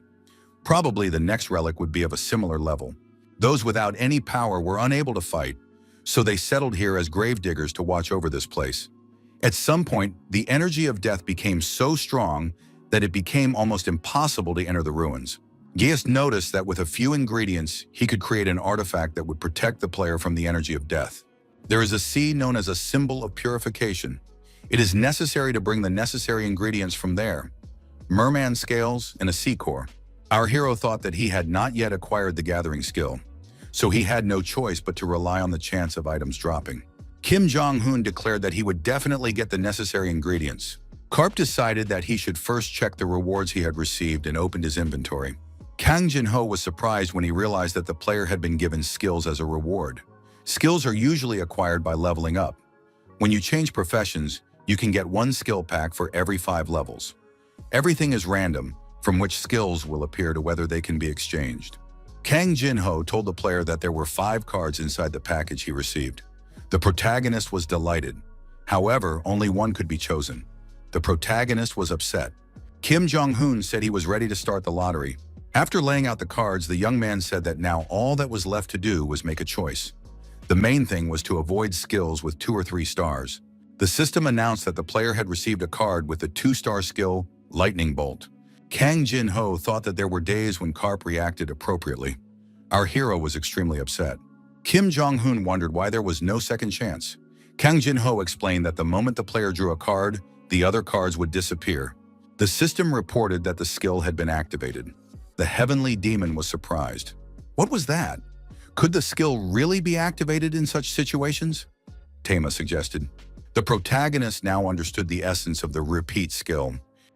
Probably the next relic would be of a similar level. Those without any power were unable to fight, so they settled here as gravediggers to watch over this place. At some point, the energy of death became so strong that it became almost impossible to enter the ruins. Gaius noticed that with a few ingredients, he could create an artifact that would protect the player from the energy of death. There is a seed known as a symbol of purification. It is necessary to bring the necessary ingredients from there: merman scales and a sea core. Our hero thought that he had not yet acquired the gathering skill, so he had no choice but to rely on the chance of items dropping. Kim Jong-hoon declared that he would definitely get the necessary ingredients. Karp decided that he should first check the rewards he had received and opened his inventory. Kang Jin-ho was surprised when he realized that the player had been given skills as a reward. Skills are usually acquired by leveling up. When you change professions, you can get one skill pack for every 5 levels. Everything is random, from which skills will appear to whether they can be exchanged. Kang Jin-ho told the player that there were 5 cards inside the package he received. The protagonist was delighted. However, only one could be chosen. The protagonist was upset. Kim Jong-hoon said he was ready to start the lottery. After laying out the cards, the young man said that now all that was left to do was make a choice. The main thing was to avoid skills with 2 or 3 stars. The system announced that the player had received a card with the 2-star skill, Lightning Bolt. Kang Jin-ho thought that there were days when Karp reacted appropriately. Our hero was extremely upset. Kim Jong-hoon wondered why there was no second chance. Kang Jin-ho explained that the moment the player drew a card, the other cards would disappear. The system reported that the skill had been activated. The heavenly demon was surprised. What was that? Could the skill really be activated in such situations? Tama suggested. The protagonist now understood the essence of the repeat skill.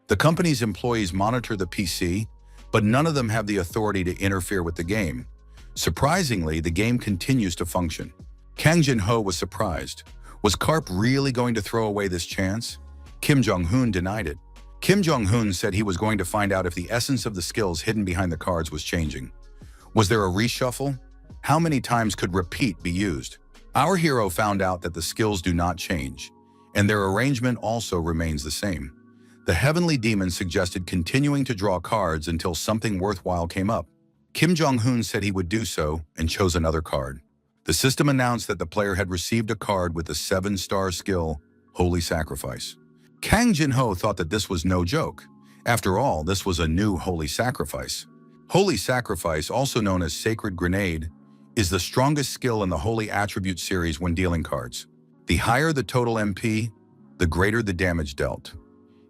The company's employees monitor the PC, but none of them have the authority to interfere with the game. Surprisingly, the game continues to function. Kang Jin-ho was surprised. Was Karp really going to throw away this chance? Kim Jong-hoon denied it. Kim Jong-un said he was going to find out if the essence of the skills hidden behind the cards was changing. Was there a reshuffle? How many times could repeat be used? Our hero found out that the skills do not change, and their arrangement also remains the same. The heavenly demon suggested continuing to draw cards until something worthwhile came up. Kim Jong-un said he would do so and chose another card. The system announced that the player had received a card with the 7-star skill, Holy Sacrifice. Kang Jin-ho thought that this was no joke. After all, this was a new Holy Sacrifice. Holy Sacrifice, also known as Sacred Grenade, is the strongest skill in the Holy Attribute series when dealing cards. The higher the total MP, the greater the damage dealt.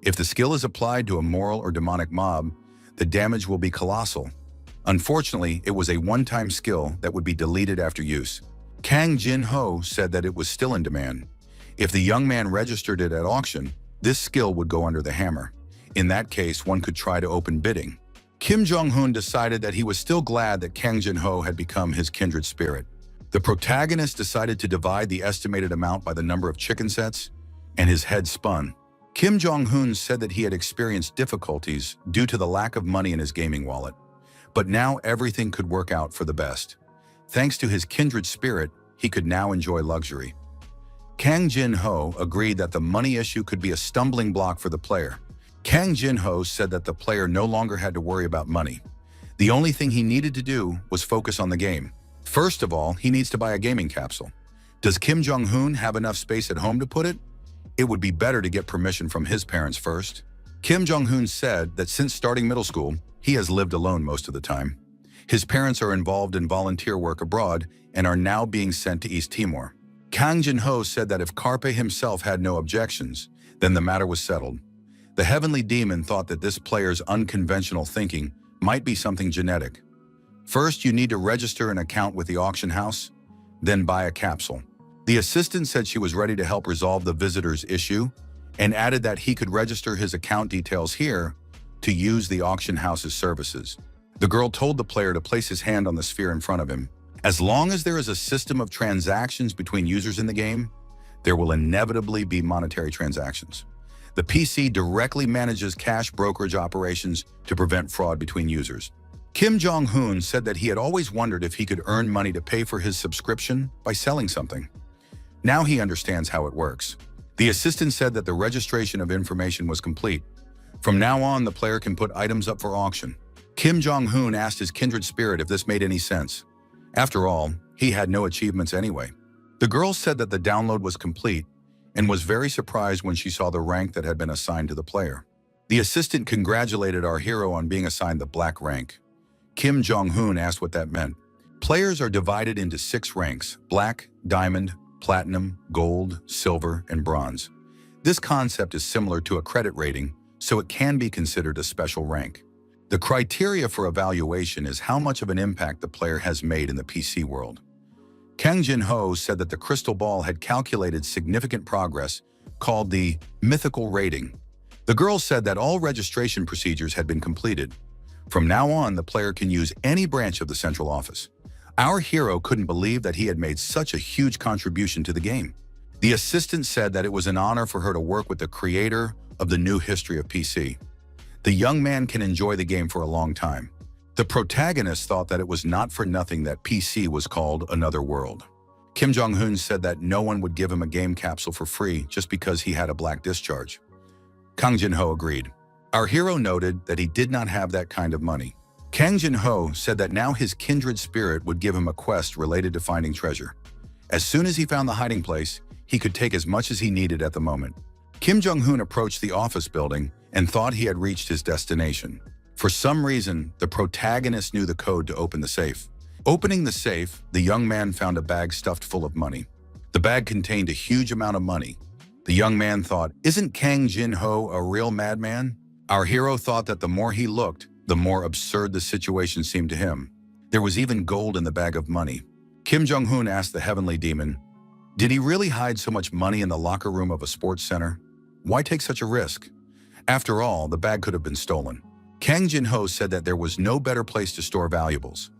If the skill is applied to a moral or demonic mob, the damage will be colossal. Unfortunately, it was a one-time skill that would be deleted after use. Kang Jin-ho said that it was still in demand. If the young man registered it at auction, this skill would go under the hammer. In that case, one could try to open bidding. Kim Jong-un decided that he was still glad that Kang Jin-ho had become his kindred spirit. The protagonist decided to divide the estimated amount by the number of chicken sets, and his head spun. Kim Jong-un said that he had experienced difficulties due to the lack of money in his gaming wallet. But now everything could work out for the best. Thanks to his kindred spirit, he could now enjoy luxury. Kang Jin-ho agreed that the money issue could be a stumbling block for the player. Kang Jin-ho said that the player no longer had to worry about money. The only thing he needed to do was focus on the game. First of all, he needs to buy a gaming capsule. Does Kim Jong-un have enough space at home to put it? It would be better to get permission from his parents first. Kim Jong-un said that since starting middle school, he has lived alone most of the time. His parents are involved in volunteer work abroad and are now being sent to East Timor. Kang Jin-ho said that if Carpe himself had no objections, then the matter was settled. The heavenly demon thought that this player's unconventional thinking might be something genetic. First, you need to register an account with the auction house, then buy a capsule. The assistant said she was ready to help resolve the visitor's issue and added that he could register his account details here to use the auction house's services. The girl told the player to place his hand on the sphere in front of him. As long as there is a system of transactions between users in the game, there will inevitably be monetary transactions. The PC directly manages cash brokerage operations to prevent fraud between users. Kim Jong-un said that he had always wondered if he could earn money to pay for his subscription by selling something. Now he understands how it works. The assistant said that the registration of information was complete. From now on, the player can put items up for auction. Kim Jong-un asked his kindred spirit if this made any sense. After all, he had no achievements anyway. The girl said that the download was complete and was very surprised when she saw the rank that had been assigned to the player. The assistant congratulated our hero on being assigned the black rank. Kim Jong-un asked what that meant. Players are divided into 6 ranks: black, diamond, platinum, gold, silver, and bronze. This concept is similar to a credit rating, so it can be considered a special rank. The criteria for evaluation is how much of an impact the player has made in the PC world. Kang Jin-ho said that the crystal ball had calculated significant progress, called the mythical rating. The girl said that all registration procedures had been completed. From now on, the player can use any branch of the central office. Our hero couldn't believe that he had made such a huge contribution to the game. The assistant said that it was an honor for her to work with the creator of the new history of PC. The young man can enjoy the game for a long time. The protagonist thought that it was not for nothing that PC was called Another World. Kim Jong-un said that no one would give him a game capsule for free just because he had a black discharge. Kang Jin-ho agreed. Our hero noted that he did not have that kind of money. Kang Jin-ho said that now his kindred spirit would give him a quest related to finding treasure. As soon as he found the hiding place, he could take as much as he needed at the moment. Kim Jong-un approached the office building and thought he had reached his destination. For some reason, the protagonist knew the code to open the safe. Opening the safe, the young man found a bag stuffed full of money. The bag contained a huge amount of money. The young man thought, "Isn't Kang Jin-ho a real madman?" Our hero thought that the more he looked, the more absurd the situation seemed to him. There was even gold in the bag of money. Kim Jong-un asked the heavenly demon, "Did he really hide so much money in the locker room of a sports center? Why take such a risk? After all, the bag could have been stolen." Kang Jin-ho said that there was no better place to store valuables.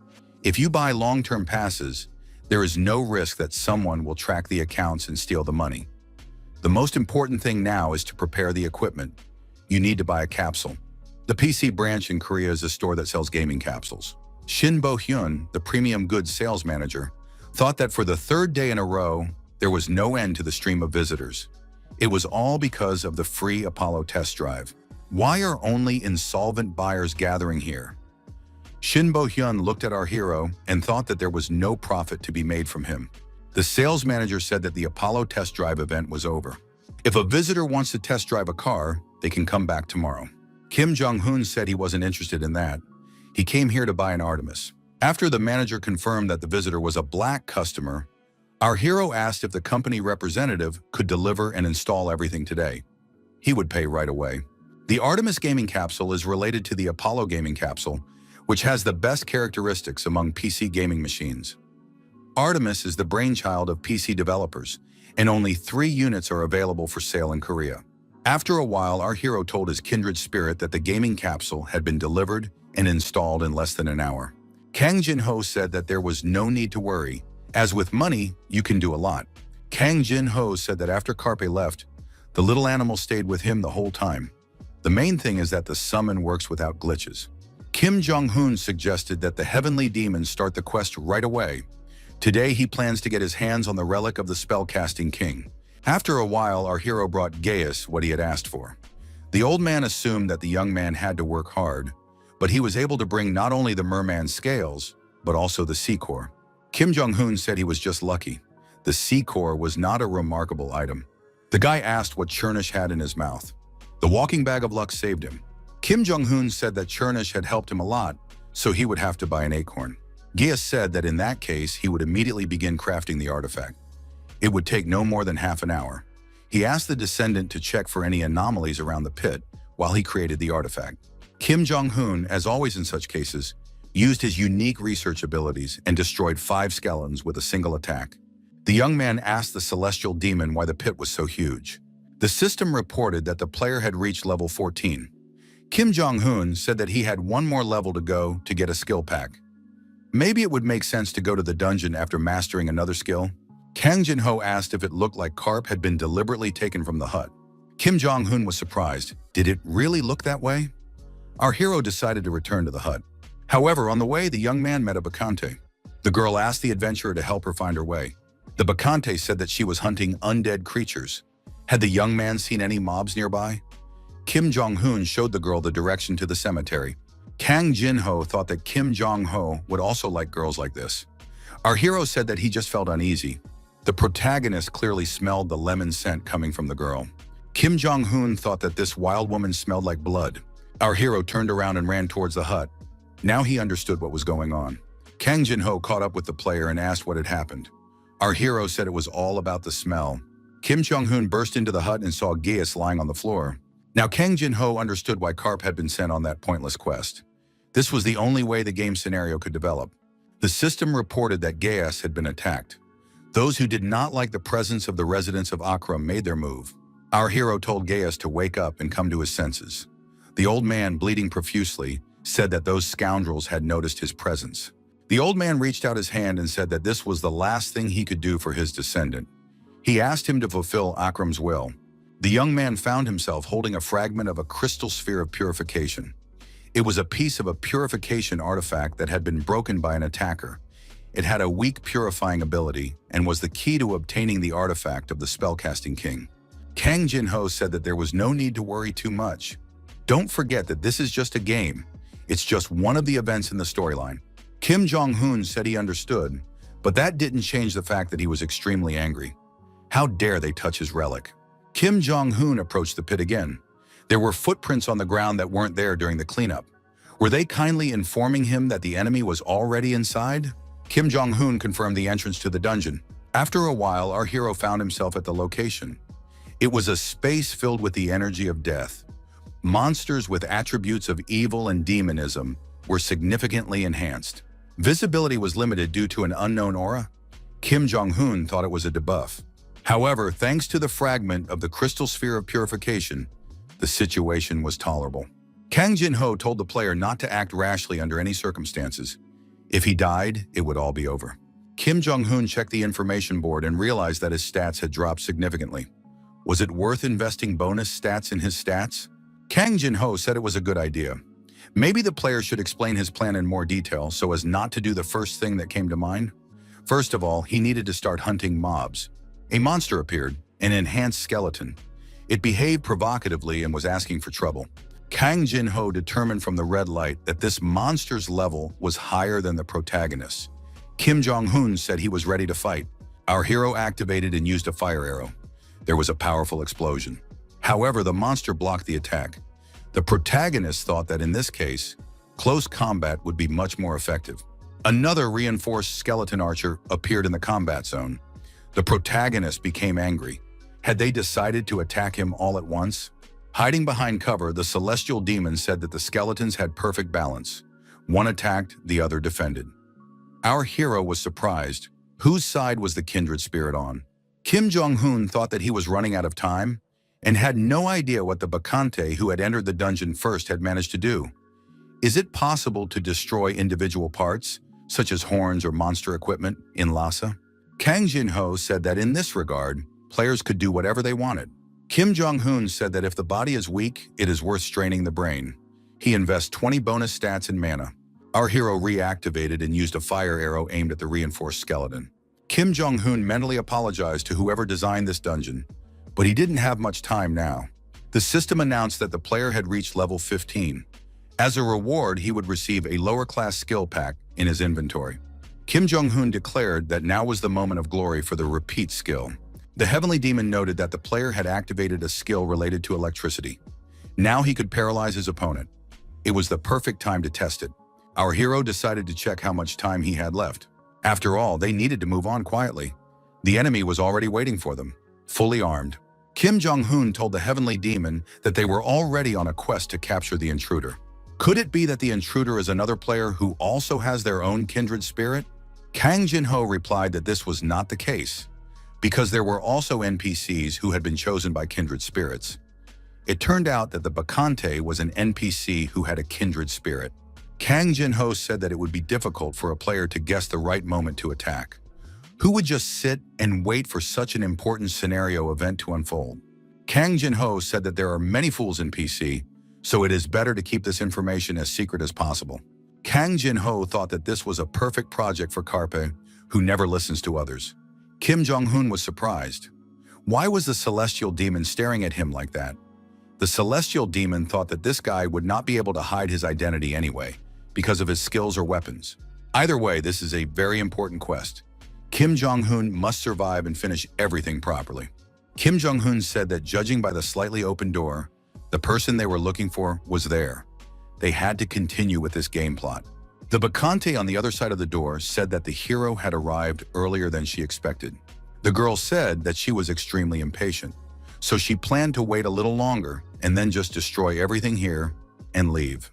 If you buy long-term passes, there is no risk that someone will track the accounts and steal the money. The most important thing now is to prepare the equipment. you need to buy a capsule. The PC branch in Korea is a store that sells gaming capsules. Shin Bo-hyun, the premium goods sales manager, thought that for the third day in a row, there was no end to the stream of visitors. It was all because of the free Apollo test drive. Why are only insolvent buyers gathering here? Shin Bo-hyun looked at our hero and thought that there was no profit to be made from him. The sales manager said that the Apollo test drive event was over. If a visitor wants to test drive a car, they can come back tomorrow. Kim Jong-un said he wasn't interested in that. He came here to buy an Artemis. After the manager confirmed that the visitor was a black customer, our hero asked if the company representative could deliver and install everything today. He would pay right away. The Artemis gaming capsule is related to the Apollo gaming capsule, which has the best characteristics among PC gaming machines. Artemis is the brainchild of PC developers, and only 3 units are available for sale in Korea. After a while, our hero told his kindred spirit that the gaming capsule had been delivered and installed in less than an hour. Kang Jin-ho said that there was no need to worry, as with money, you can do a lot. Kang Jin-ho said that after Carpe left, the little animal stayed with him the whole time. The main thing is that the summon works without glitches. Kim Jong-un suggested that the heavenly demons start the quest right away. Today, he plans to get his hands on the relic of the spellcasting king. After a while, our hero brought Gaius what he had asked for. The old man assumed that the young man had to work hard, but he was able to bring not only the merman's scales, but also the sea-core. Kim Jong-un said he was just lucky. The sea-core was not a remarkable item. The guy asked what Chernish had in his mouth. The walking bag of luck saved him. Kim Jong-un said that Chernish had helped him a lot, so he would have to buy an acorn. Gaius said that in that case, he would immediately begin crafting the artifact. It would take no more than half an hour. He asked the descendant to check for any anomalies around the pit while he created the artifact. Kim Jong-un, as always in such cases, used his unique research abilities and destroyed 5 skeletons with a single attack. The young man asked the celestial demon why the pit was so huge. The system reported that the player had reached level 14. Kim Jong-un said that he had 1 more level to go to get a skill pack. Maybe it would make sense to go to the dungeon after mastering another skill. Kang Jin-ho asked if it looked like carp had been deliberately taken from the hut. Kim Jong-un was surprised. Did it really look that way? Our hero decided to return to the hut. However, on the way, the young man met a bacchante. The girl asked the adventurer to help her find her way. The bacchante said that she was hunting undead creatures. Had the young man seen any mobs nearby? Kim Jong-un showed the girl the direction to the cemetery. Kang Jin-ho thought that Kim Jong-ho would also like girls like this. Our hero said that he just felt uneasy. The protagonist clearly smelled the lemon scent coming from the girl. Kim Jong-un thought that this wild woman smelled like blood. Our hero turned around and ran towards the hut. Now he understood what was going on. Kang Jin-ho caught up with the player and asked what had happened. Our hero said it was all about the smell. Kim Jong-un burst into the hut and saw Gaius lying on the floor. Now Kang Jin-ho understood why Carp had been sent on that pointless quest. This was the only way the game scenario could develop. The system reported that Gaius had been attacked. Those who did not like the presence of the residents of Accra made their move. Our hero told Gaius to wake up and come to his senses. The old man, bleeding profusely, said that those scoundrels had noticed his presence. The old man reached out his hand and said that this was the last thing he could do for his descendant. He asked him to fulfill Akram's will. The young man found himself holding a fragment of a crystal sphere of purification. It was a piece of a purification artifact that had been broken by an attacker. It had a weak purifying ability and was the key to obtaining the artifact of the spellcasting king. Kang Jin-ho said that there was no need to worry too much. Don't forget that this is just a game. It's just one of the events in the storyline. Kim Jong-un said he understood, but that didn't change the fact that he was extremely angry. How dare they touch his relic? Kim Jong-un approached the pit again. There were footprints on the ground that weren't there during the cleanup. Were they kindly informing him that the enemy was already inside? Kim Jong-un confirmed the entrance to the dungeon. After a while, our hero found himself at the location. It was a space filled with the energy of death. Monsters with attributes of evil and demonism were significantly enhanced. Visibility was limited due to an unknown aura. Kim Jong-un thought it was a debuff. However, thanks to the fragment of the crystal sphere of purification, the situation was tolerable. Kang Jin-ho told the player not to act rashly under any circumstances. If he died, it would all be over. Kim Jong-un checked the information board and realized that his stats had dropped significantly. Was it worth investing bonus stats in his stats? Kang Jin-ho said it was a good idea. Maybe the player should explain his plan in more detail so as not to do the first thing that came to mind. First of all, he needed to start hunting mobs. A monster appeared, an enhanced skeleton. It behaved provocatively and was asking for trouble. Kang Jin-ho determined from the red light that this monster's level was higher than the protagonist's. Kim Jong-hoon said he was ready to fight. Our hero activated and used a fire arrow. There was a powerful explosion. However, the monster blocked the attack. The protagonist thought that in this case, close combat would be much more effective. Another reinforced skeleton archer appeared in the combat zone. The protagonist became angry. Had they decided to attack him all at once? Hiding behind cover, the celestial demon said that the skeletons had perfect balance. One attacked, the other defended. Our hero was surprised. Whose side was the kindred spirit on? Kim Jong-hoon thought that he was running out of time and had no idea what the Bacante who had entered the dungeon first had managed to do. Is it possible to destroy individual parts, such as horns or monster equipment, in Lhasa? Kang Jin-ho said that in this regard, players could do whatever they wanted. Kim Jong-hoon said that if the body is weak, it is worth straining the brain. He invests 20 bonus stats in mana. Our hero reactivated and used a fire arrow aimed at the reinforced skeleton. Kim Jong-hoon mentally apologized to whoever designed this dungeon, but he didn't have much time now. The system announced that the player had reached level 15. As a reward, he would receive a lower-class skill pack in his inventory. Kim Jong-hoon declared that now was the moment of glory for the repeat skill. The Heavenly Demon noted that the player had activated a skill related to electricity. Now he could paralyze his opponent. It was the perfect time to test it. Our hero decided to check how much time he had left. After all, they needed to move on quietly. The enemy was already waiting for them, fully armed. Kim Jong-hoon told the Heavenly Demon that they were already on a quest to capture the intruder. Could it be that the intruder is another player who also has their own kindred spirit? Kang Jin-ho replied that this was not the case, because there were also NPCs who had been chosen by kindred spirits. It turned out that the Bacante was an NPC who had a kindred spirit. Kang Jin-ho said that it would be difficult for a player to guess the right moment to attack. Who would just sit and wait for such an important scenario event to unfold? Kang Jin-ho said that there are many fools in PC, so it is better to keep this information as secret as possible. Kang Jin-ho thought that this was a perfect project for Carpe, who never listens to others. Kim Jong-hoon was surprised. Why was the celestial demon staring at him like that? The celestial demon thought that this guy would not be able to hide his identity anyway, because of his skills or weapons. Either way, this is a very important quest. Kim Jong-hoon must survive and finish everything properly. Kim Jong-hoon said that judging by the slightly open door, the person they were looking for was there. They had to continue with this game plot. The Bacante on the other side of the door said that the hero had arrived earlier than she expected. The girl said that she was extremely impatient, so she planned to wait a little longer and then just destroy everything here and leave.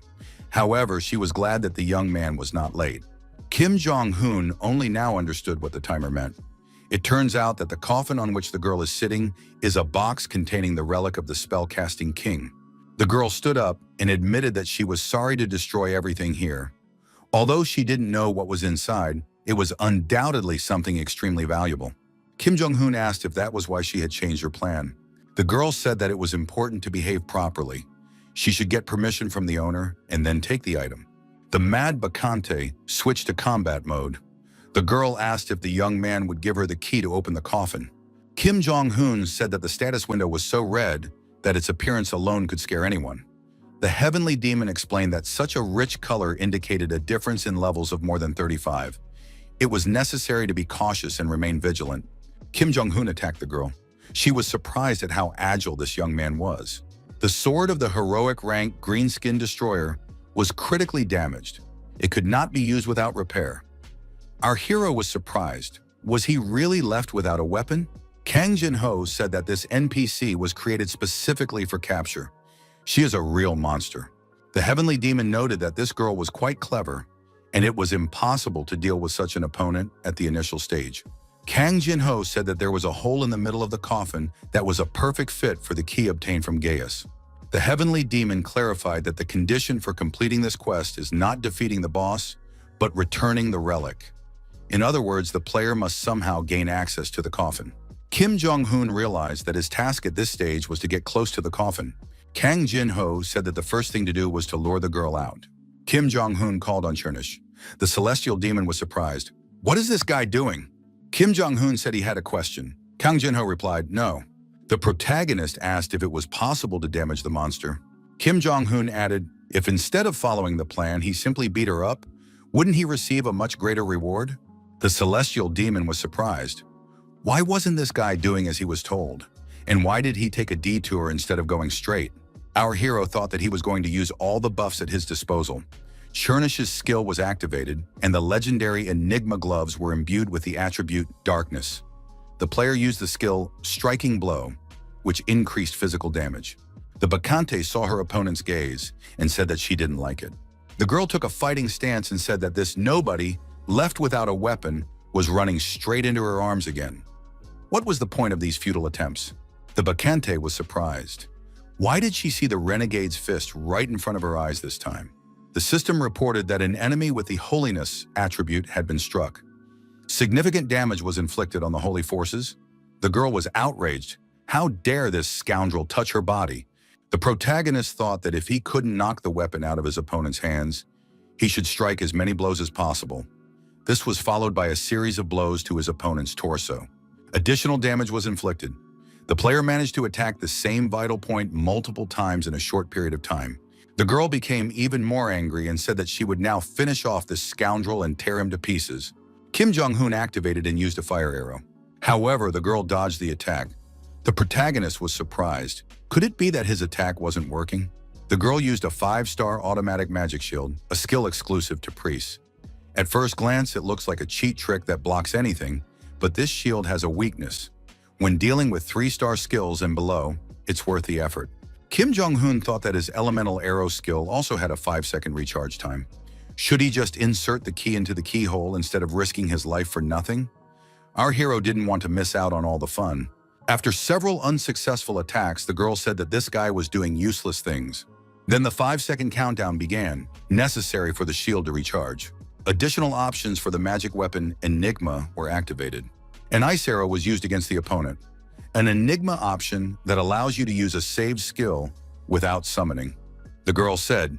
However, she was glad that the young man was not late. Kim Jong-hoon only now understood what the timer meant. It turns out that the coffin on which the girl is sitting is a box containing the relic of the spell-casting king. The girl stood up and admitted that she was sorry to destroy everything here. Although she didn't know what was inside, it was undoubtedly something extremely valuable. Kim Jong-hoon asked if that was why she had changed her plan. The girl said that it was important to behave properly. She should get permission from the owner and then take the item. The mad Bacante switched to combat mode. The girl asked if the young man would give her the key to open the coffin. Kim Jong-hoon said that the status window was so red that its appearance alone could scare anyone. The Heavenly Demon explained that such a rich color indicated a difference in levels of more than 35. It was necessary to be cautious and remain vigilant. Kim Jong-hoon attacked the girl. She was surprised at how agile this young man was. The sword of the heroic rank Greenskin Destroyer was critically damaged. It could not be used without repair. Our hero was surprised. Was he really left without a weapon? Kang Jin-ho said that this NPC was created specifically for capture. She is a real monster. The Heavenly Demon noted that this girl was quite clever, and it was impossible to deal with such an opponent at the initial stage. Kang Jin-ho said that there was a hole in the middle of the coffin that was a perfect fit for the key obtained from Gaius. The Heavenly Demon clarified that the condition for completing this quest is not defeating the boss, but returning the relic. In other words, the player must somehow gain access to the coffin. Kim Jong-hoon realized that his task at this stage was to get close to the coffin. Kang Jin-ho said that the first thing to do was to lure the girl out. Kim Jong-hoon called on Chernish. The celestial demon was surprised. "What is this guy doing?" Kim Jong-hoon said he had a question. Kang Jin-ho replied, "No." The protagonist asked if it was possible to damage the monster. Kim Jong-hoon added, if instead of following the plan he simply beat her up, wouldn't he receive a much greater reward? The celestial demon was surprised. Why wasn't this guy doing as he was told? And why did he take a detour instead of going straight? Our hero thought that he was going to use all the buffs at his disposal. Chernish's skill was activated, and the legendary Enigma gloves were imbued with the attribute Darkness. The player used the skill Striking Blow, which increased physical damage. The Bacchante saw her opponent's gaze and said that she didn't like it. The girl took a fighting stance and said that this nobody, left without a weapon, was running straight into her arms again. What was the point of these futile attempts? The Bacchante was surprised. Why did she see the renegade's fist right in front of her eyes this time? The system reported that an enemy with the Holiness attribute had been struck. Significant damage was inflicted on the holy forces. The girl was outraged. How dare this scoundrel touch her body? The protagonist thought that if he couldn't knock the weapon out of his opponent's hands, he should strike as many blows as possible. This was followed by a series of blows to his opponent's torso. Additional damage was inflicted. The player managed to attack the same vital point multiple times in a short period of time. The girl became even more angry and said that she would now finish off this scoundrel and tear him to pieces. Kim Jong-hoon activated and used a fire arrow. However, the girl dodged the attack. The protagonist was surprised. Could it be that his attack wasn't working? The girl used a 5-star automatic magic shield, a skill exclusive to priests. At first glance, it looks like a cheat trick that blocks anything, but this shield has a weakness. When dealing with 3-star skills and below, it's worth the effort. Kim Jong-hoon thought that his elemental arrow skill also had a 5-second recharge time. Should he just insert the key into the keyhole instead of risking his life for nothing? Our hero didn't want to miss out on all the fun. After several unsuccessful attacks, the girl said that this guy was doing useless things. Then the 5-second countdown began, necessary for the shield to recharge. Additional options for the magic weapon Enigma were activated. An ice arrow was used against the opponent, an Enigma option that allows you to use a saved skill without summoning. The girl said,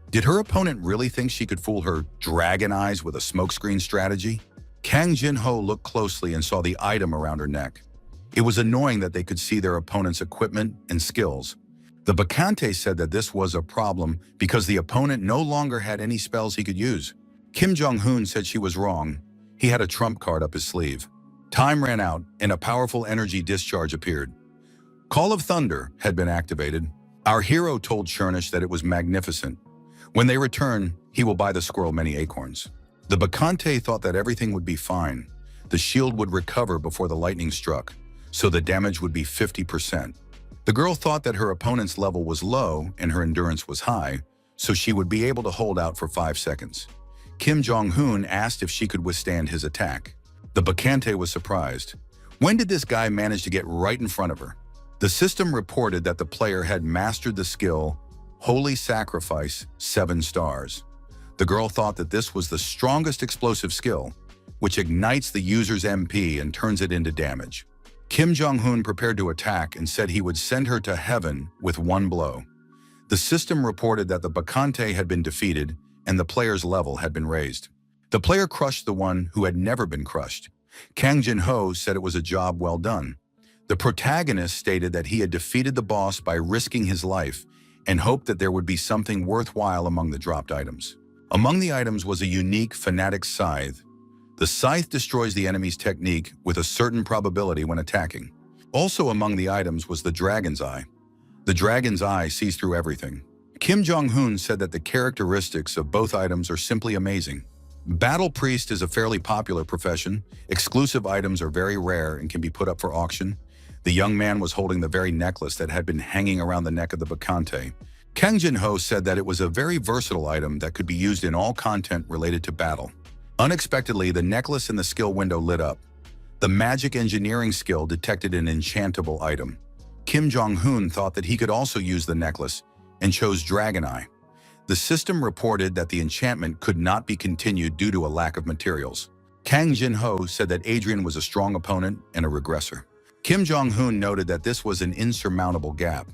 did her opponent really think she could fool her dragon eyes with a smokescreen strategy? Kang Jin-ho looked closely and saw the item around her neck. It was annoying that they could see their opponent's equipment and skills. The Bacchante said that this was a problem because the opponent no longer had any spells he could use. Kim Jong-hoon said she was wrong. He had a trump card up his sleeve. Time ran out and a powerful energy discharge appeared. Call of Thunder had been activated. Our hero told Chernish that it was magnificent. When they return, he will buy the squirrel many acorns. The Bacchante thought that everything would be fine. The shield would recover before the lightning struck, so the damage would be 50%. The girl thought that her opponent's level was low and her endurance was high, so she would be able to hold out for 5 seconds. Kim Jong-hoon asked if she could withstand his attack. The Bacchante was surprised. When did this guy manage to get right in front of her? The system reported that the player had mastered the skill Holy Sacrifice 7 stars. The girl thought that this was the strongest explosive skill, which ignites the user's MP and turns it into damage. Kim Jong-hoon prepared to attack and said he would send her to heaven with one blow. The system reported that the Bacchante had been defeated and the player's level had been raised. The player crushed the one who had never been crushed. Kang Jin-ho said it was a job well done. The protagonist stated that he had defeated the boss by risking his life and hoped that there would be something worthwhile among the dropped items. Among the items was a unique Fanatic Scythe. The scythe destroys the enemy's technique with a certain probability when attacking. Also among the items was the Dragon's Eye. The Dragon's Eye sees through everything. Kim Jong-hoon said that the characteristics of both items are simply amazing. Battle Priest is a fairly popular profession. Exclusive items are very rare and can be put up for auction. The young man was holding the very necklace that had been hanging around the neck of the Bacchante. Kang Jin-ho said that it was a very versatile item that could be used in all content related to battle. Unexpectedly, the necklace in the skill window lit up. The magic engineering skill detected an enchantable item. Kim Jong-hoon thought that he could also use the necklace and chose Dragon Eye. The system reported that the enchantment could not be continued due to a lack of materials. Kang Jin-ho said that Adrian was a strong opponent and a regressor. Kim Jong-hoon noted that this was an insurmountable gap.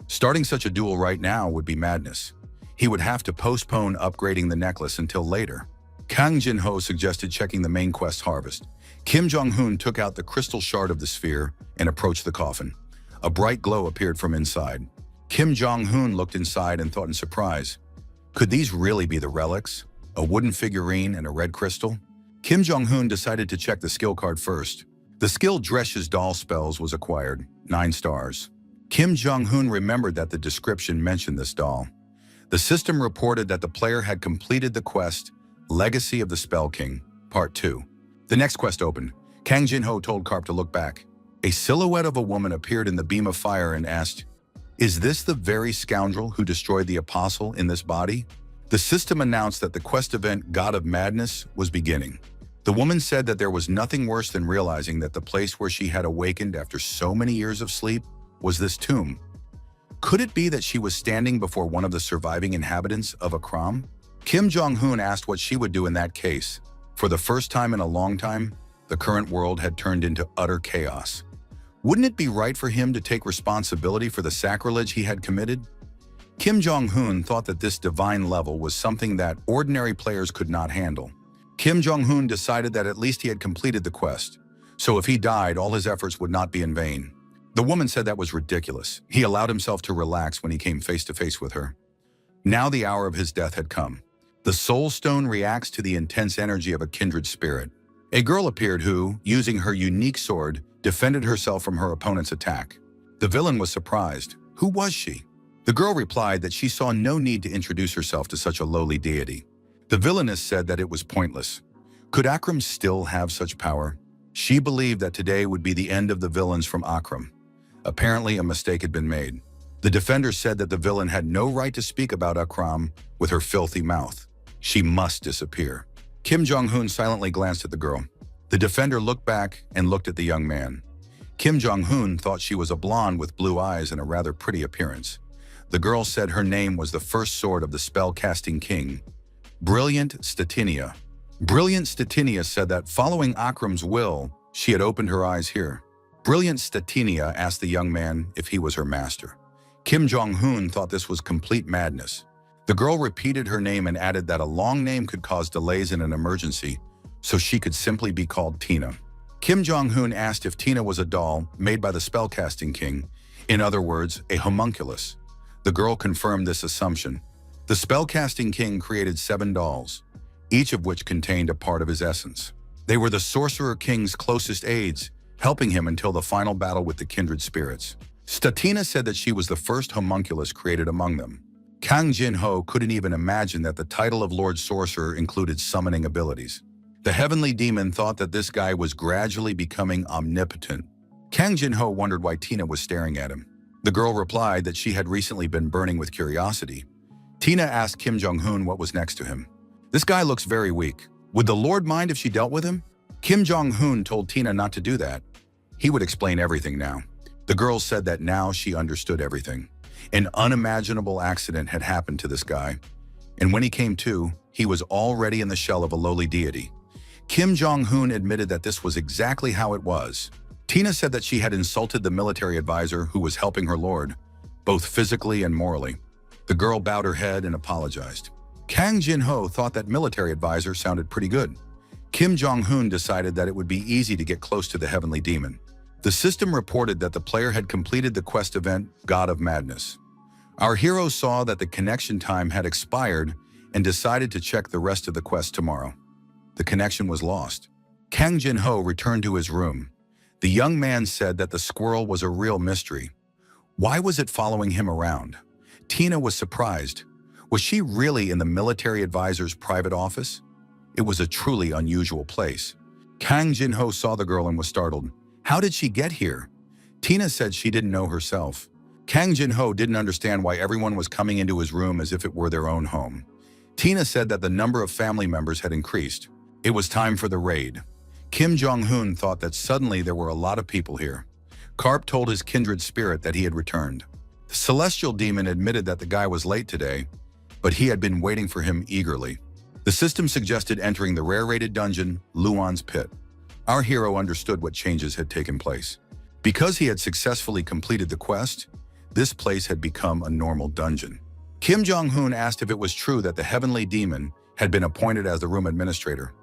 Starting such a duel right now would be madness. He would have to postpone upgrading the necklace until later. Kang Jin-ho suggested checking the main quest harvest. Kim Jong-hoon took out the crystal shard of the sphere and approached the coffin. A bright glow appeared from inside. Kim Jong-hoon looked inside and thought in surprise, could these really be the relics? A wooden figurine and a red crystal? Kim Jong-hoon decided to check the skill card first. The skill Dresches Doll Spells was acquired, 9 stars. Kim Jong-hoon remembered that the description mentioned this doll. The system reported that the player had completed the quest Legacy of the Spell King, Part 2. The next quest opened. Kang Jin-ho told Karp to look back. A silhouette of a woman appeared in the beam of fire and asked, "Is this the very scoundrel who destroyed the apostle in this body?" The system announced that the quest event God of Madness was beginning. The woman said that there was nothing worse than realizing that the place where she had awakened after so many years of sleep was this tomb. Could it be that she was standing before one of the surviving inhabitants of Akram? Kim Jong-hoon asked what she would do in that case. For the first time in a long time, the current world had turned into utter chaos. Wouldn't it be right for him to take responsibility for the sacrilege he had committed? Kim Jong-hoon thought that this divine level was something that ordinary players could not handle. Kim Jong-hoon decided that at least he had completed the quest, so if he died, all his efforts would not be in vain. The woman said that was ridiculous. He allowed himself to relax when he came face to face with her. Now the hour of his death had come. The soul stone reacts to the intense energy of a kindred spirit. A girl appeared who, using her unique sword, defended herself from her opponent's attack. The villain was surprised. Who was she? The girl replied that she saw no need to introduce herself to such a lowly deity. The villainess said that it was pointless. Could Akram still have such power? She believed that today would be the end of the villains from Akram. Apparently, a mistake had been made. The defender said that the villain had no right to speak about Akram with her filthy mouth. She must disappear. Kim Jong-hoon silently glanced at the girl. The defender looked back and looked at the young man. Kim Jong-hoon thought she was a blonde with blue eyes and a rather pretty appearance. The girl said her name was the first sword of the spell-casting king, Brilliant Statinia. Brilliant Statinia said that following Akram's will, she had opened her eyes here. Brilliant Statinia asked the young man if he was her master. Kim Jong-hoon thought this was complete madness. The girl repeated her name and added that a long name could cause delays in an emergency, so she could simply be called Tina. Kim Jong-hoon asked if Tina was a doll made by the spellcasting king, in other words, a homunculus. The girl confirmed this assumption. The spellcasting king created 7 dolls, each of which contained a part of his essence. They were the sorcerer king's closest aides, helping him until the final battle with the kindred spirits. Statina said that she was the first homunculus created among them. Kang Jin-ho couldn't even imagine that the title of Lord Sorcerer included summoning abilities. The heavenly demon thought that this guy was gradually becoming omnipotent. Kang Jin-ho wondered why Tina was staring at him. The girl replied that she had recently been burning with curiosity. Tina asked Kim Jong-hoon what was next to him. This guy looks very weak. Would the Lord mind if she dealt with him? Kim Jong-hoon told Tina not to do that. He would explain everything now. The girl said that now she understood everything. An unimaginable accident had happened to this guy, and when he came to, he was already in the shell of a lowly deity. Kim Jong-hoon admitted that this was exactly how it was. Tina said that she had insulted the military advisor who was helping her lord, both physically and morally. The girl bowed her head and apologized. Kang Jin-ho thought that military advisor sounded pretty good. Kim Jong-hoon decided that it would be easy to get close to the heavenly demon. The system reported that the player had completed the quest event, God of Madness. Our hero saw that the connection time had expired and decided to check the rest of the quest tomorrow. The connection was lost. Kang Jin-ho returned to his room. The young man said that the squirrel was a real mystery. Why was it following him around? Tina was surprised. Was she really in the military advisor's private office? It was a truly unusual place. Kang Jin-ho saw the girl and was startled. How did she get here? Tina said she didn't know herself. Kang Jin-ho didn't understand why everyone was coming into his room as if it were their own home. Tina said that the number of family members had increased. It was time for the raid. Kim Jong-hoon thought that suddenly there were a lot of people here. Karp told his kindred spirit that he had returned. The celestial demon admitted that the guy was late today, but he had been waiting for him eagerly. The system suggested entering the rare-rated dungeon, Luan's Pit. Our hero understood what changes had taken place. Because he had successfully completed the quest, This place had become a normal dungeon. Kim Jong-un asked if it was true that the heavenly demon had been appointed as the room administrator.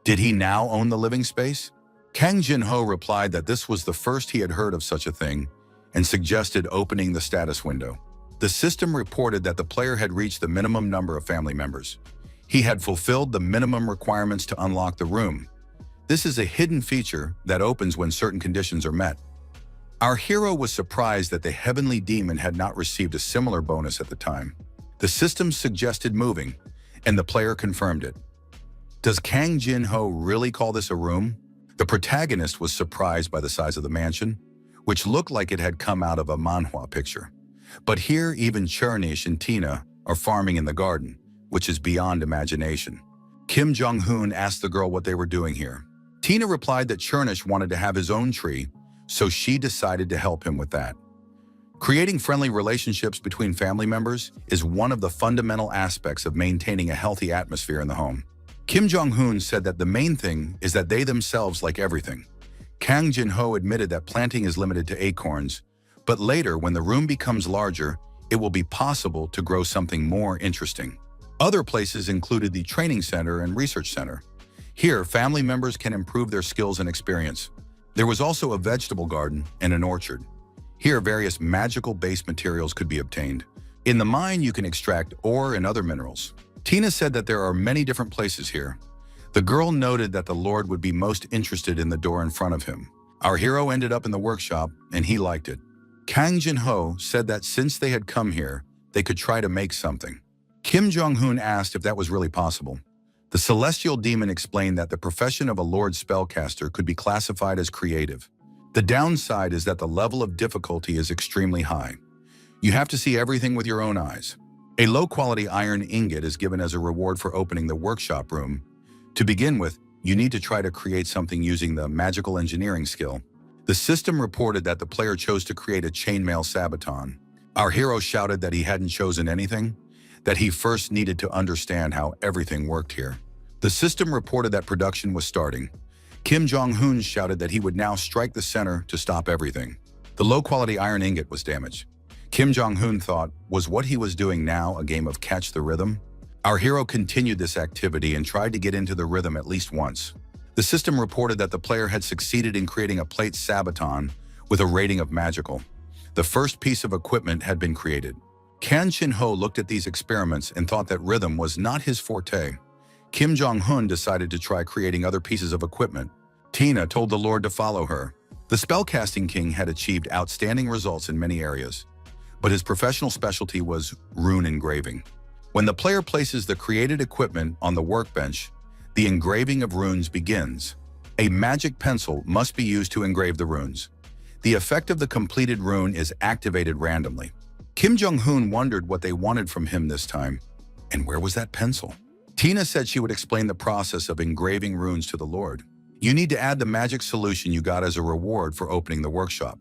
Did he now own the living space? Kang Jin-ho replied that this was the first he had heard of such a thing and suggested opening the status window. The system reported that the player had reached the minimum number of family members. He had fulfilled the minimum requirements to unlock the room. This is a hidden feature that opens when certain conditions are met. Our hero was surprised that the heavenly demon had not received a similar bonus at the time. The system suggested moving, and the player confirmed it. Does Kang Jin-ho really call this a room? The protagonist was surprised by the size of the mansion, which looked like it had come out of a manhwa picture. But here, even Chernish and Tina are farming in the garden, which is beyond imagination. Kim Jong-un asked the girl what they were doing here. Tina replied that Chernish wanted to have his own tree, so she decided to help him with that. Creating friendly relationships between family members is one of the fundamental aspects of maintaining a healthy atmosphere in the home. Kim Jong-un said that the main thing is that they themselves like everything. Kang Jin-ho admitted that planting is limited to acorns, but later, when the room becomes larger, it will be possible to grow something more interesting. Other places included the training center and research center. Here, family members can improve their skills and experience. There was also a vegetable garden and an orchard. Here, various magical base materials could be obtained. In the mine, you can extract ore and other minerals. Tina said that there are many different places here. The girl noted that the Lord would be most interested in the door in front of him. Our hero ended up in the workshop, and he liked it. Kang Jin-ho said that since they had come here, they could try to make something. Kim Jong-un asked if that was really possible. The celestial demon explained that the profession of a Lord spellcaster could be classified as creative. The downside is that the level of difficulty is extremely high. You have to see everything with your own eyes. A low-quality iron ingot is given as a reward for opening the workshop room. To begin with, you need to try to create something using the magical engineering skill. The system reported that the player chose to create a chainmail sabaton. Our hero shouted that he hadn't chosen anything, that he first needed to understand how everything worked here. The system reported that production was starting. Kim Jong-un shouted that he would now strike the center to stop everything. The low-quality iron ingot was damaged. Kim Jong-un thought, was what he was doing now a game of catch the rhythm? Our hero continued this activity and tried to get into the rhythm at least once. The system reported that the player had succeeded in creating a plate sabaton with a rating of magical. The first piece of equipment had been created. Kang Jin-ho looked at these experiments and thought that rhythm was not his forte. Kim Jong-un decided to try creating other pieces of equipment. Tina told the Lord to follow her. The spellcasting king had achieved outstanding results in many areas, but his professional specialty was rune engraving. When the player places the created equipment on the workbench, the engraving of runes begins. A magic pencil must be used to engrave the runes. The effect of the completed rune is activated randomly. Kim Jong-un wondered what they wanted from him this time. And where was that pencil? Tina said she would explain the process of engraving runes to the Lord. You need to add the magic solution you got as a reward for opening the workshop.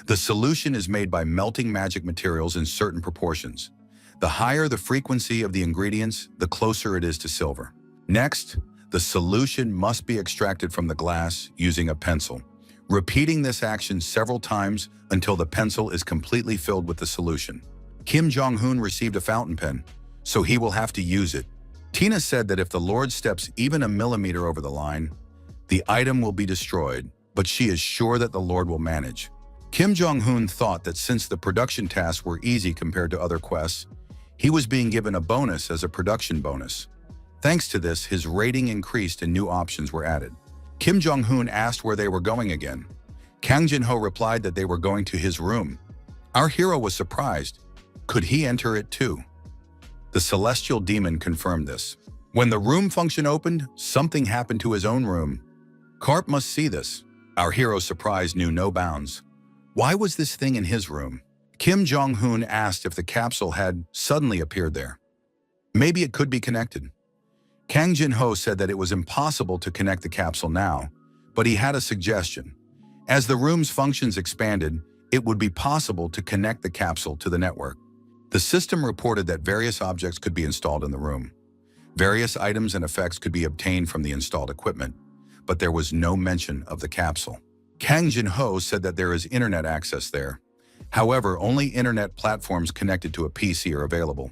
The solution is made by melting magic materials in certain proportions. The higher the frequency of the ingredients, the closer it is to silver. Next, the solution must be extracted from the glass using a pencil. Repeating this action several times until the pencil is completely filled with the solution. Kim Jong-un received a fountain pen, so he will have to use it. Tina said that if the Lord steps even a millimeter over the line, the item will be destroyed, but she is sure that the Lord will manage. Kim Jong-un thought that since the production tasks were easy compared to other quests, he was being given a bonus as a production bonus. Thanks to this, his rating increased and new options were added. Kim Jong-un asked where they were going again. Kang Jin-ho replied that they were going to his room. Our hero was surprised. Could he enter it too? The celestial demon confirmed this. When the room function opened, something happened to his own room. Karp must see this. Our hero's surprise knew no bounds. Why was this thing in his room? Kim Jong-un asked if the capsule had suddenly appeared there. Maybe it could be connected. Kang Jin-ho said that it was impossible to connect the capsule now, but he had a suggestion. As the room's functions expanded, it would be possible to connect the capsule to the network. The system reported that various objects could be installed in the room. Various items and effects could be obtained from the installed equipment, but there was no mention of the capsule. Kang Jin-ho said that there is internet access there. However, only internet platforms connected to a PC are available.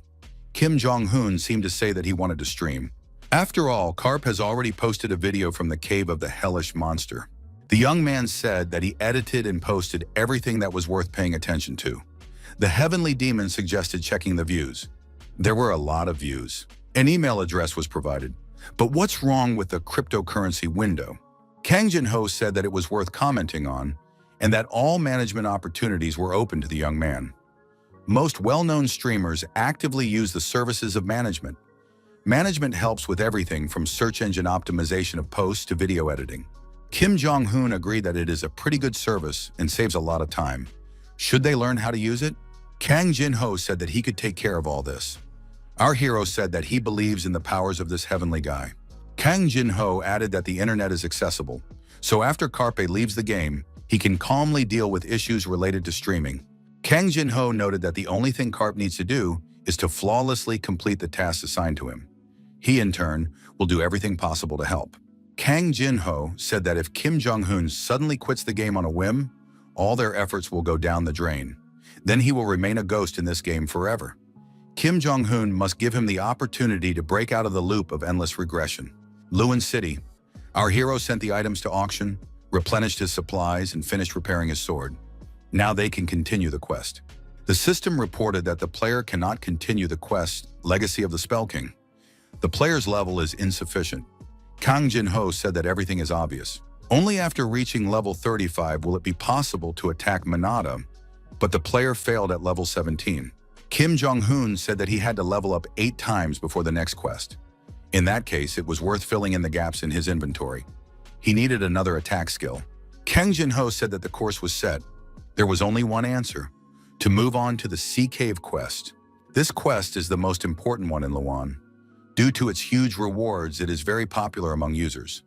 Kim Jong-un seemed to say that he wanted to stream. After all, Karp has already posted a video from the cave of the hellish monster. The young man said that he edited and posted everything that was worth paying attention to. The heavenly demon suggested checking the views. There were a lot of views. An email address was provided. But what's wrong with the cryptocurrency window? Kang Jin-ho said that it was worth commenting on, and that all management opportunities were open to the young man. Most well-known streamers actively use the services of management. Management helps with everything from search engine optimization of posts to video editing. Kim Jong-un agreed that it is a pretty good service and saves a lot of time. Should they learn how to use it? Kang Jin-ho said that he could take care of all this. Our hero said that he believes in the powers of this heavenly guy. Kang Jin-ho added that the internet is accessible, so after Karpe leaves the game, he can calmly deal with issues related to streaming. Kang Jin-ho noted that the only thing Karp needs to do is to flawlessly complete the tasks assigned to him. He, in turn, will do everything possible to help. Kang Jin-ho said that if Kim Jong-un suddenly quits the game on a whim, all their efforts will go down the drain. Then he will remain a ghost in this game forever. Kim Jong-un must give him the opportunity to break out of the loop of endless regression. Luan City. Our hero sent the items to auction, replenished his supplies, and finished repairing his sword. Now they can continue the quest. The system reported that the player cannot continue the quest, Legacy of the Spell King. The player's level is insufficient. Kang Jin-ho said that everything is obvious. Only after reaching level 35 will it be possible to attack Manada, but the player failed at level 17. Kim Jong-un said that he had to level up 8 times before the next quest. In that case, it was worth filling in the gaps in his inventory. He needed another attack skill. Kang Jin-ho said that the course was set. There was only one answer: to move on to the Sea Cave quest. This quest is the most important one in Luan. Due to its huge rewards, it is very popular among users.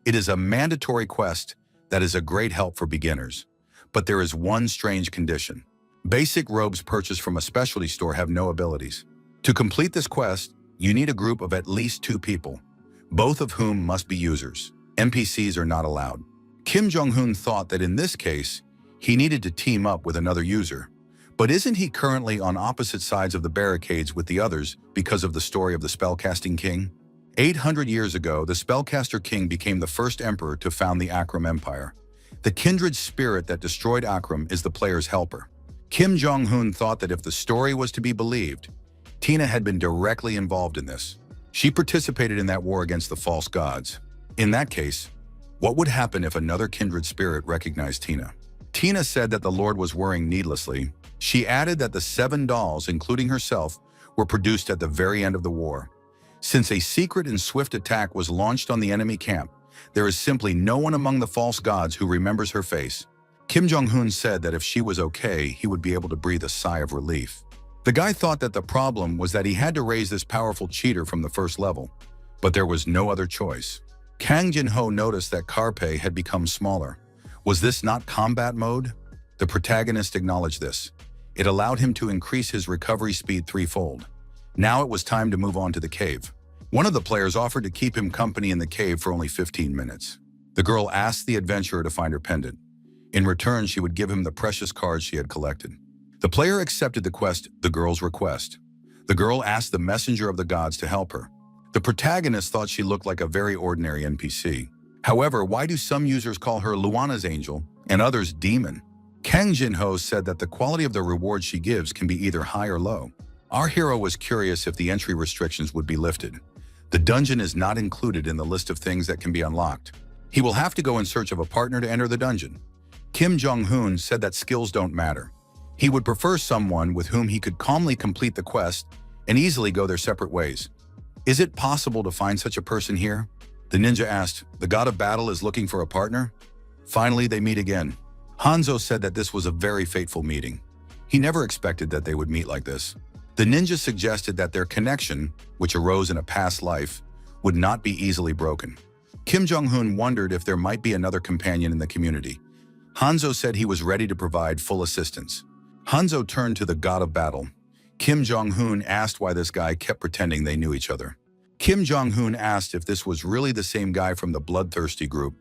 It is a mandatory quest that is a great help for beginners. But there is one strange condition. Basic robes purchased from a specialty store have no abilities. To complete this quest, you need a group of at least 2 people, both of whom must be users. NPCs are not allowed. Kim Jong-un thought that in this case, he needed to team up with another user. But isn't he currently on opposite sides of the barricades with the others because of the story of the Spellcasting King? 800 years ago, the Spellcaster King became the first emperor to found the Akram Empire. The kindred spirit that destroyed Akram is the player's helper. Kim Jong-un thought that if the story was to be believed, Tina had been directly involved in this. She participated in that war against the false gods. In that case, what would happen if another kindred spirit recognized Tina? Tina said that the Lord was worrying needlessly. She added that the 7 dolls, including herself, were produced at the very end of the war. Since a secret and swift attack was launched on the enemy camp, there is simply no one among the false gods who remembers her face. Kim Jong-un said that if she was okay, he would be able to breathe a sigh of relief. The guy thought that the problem was that he had to raise this powerful cheater from the first level, but there was no other choice. Kang Jin-ho noticed that Karpe had become smaller. Was this not combat mode? The protagonist acknowledged this. It allowed him to increase his recovery speed 3-fold. Now it was time to move on to the cave. One of the players offered to keep him company in the cave for only 15 minutes. The girl asked the adventurer to find her pendant. In return, she would give him the precious cards she had collected. The player accepted the girl's request. The girl asked the messenger of the gods to help her. The protagonist thought she looked like a very ordinary NPC. However, why do some users call her Luana's angel and others demon? Kang Jin-ho said that the quality of the reward she gives can be either high or low. Our hero was curious if the entry restrictions would be lifted. The dungeon is not included in the list of things that can be unlocked. He will have to go in search of a partner to enter the dungeon. Kim Jong-un said that skills don't matter. He would prefer someone with whom he could calmly complete the quest and easily go their separate ways. Is it possible to find such a person here? The ninja asked, the god of battle is looking for a partner? Finally, they meet again. Hanzo said that this was a very fateful meeting. He never expected that they would meet like this. The ninja suggested that their connection, which arose in a past life, would not be easily broken. Kim Jong-un wondered if there might be another companion in the community. Hanzo said he was ready to provide full assistance. Hanzo turned to the god of battle. Kim Jong-un asked why this guy kept pretending they knew each other. Kim Jong-un asked if this was really the same guy from the bloodthirsty group.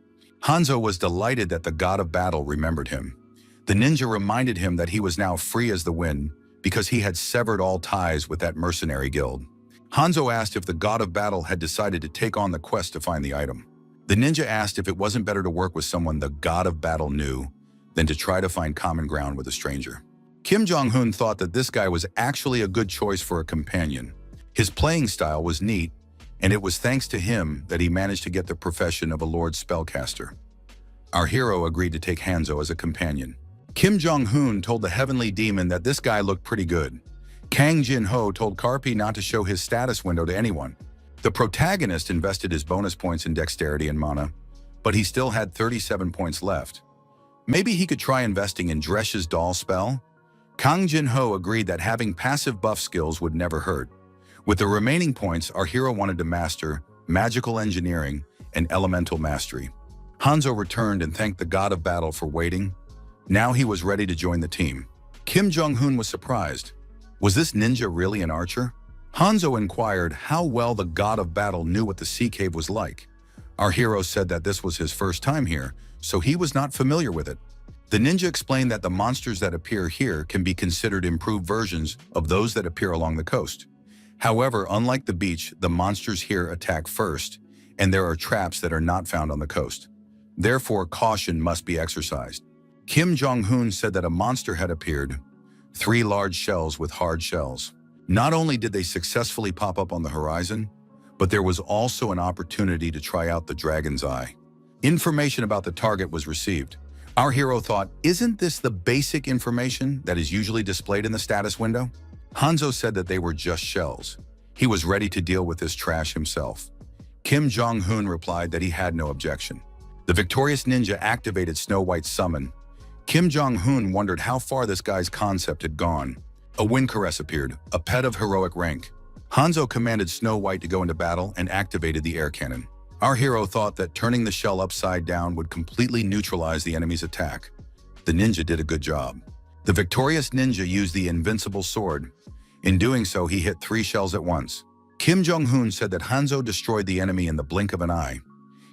Hanzo was delighted that the god of battle remembered him. The ninja reminded him that he was now free as the wind because he had severed all ties with that mercenary guild. Hanzo asked if the god of battle had decided to take on the quest to find the item. The ninja asked if it wasn't better to work with someone the god of battle knew than to try to find common ground with a stranger. Kim Jong-un thought that this guy was actually a good choice for a companion. His playing style was neat, and it was thanks to him that he managed to get the profession of a lord spellcaster. Our hero agreed to take Hanzo as a companion. Kim Jong-un told the heavenly demon that this guy looked pretty good. Kang Jin-ho told Karpi not to show his status window to anyone. The protagonist invested his bonus points in dexterity and mana, but he still had 37 points left. Maybe he could try investing in Dresh's doll spell? Kang Jin-ho agreed that having passive buff skills would never hurt. With the remaining points, our hero wanted to master magical engineering and elemental mastery. Hanzo returned and thanked the god of battle for waiting. Now he was ready to join the team. Kim Jong-un was surprised. Was this ninja really an archer? Hanzo inquired how well the god of battle knew what the sea cave was like. Our hero said that this was his first time here, so he was not familiar with it. The ninja explained that the monsters that appear here can be considered improved versions of those that appear along the coast. However, unlike the beach, the monsters here attack first, and there are traps that are not found on the coast. Therefore, caution must be exercised. Kim Jong-un said that a monster had appeared, 3 large shells with hard shells. Not only did they successfully pop up on the horizon, but there was also an opportunity to try out the dragon's eye. Information about the target was received. Our hero thought, isn't this the basic information that is usually displayed in the status window? Hanzo said that they were just shells. He was ready to deal with this trash himself. Kim Jong-un replied that he had no objection. The victorious ninja activated Snow White's summon. Kim Jong-un wondered how far this guy's concept had gone. A wind caress appeared, a pet of heroic rank. Hanzo commanded Snow White to go into battle and activated the air cannon. Our hero thought that turning the shell upside down would completely neutralize the enemy's attack. The ninja did a good job. The victorious ninja used the invincible sword. In doing so, he hit 3 shells at once. Kim Jong-un said that Hanzo destroyed the enemy in the blink of an eye.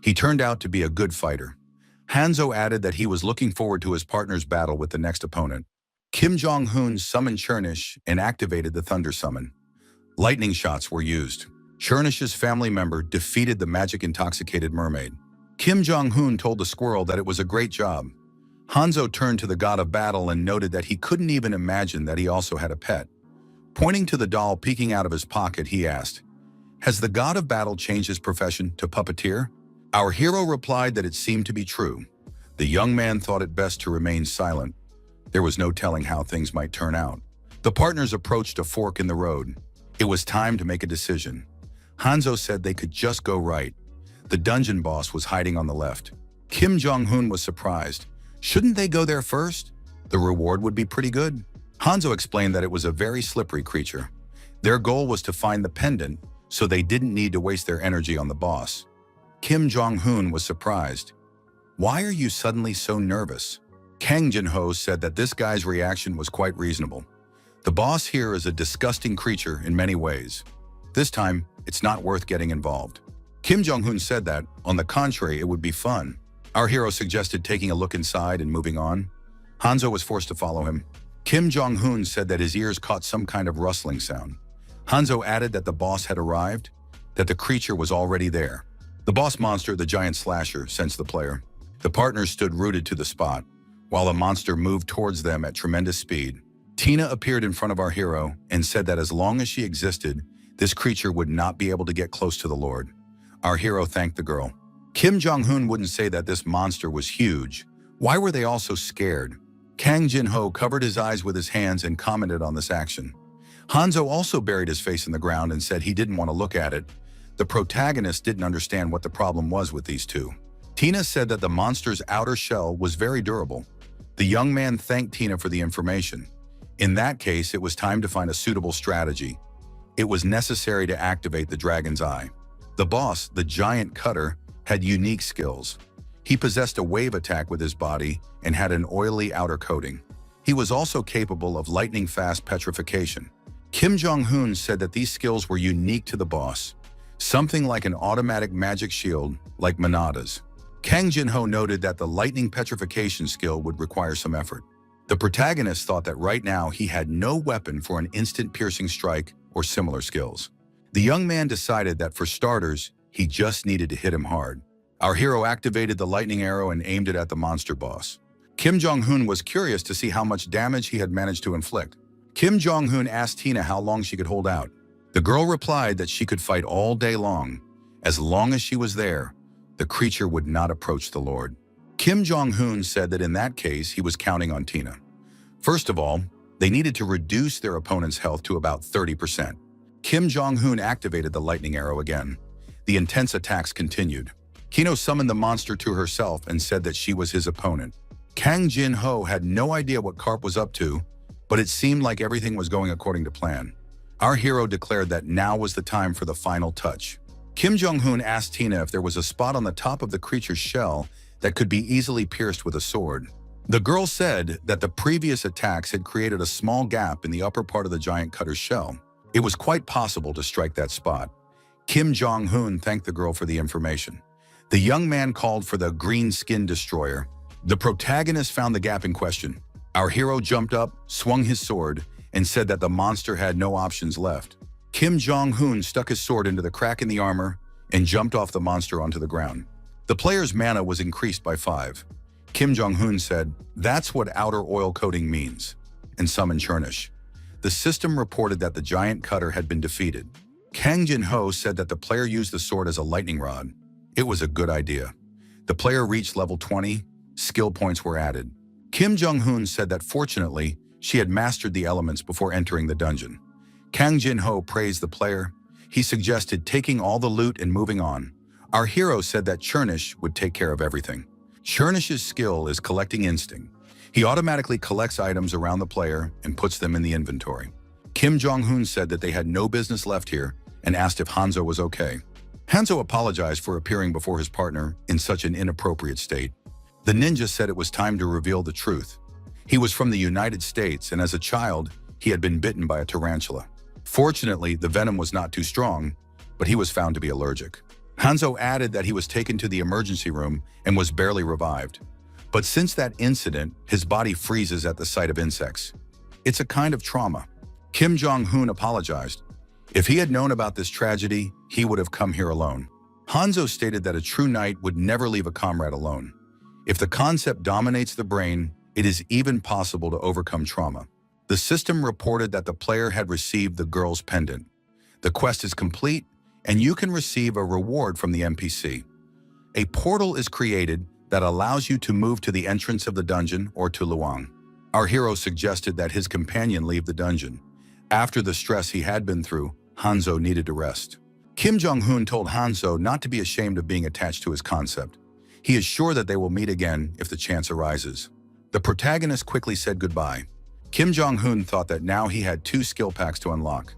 He turned out to be a good fighter. Hanzo added that he was looking forward to his partner's battle with the next opponent. Kim Jong-un summoned Chernish and activated the Thunder Summon. Lightning shots were used. Chernish's family member defeated the magic-intoxicated mermaid. Kim Jong-un told the squirrel that it was a great job. Hanzo turned to the god of battle and noted that he couldn't even imagine that he also had a pet. Pointing to the doll peeking out of his pocket, he asked, "Has the god of battle changed his profession to puppeteer?" Our hero replied that it seemed to be true. The young man thought it best to remain silent. There was no telling how things might turn out. The partners approached a fork in the road. It was time to make a decision. Hanzo said they could just go right. The dungeon boss was hiding on the left. Kim Jong-un was surprised. Shouldn't they go there first? The reward would be pretty good. Hanzo explained that it was a very slippery creature. Their goal was to find the pendant, so they didn't need to waste their energy on the boss. Kim Jong-un was surprised. "Why are you suddenly so nervous?" Kang Jin-ho said that this guy's reaction was quite reasonable. The boss here is a disgusting creature in many ways. This time, it's not worth getting involved. Kim Jong-un said that, on the contrary, it would be fun. Our hero suggested taking a look inside and moving on. Hanzo was forced to follow him. Kim Jong-un said that his ears caught some kind of rustling sound. Hanzo added that the boss had arrived, that the creature was already there. The boss monster, the giant slasher, sensed the player. The partners stood rooted to the spot, while the monster moved towards them at tremendous speed. Tina appeared in front of our hero and said that as long as she existed, this creature would not be able to get close to the Lord. Our hero thanked the girl. Kim Jong-un wouldn't say that this monster was huge. Why were they all so scared? Kang Jin-ho covered his eyes with his hands and commented on this action. Hanzo also buried his face in the ground and said he didn't want to look at it. The protagonist didn't understand what the problem was with these two. Tina said that the monster's outer shell was very durable. The young man thanked Tina for the information. In that case, it was time to find a suitable strategy. It was necessary to activate the dragon's eye. The boss, the giant cutter, had unique skills. He possessed a wave attack with his body and had an oily outer coating. He was also capable of lightning-fast petrification. Kim Jong-un said that these skills were unique to the boss, something like an automatic magic shield like Manada's. Kang Jin-ho noted that the lightning petrification skill would require some effort. The protagonist thought that right now he had no weapon for an instant piercing strike or similar skills. The young man decided that for starters, he just needed to hit him hard. Our hero activated the lightning arrow and aimed it at the monster boss. Kim Jong-hoon was curious to see how much damage he had managed to inflict. Kim Jong-hoon asked Tina how long she could hold out. The girl replied that she could fight all day long. As long as she was there, the creature would not approach the Lord. Kim Jong-hoon said that in that case, he was counting on Tina. First of all, they needed to reduce their opponent's health to about 30%. Kim Jong-hoon activated the lightning arrow again. The intense attacks continued. Kino summoned the monster to herself and said that she was his opponent. Kang Jin-ho had no idea what Karp was up to, but it seemed like everything was going according to plan. Our hero declared that now was the time for the final touch. Kim Jong-hoon asked Tina if there was a spot on the top of the creature's shell that could be easily pierced with a sword. The girl said that the previous attacks had created a small gap in the upper part of the giant cutter's shell. It was quite possible to strike that spot. Kim Jong-hoon thanked the girl for the information. The young man called for the green skin destroyer. The protagonist found the gap in question. Our hero jumped up, swung his sword, and said that the monster had no options left. Kim Jong-hoon stuck his sword into the crack in the armor and jumped off the monster onto the ground. The player's mana was increased by 5. Kim Jong-hoon said, "That's what outer oil coating means," and summoned Chernish. The system reported that the giant cutter had been defeated. Kang Jin-ho said that the player used the sword as a lightning rod. It was a good idea. The player reached level 20, skill points were added. Kim Jong-hoon said that fortunately, she had mastered the elements before entering the dungeon. Kang Jin-ho praised the player. He suggested taking all the loot and moving on. Our hero said that Chernish would take care of everything. Chernish's skill is collecting instinct. He automatically collects items around the player and puts them in the inventory. Kim Jong-hoon said that they had no business left here and asked if Hanzo was okay. Hanzo apologized for appearing before his partner in such an inappropriate state. The ninja said it was time to reveal the truth. He was from the United States, and as a child, he had been bitten by a tarantula. Fortunately, the venom was not too strong, but he was found to be allergic. Hanzo added that he was taken to the emergency room and was barely revived. But since that incident, his body freezes at the sight of insects. It's a kind of trauma. Kim Jong-hoon apologized. If he had known about this tragedy, he would have come here alone. Hanzo stated that a true knight would never leave a comrade alone. If the concept dominates the brain, it is even possible to overcome trauma. The system reported that the player had received the girl's pendant. The quest is complete, and you can receive a reward from the NPC. A portal is created that allows you to move to the entrance of the dungeon or to Luang. Our hero suggested that his companion leave the dungeon. After the stress he had been through, Hanzo needed to rest. Kim Jong-hoon told Hanzo not to be ashamed of being attached to his concept. He is sure that they will meet again if the chance arises. The protagonist quickly said goodbye. Kim Jong-hoon thought that now he had 2 skill packs to unlock.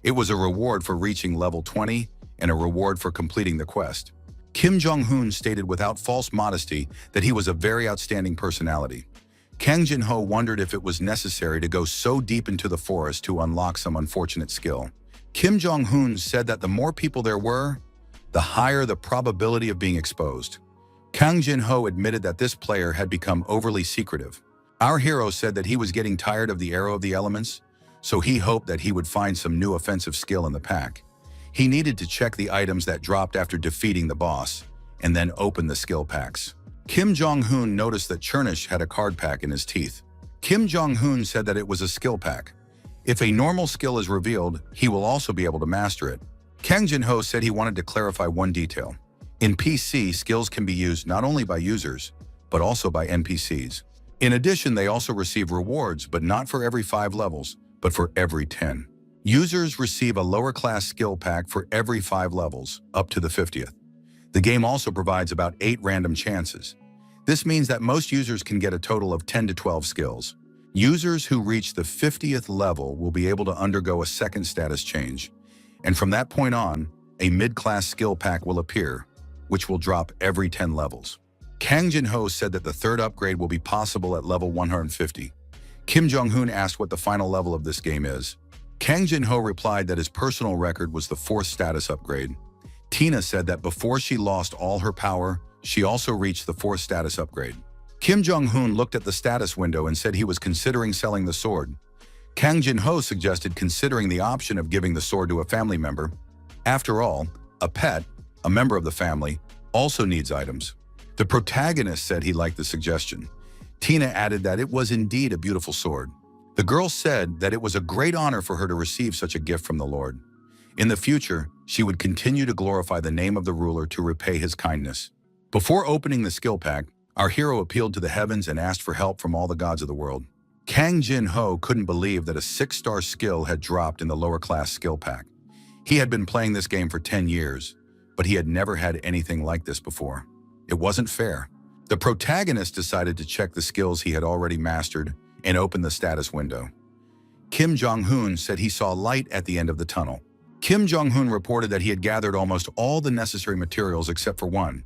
It was a reward for reaching level 20 and a reward for completing the quest. Kim Jong-hoon stated without false modesty that he was a very outstanding personality. Kang Jin-ho wondered if it was necessary to go so deep into the forest to unlock some unfortunate skill. Kim Jong-hoon said that the more people there were, the higher the probability of being exposed. Kang Jin-ho admitted that this player had become overly secretive. Our hero said that he was getting tired of the arrow of the elements, so he hoped that he would find some new offensive skill in the pack. He needed to check the items that dropped after defeating the boss, and then open the skill packs. Kim Jong-hoon noticed that Chernish had a card pack in his teeth. Kim Jong-hoon said that it was a skill pack. If a normal skill is revealed, he will also be able to master it. Kang Jin-ho said he wanted to clarify one detail. In PC, skills can be used not only by users, but also by NPCs. In addition, they also receive rewards, but not for every 5 levels, but for every 10. Users receive a lower class skill pack for every 5 levels, up to the 50th. The game also provides about 8 random chances. This means that most users can get a total of 10 to 12 skills. Users who reach the 50th level will be able to undergo a second status change. And from that point on, a mid-class skill pack will appear, which will drop every 10 levels. Kang Jin-ho said that the 3rd upgrade will be possible at level 150. Kim Jong-hoon asked what the final level of this game is. Kang Jin-ho replied that his personal record was the 4th status upgrade. Tina said that before she lost all her power, she also reached the 4th status upgrade. Kim Jong-un looked at the status window and said he was considering selling the sword. Kang Jin-ho suggested considering the option of giving the sword to a family member. After all, a pet, a member of the family, also needs items. The protagonist said he liked the suggestion. Tina added that it was indeed a beautiful sword. The girl said that it was a great honor for her to receive such a gift from the Lord. In the future, she would continue to glorify the name of the ruler to repay his kindness. Before opening the skill pack, our hero appealed to the heavens and asked for help from all the gods of the world. Kang Jin-ho couldn't believe that a 6-star skill had dropped in the lower class skill pack. He had been playing this game for 10 years, but he had never had anything like this before. It wasn't fair. The protagonist decided to check the skills he had already mastered and open the status window. Kim Jong-un said he saw light at the end of the tunnel. Kim Jong-un reported that he had gathered almost all the necessary materials except for one.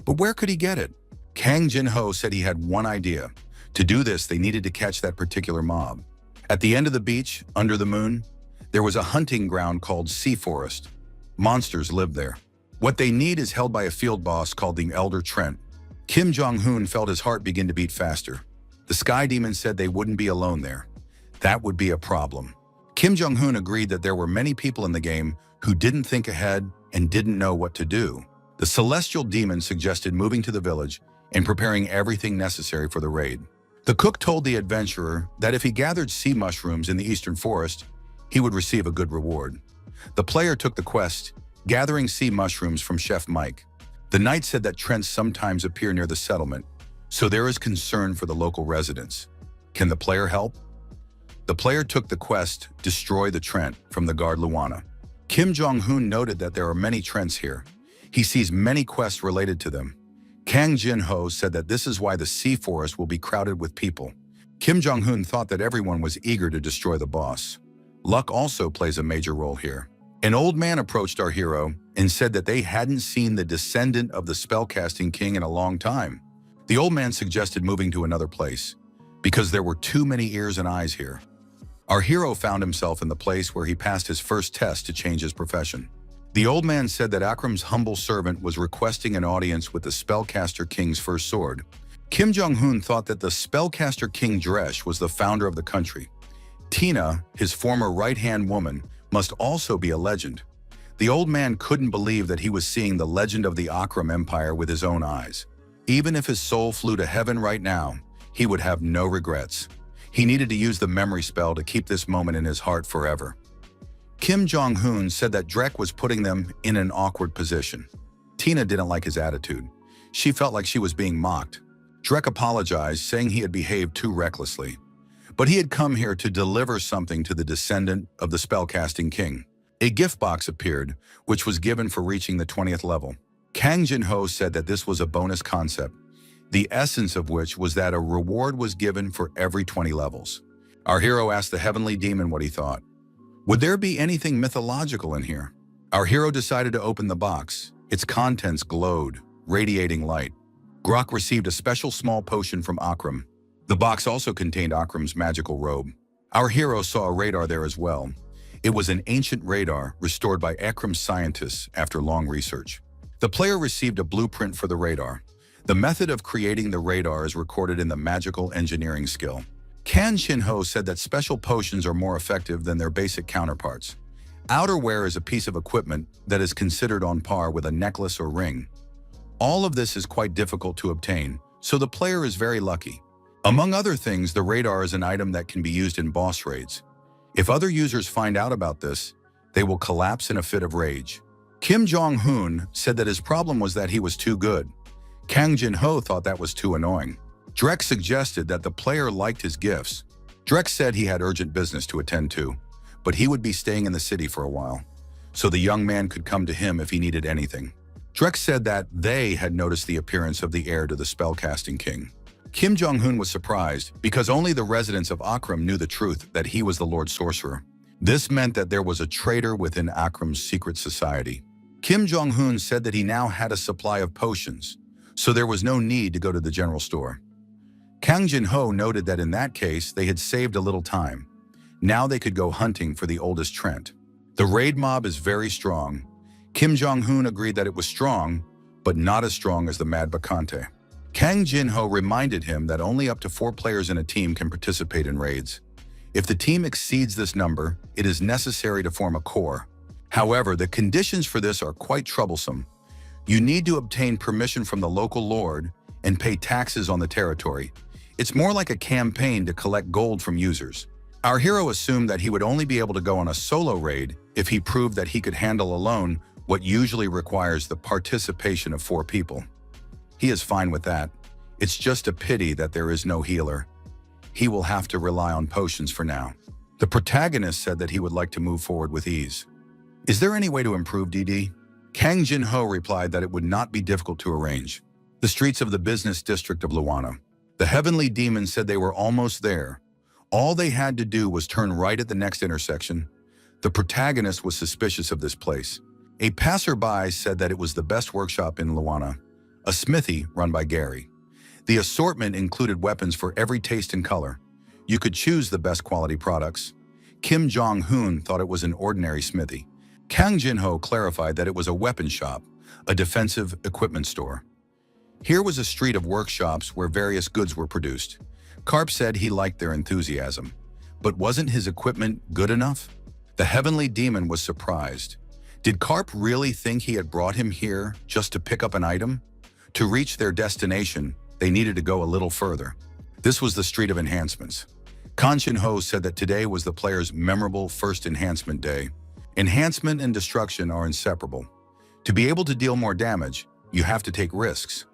But where could he get it? Kang Jin-ho said he had one idea. To do this, they needed to catch that particular mob. At the end of the beach, under the moon, there was a hunting ground called Sea Forest. Monsters lived there. What they need is held by a field boss called the Elder Trent. Kim Jong-un felt his heart begin to beat faster. The Sky Demon said they wouldn't be alone there. That would be a problem. Kim Jong-un agreed that there were many people in the game who didn't think ahead and didn't know what to do. The Celestial Demon suggested moving to the village and preparing everything necessary for the raid. The cook told the adventurer that if he gathered sea mushrooms in the eastern forest, he would receive a good reward. The player took the quest, gathering sea mushrooms from Chef Mike. The knight said that Trents sometimes appear near the settlement, so there is concern for the local residents. Can the player help? The player took the quest, Destroy the Trent, from the guard Luana. Kim Jong-un noted that there are many Trents here. He sees many quests related to them. Kang Jin-ho said that this is why the sea forest will be crowded with people. Kim Jong-un thought that everyone was eager to destroy the boss. Luck also plays a major role here. An old man approached our hero and said that they hadn't seen the descendant of the spellcasting king in a long time. The old man suggested moving to another place, because there were too many ears and eyes here. Our hero found himself in the place where he passed his first test to change his profession. The old man said that Akram's humble servant was requesting an audience with the Spellcaster King's first sword. Kim Jong-un thought that the Spellcaster King Dresh was the founder of the country. Tina, his former right-hand woman, must also be a legend. The old man couldn't believe that he was seeing the legend of the Akram Empire with his own eyes. Even if his soul flew to heaven right now, he would have no regrets. He needed to use the memory spell to keep this moment in his heart forever. Kim Jong-un said that Drek was putting them in an awkward position. Tina didn't like his attitude. She felt like she was being mocked. Drek apologized, saying he had behaved too recklessly. But he had come here to deliver something to the descendant of the spellcasting king. A gift box appeared, which was given for reaching the 20th level. Kang Jin-ho said that this was a bonus concept, the essence of which was that a reward was given for every 20 levels. Our hero asked the heavenly demon what he thought. Would there be anything mythological in here? Our hero decided to open the box. Its contents glowed, radiating light. Grok received a special small potion from Akram. The box also contained Akram's magical robe. Our hero saw a radar there as well. It was an ancient radar restored by Akram's scientists after long research. The player received a blueprint for the radar. The method of creating the radar is recorded in the magical engineering skill. Kang Jin-ho said that special potions are more effective than their basic counterparts. Outerwear is a piece of equipment that is considered on par with a necklace or ring. All of this is quite difficult to obtain, so the player is very lucky. Among other things, the radar is an item that can be used in boss raids. If other users find out about this, they will collapse in a fit of rage. Kim Jong-un said that his problem was that he was too good. Kang Jin-ho thought that was too annoying. Drek suggested that the player liked his gifts. Drek said he had urgent business to attend to, but he would be staying in the city for a while, so the young man could come to him if he needed anything. Drek said that they had noticed the appearance of the heir to the spellcasting king. Kim Jong-un was surprised because only the residents of Akram knew the truth that he was the Lord Sorcerer. This meant that there was a traitor within Akram's secret society. Kim Jong-un said that he now had a supply of potions, so there was no need to go to the general store. Kang Jin-ho noted that in that case, they had saved a little time. Now they could go hunting for the oldest Trent. The raid mob is very strong. Kim Jong-un agreed that it was strong, but not as strong as the Mad Bacante. Kang Jin-ho reminded him that only up to 4 players in a team can participate in raids. If the team exceeds this number, it is necessary to form a core. However, the conditions for this are quite troublesome. You need to obtain permission from the local lord and pay taxes on the territory. It's more like a campaign to collect gold from users. Our hero assumed that he would only be able to go on a solo raid if he proved that he could handle alone what usually requires the participation of 4 people. He is fine with that. It's just a pity that there is no healer. He will have to rely on potions for now. The protagonist said that he would like to move forward with ease. Is there any way to improve DD? Kang Jin-ho replied that it would not be difficult to arrange. The streets of the business district of Luana. The heavenly demon said they were almost there. All they had to do was turn right at the next intersection. The protagonist was suspicious of this place. A passerby said that it was the best workshop in Luana, a smithy run by Gary. The assortment included weapons for every taste and color. You could choose the best quality products. Kim Jong-hoon thought it was an ordinary smithy. Kang Jin-ho clarified that it was a weapon shop, a defensive equipment store. Here was a street of workshops where various goods were produced. Karp said he liked their enthusiasm. But wasn't his equipment good enough? The heavenly demon was surprised. Did Karp really think he had brought him here just to pick up an item? To reach their destination, they needed to go a little further. This was the street of enhancements. Kang Jin-ho said that today was the player's memorable first enhancement day. Enhancement and destruction are inseparable. To be able to deal more damage, you have to take risks.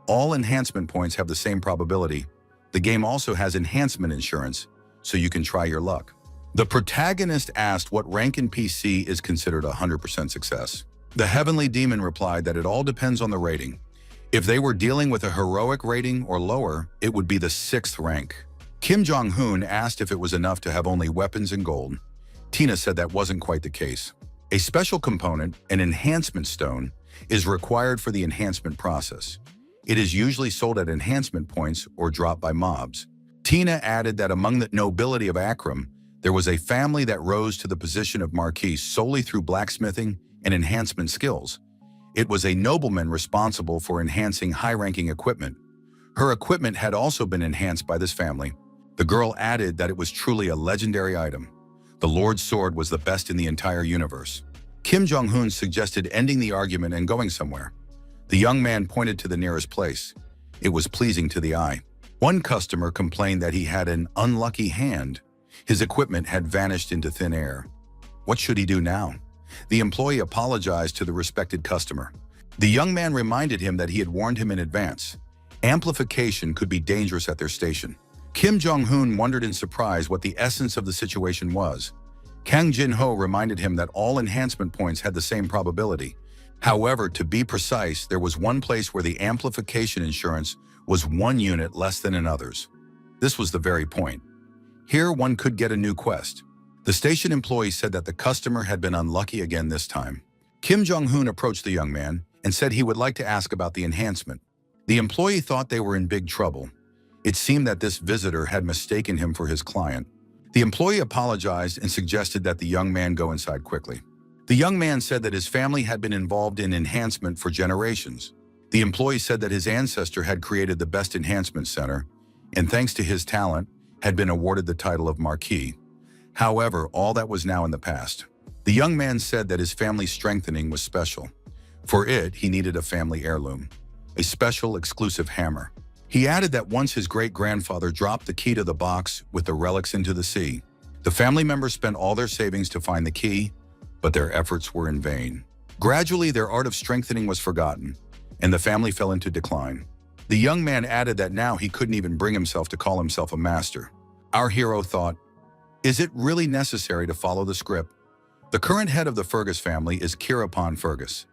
All enhancement points have the same probability. The game also has enhancement insurance, so you can try your luck. The protagonist asked what rank in PC is considered 100% success. The heavenly demon replied that it all depends on the rating. If they were dealing with a heroic rating or lower, it would be the 6th rank. Kim Jong-hoon asked if it was enough to have only weapons and gold. Tina said that wasn't quite the case. A special component, an enhancement stone, is required for the enhancement process. It is usually sold at enhancement points or dropped by mobs. Tina added that among the nobility of Akram, there was a family that rose to the position of marquis solely through blacksmithing and enhancement skills. It was a nobleman responsible for enhancing high-ranking equipment. Her equipment had also been enhanced by this family. The girl added that it was truly a legendary item. The Lord's sword was the best in the entire universe. Kim Jong-hoon suggested ending the argument and going somewhere. The young man pointed to the nearest place. It was pleasing to the eye. One customer complained that he had an unlucky hand. His equipment had vanished into thin air. What should he do now? The employee apologized to the respected customer. The young man reminded him that he had warned him in advance. Amplification could be dangerous at their station. Kim Jong-hoon wondered in surprise what the essence of the situation was. Kang Jin-ho reminded him that all enhancement points had the same probability. However, to be precise, there was one place where the amplification insurance was 1 unit less than in others. This was the very point. Here one could get a new quest. The station employee said that the customer had been unlucky again this time. Kim Jong-hoon approached the young man and said he would like to ask about the enhancement. The employee thought they were in big trouble. It seemed that this visitor had mistaken him for his client. The employee apologized and suggested that the young man go inside quickly. The young man said that his family had been involved in enhancement for generations. The employee said that his ancestor had created the best enhancement center, and thanks to his talent, had been awarded the title of Marquis. However, all that was now in the past. The young man said that his family's strengthening was special. For it, he needed a family heirloom, a special exclusive hammer. He added that once his great-grandfather dropped the key to the box with the relics into the sea, the family members spent all their savings to find the key, but their efforts were in vain. Gradually, their art of strengthening was forgotten, and the family fell into decline. The young man added that now he couldn't even bring himself to call himself a master. Our hero thought, is it really necessary to follow the script? The current head of the Fergus family is Kirapon Fergus,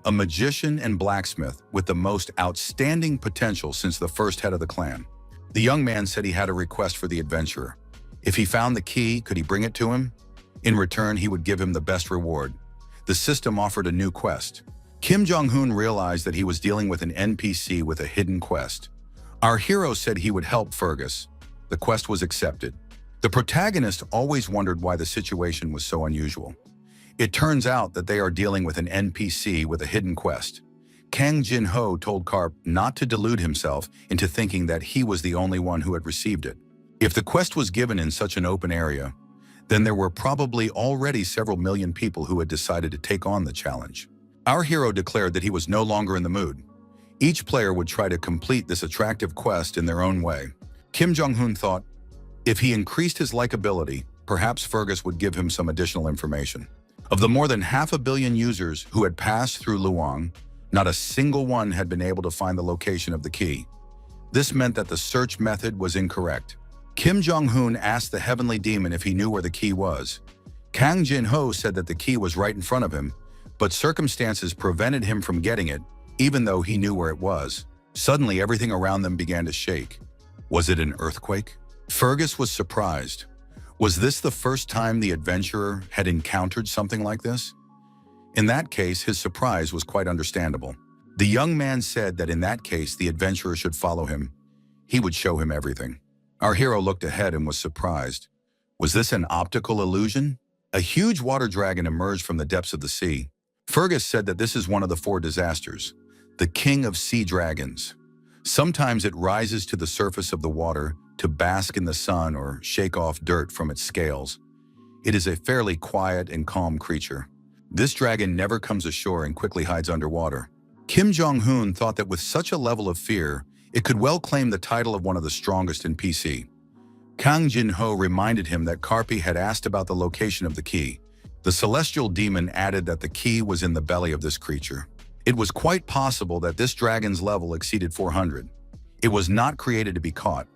a magician and blacksmith with the most outstanding potential since the first head of the clan. The young man said he had a request for the adventurer. If he found the key, could he bring it to him? In return, he would give him the best reward. The system offered a new quest. Kim Jong-hoon realized that he was dealing with an NPC with a hidden quest. Our hero said he would help Fergus. The quest was accepted. The protagonist always wondered why the situation was so unusual. It turns out that they are dealing with an NPC with a hidden quest. Kang Jin-ho told Karp not to delude himself into thinking that he was the only one who had received it. If the quest was given in such an open area, then there were probably already several million people who had decided to take on the challenge. Our hero declared that he was no longer in the mood. Each player would try to complete this attractive quest in their own way. Kim Jong-hoon thought, if he increased his likability, perhaps Fergus would give him some additional information. Of the more than 500 million users who had passed through Luang, not a single one had been able to find the location of the key. This meant that the search method was incorrect. Kim Jong-hoon asked the heavenly demon if he knew where the key was. Kang Jin-ho said that the key was right in front of him, but circumstances prevented him from getting it, even though he knew where it was. Suddenly, everything around them began to shake. Was it an earthquake? Fergus was surprised. Was this the first time the adventurer had encountered something like this? In that case, his surprise was quite understandable. The young man said that in that case, the adventurer should follow him. He would show him everything. Our hero looked ahead and was surprised. Was this an optical illusion? A huge water dragon emerged from the depths of the sea. Fergus said that this is one of the 4 disasters, the king of sea dragons. Sometimes it rises to the surface of the water to bask in the sun or shake off dirt from its scales. It is a fairly quiet and calm creature. This dragon never comes ashore and quickly hides underwater. Kim Jong-hoon thought that with such a level of fear, it could well claim the title of one of the strongest in PC. Kang Jin-ho reminded him that Karpi had asked about the location of the key. The celestial demon added that the key was in the belly of this creature. It was quite possible that this dragon's level exceeded 400. It was not created to be caught.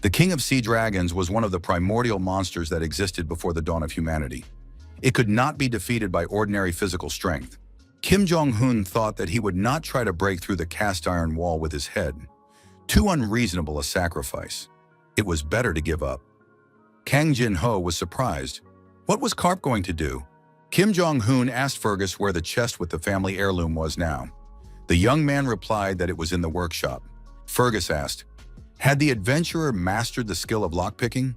The king of sea dragons was one of the primordial monsters that existed before the dawn of humanity. It could not be defeated by ordinary physical strength. Kim Jong-hoon thought that he would not try to break through the cast iron wall with his head. Too unreasonable a sacrifice. It was better to give up. Kang Jin-ho was surprised. What was Karp going to do? Kim Jong-hoon asked Fergus where the chest with the family heirloom was now. The young man replied that it was in the workshop. Fergus asked, had the adventurer mastered the skill of lockpicking?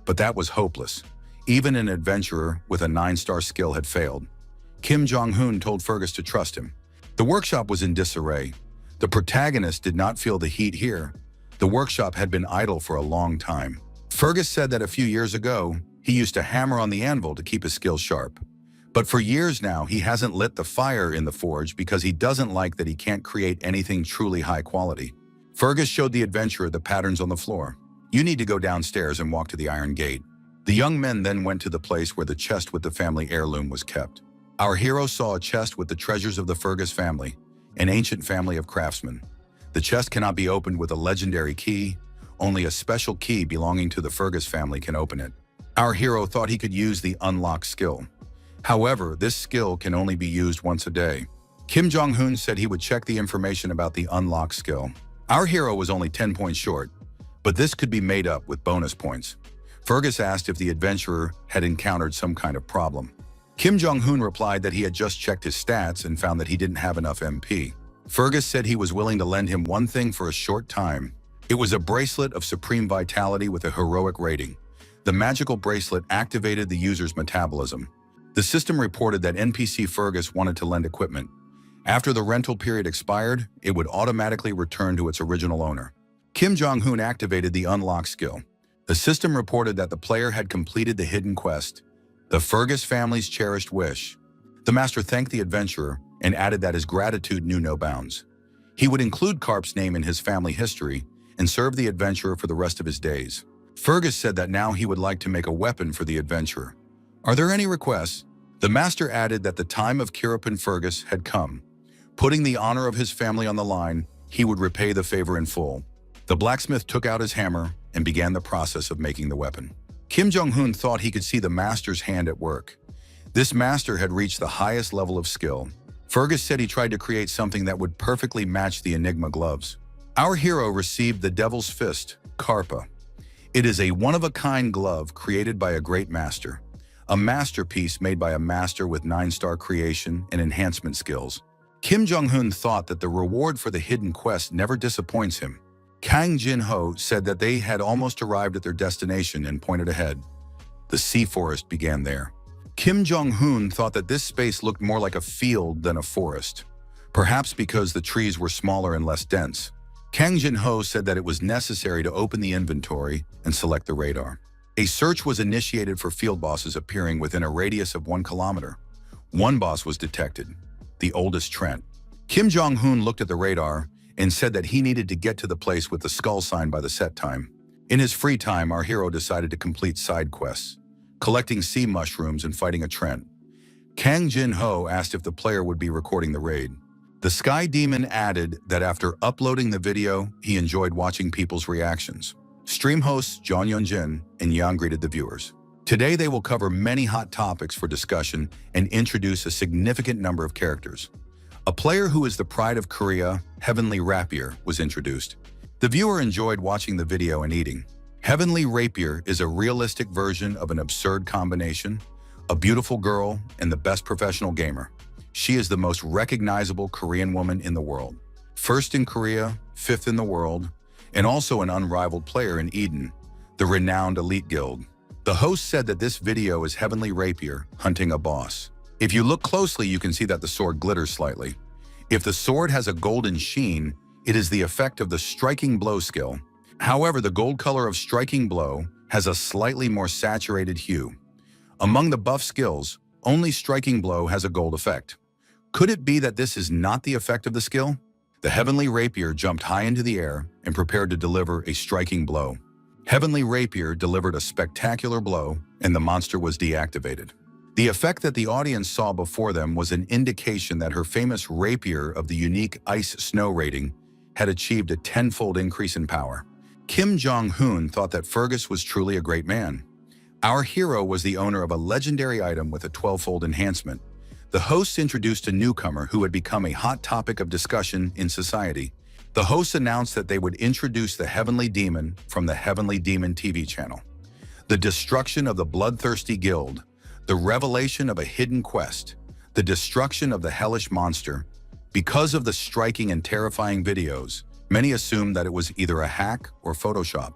But that was hopeless. Even an adventurer with a 9-star skill had failed. Kim Jong-hoon told Fergus to trust him. The workshop was in disarray. The protagonist did not feel the heat here. The workshop had been idle for a long time. Fergus said that a few years ago, he used to hammer on the anvil to keep his skills sharp. But for years now, he hasn't lit the fire in the forge because he doesn't like that he can't create anything truly high quality. Fergus showed the adventurer the patterns on the floor. You need to go downstairs and walk to the iron gate. The young men then went to the place where the chest with the family heirloom was kept. Our hero saw a chest with the treasures of the Fergus family, an ancient family of craftsmen. The chest cannot be opened with a legendary key. Only a special key belonging to the Fergus family can open it. Our hero thought he could use the unlock skill. However, this skill can only be used once a day. Kim Jong-hoon said he would check the information about the unlock skill. Our hero was only 10 points short, but this could be made up with bonus points. Fergus asked if the adventurer had encountered some kind of problem. Kim Jong-hoon replied that he had just checked his stats and found that he didn't have enough MP. Fergus said he was willing to lend him one thing for a short time. It was a bracelet of supreme vitality with a heroic rating. The magical bracelet activated the user's metabolism. The system reported that NPC Fergus wanted to lend equipment. After the rental period expired, it would automatically return to its original owner. Kim Jong-hoon activated the unlock skill. The system reported that the player had completed the hidden quest, the Fergus family's cherished wish. The master thanked the adventurer and added that his gratitude knew no bounds. He would include Karp's name in his family history and serve the adventurer for the rest of his days. Fergus said that now he would like to make a weapon for the adventurer. Are there any requests? The master added that the time of Kirapin Fergus had come. Putting the honor of his family on the line, he would repay the favor in full. The blacksmith took out his hammer and began the process of making the weapon. Kim Jong-hoon thought he could see the master's hand at work. This master had reached the highest level of skill. Fergus said he tried to create something that would perfectly match the Enigma gloves. Our hero received the Devil's Fist, Karpa. It is a one-of-a-kind glove created by a great master. A masterpiece made by a master with 9-star creation and enhancement skills. Kim Jong-hoon thought that the reward for the hidden quest never disappoints him. Kang Jin-ho said that they had almost arrived at their destination and pointed ahead. The sea forest began there. Kim Jong-hoon thought that this space looked more like a field than a forest. perhaps because the trees were smaller and less dense. Kang Jin-ho said that it was necessary to open the inventory and select the radar. A search was initiated for field bosses appearing within a radius of 1 kilometer. One boss was detected, the oldest Trent. Kim Jong-hoon looked at the radar and said that he needed to get to the place with the skull sign by the set time. In his free time, our hero decided to complete side quests, collecting sea mushrooms and fighting a Trent. Kang Jin-ho asked if the player would be recording the raid. The Sky Demon added that after uploading the video, he enjoyed watching people's reactions. Stream hosts John Yeon-jin and Yang greeted the viewers. Today they will cover many hot topics for discussion and introduce a significant number of characters. A player who is the pride of Korea, Heavenly Rapier, was introduced. The viewer enjoyed watching the video and eating. Heavenly Rapier is a realistic version of an absurd combination, a beautiful girl and the best professional gamer. She is the most recognizable Korean woman in the world. First in Korea, fifth in the world, and also an unrivaled player in Eden, the renowned elite guild. The host said that this video is Heavenly Rapier hunting a boss. If you look closely, you can see that the sword glitters slightly. If the sword has a golden sheen, it is the effect of the striking blow skill. However, the gold color of striking blow has a slightly more saturated hue. Among the buff skills, only striking blow has a gold effect. Could it be that this is not the effect of the skill? The Heavenly Rapier jumped high into the air and prepared to deliver a striking blow. Heavenly Rapier delivered a spectacular blow, and the monster was deactivated. The effect that the audience saw before them was an indication that her famous rapier of the unique Ice Snow rating had achieved a 10-fold increase in power. Kim Jong-hoon thought that Fergus was truly a great man. Our hero was the owner of a legendary item with a 12-fold enhancement. The hosts introduced a newcomer who had become a hot topic of discussion in society. The hosts announced that they would introduce the Heavenly Demon from the Heavenly Demon TV channel. The destruction of the bloodthirsty guild, the revelation of a hidden quest, the destruction of the hellish monster. Because of the striking and terrifying videos, many assumed that it was either a hack or Photoshop.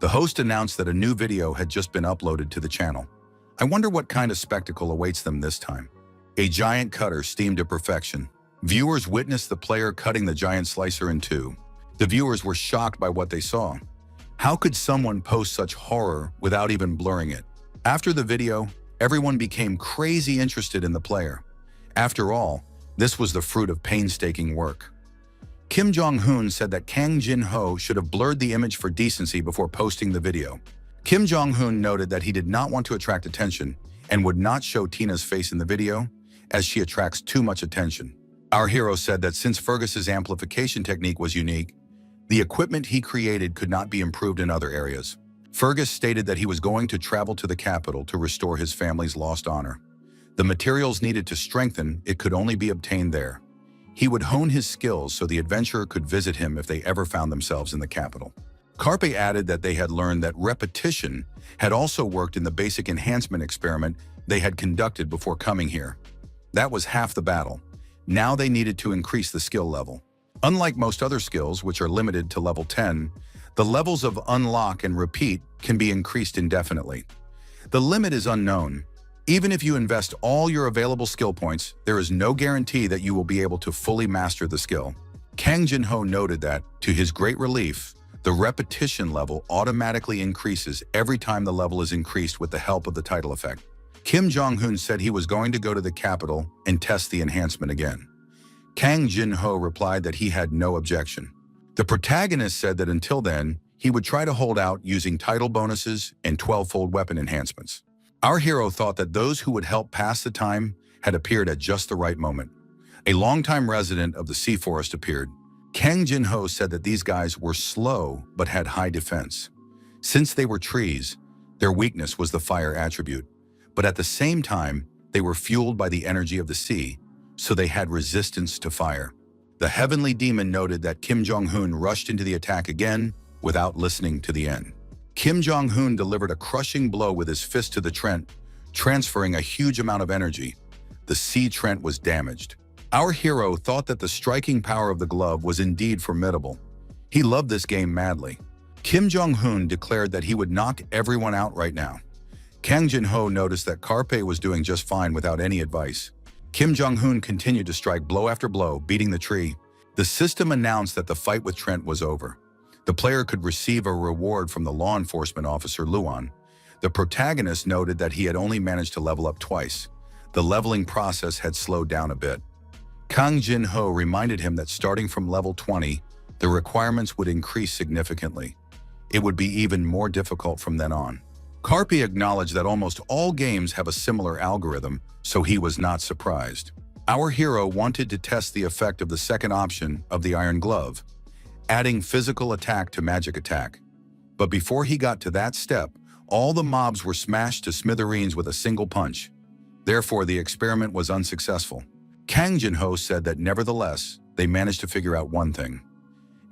The host announced that a new video had just been uploaded to the channel. I wonder what kind of spectacle awaits them this time. A giant cutter steamed to perfection. Viewers witnessed the player cutting the giant slicer in two. The viewers were shocked by what they saw. How could someone post such horror without even blurring it? After the video, everyone became crazy interested in the player. After all, this was the fruit of painstaking work. Kim Jong-hoon said that Kang Jin-ho should have blurred the image for decency before posting the video. Kim Jong-hoon noted that he did not want to attract attention and would not show Tina's face in the video, as she attracts too much attention. Our hero said that since Fergus's amplification technique was unique, the equipment he created could not be improved in other areas. Fergus stated that he was going to travel to the capital to restore his family's lost honor. The materials needed to strengthen it could only be obtained there. He would hone his skills so the adventurer could visit him if they ever found themselves in the capital. Carpe added that they had learned that repetition had also worked in the basic enhancement experiment they had conducted before coming here. That was half the battle. Now they needed to increase the skill level. Unlike most other skills, which are limited to level 10, the levels of unlock and repeat can be increased indefinitely. The limit is unknown. Even if you invest all your available skill points, there is no guarantee that you will be able to fully master the skill. Kang Jin-ho noted that, to his great relief, the repetition level automatically increases every time the level is increased with the help of the title effect. Kim Jong-hoon said he was going to go to the capital and test the enhancement again. Kang Jin-ho replied that he had no objection. The protagonist said that until then, he would try to hold out using title bonuses and 12-fold weapon enhancements. Our hero thought that those who would help pass the time had appeared at just the right moment. A longtime resident of the Sea Forest appeared. Kang Jin-ho said that these guys were slow but had high defense. Since they were trees, their weakness was the fire attribute. But at the same time, they were fueled by the energy of the sea, so they had resistance to fire. The Heavenly Demon noted that Kim Jong-hoon rushed into the attack again without listening to the end. Kim Jong-hoon delivered a crushing blow with his fist to the Trent, transferring a huge amount of energy. The sea Trent was damaged. Our hero thought that the striking power of the glove was indeed formidable. He loved this game madly. Kim Jong-hoon declared that he would knock everyone out right now. Kang Jin-ho noticed that Carpe was doing just fine without any advice. Kim Jong-un continued to strike blow after blow, beating the tree. The system announced that the fight with Trent was over. The player could receive a reward from the law enforcement officer Luan. The protagonist noted that he had only managed to level up twice. The leveling process had slowed down a bit. Kang Jin-ho reminded him that starting from level 20, the requirements would increase significantly. It would be even more difficult from then on. Karpi acknowledged that almost all games have a similar algorithm, so he was not surprised. Our hero wanted to test the effect of the second option of the Iron Glove, adding physical attack to magic attack. But before he got to that step, all the mobs were smashed to smithereens with a single punch. Therefore, the experiment was unsuccessful. Kang Jin-ho said that nevertheless, they managed to figure out one thing.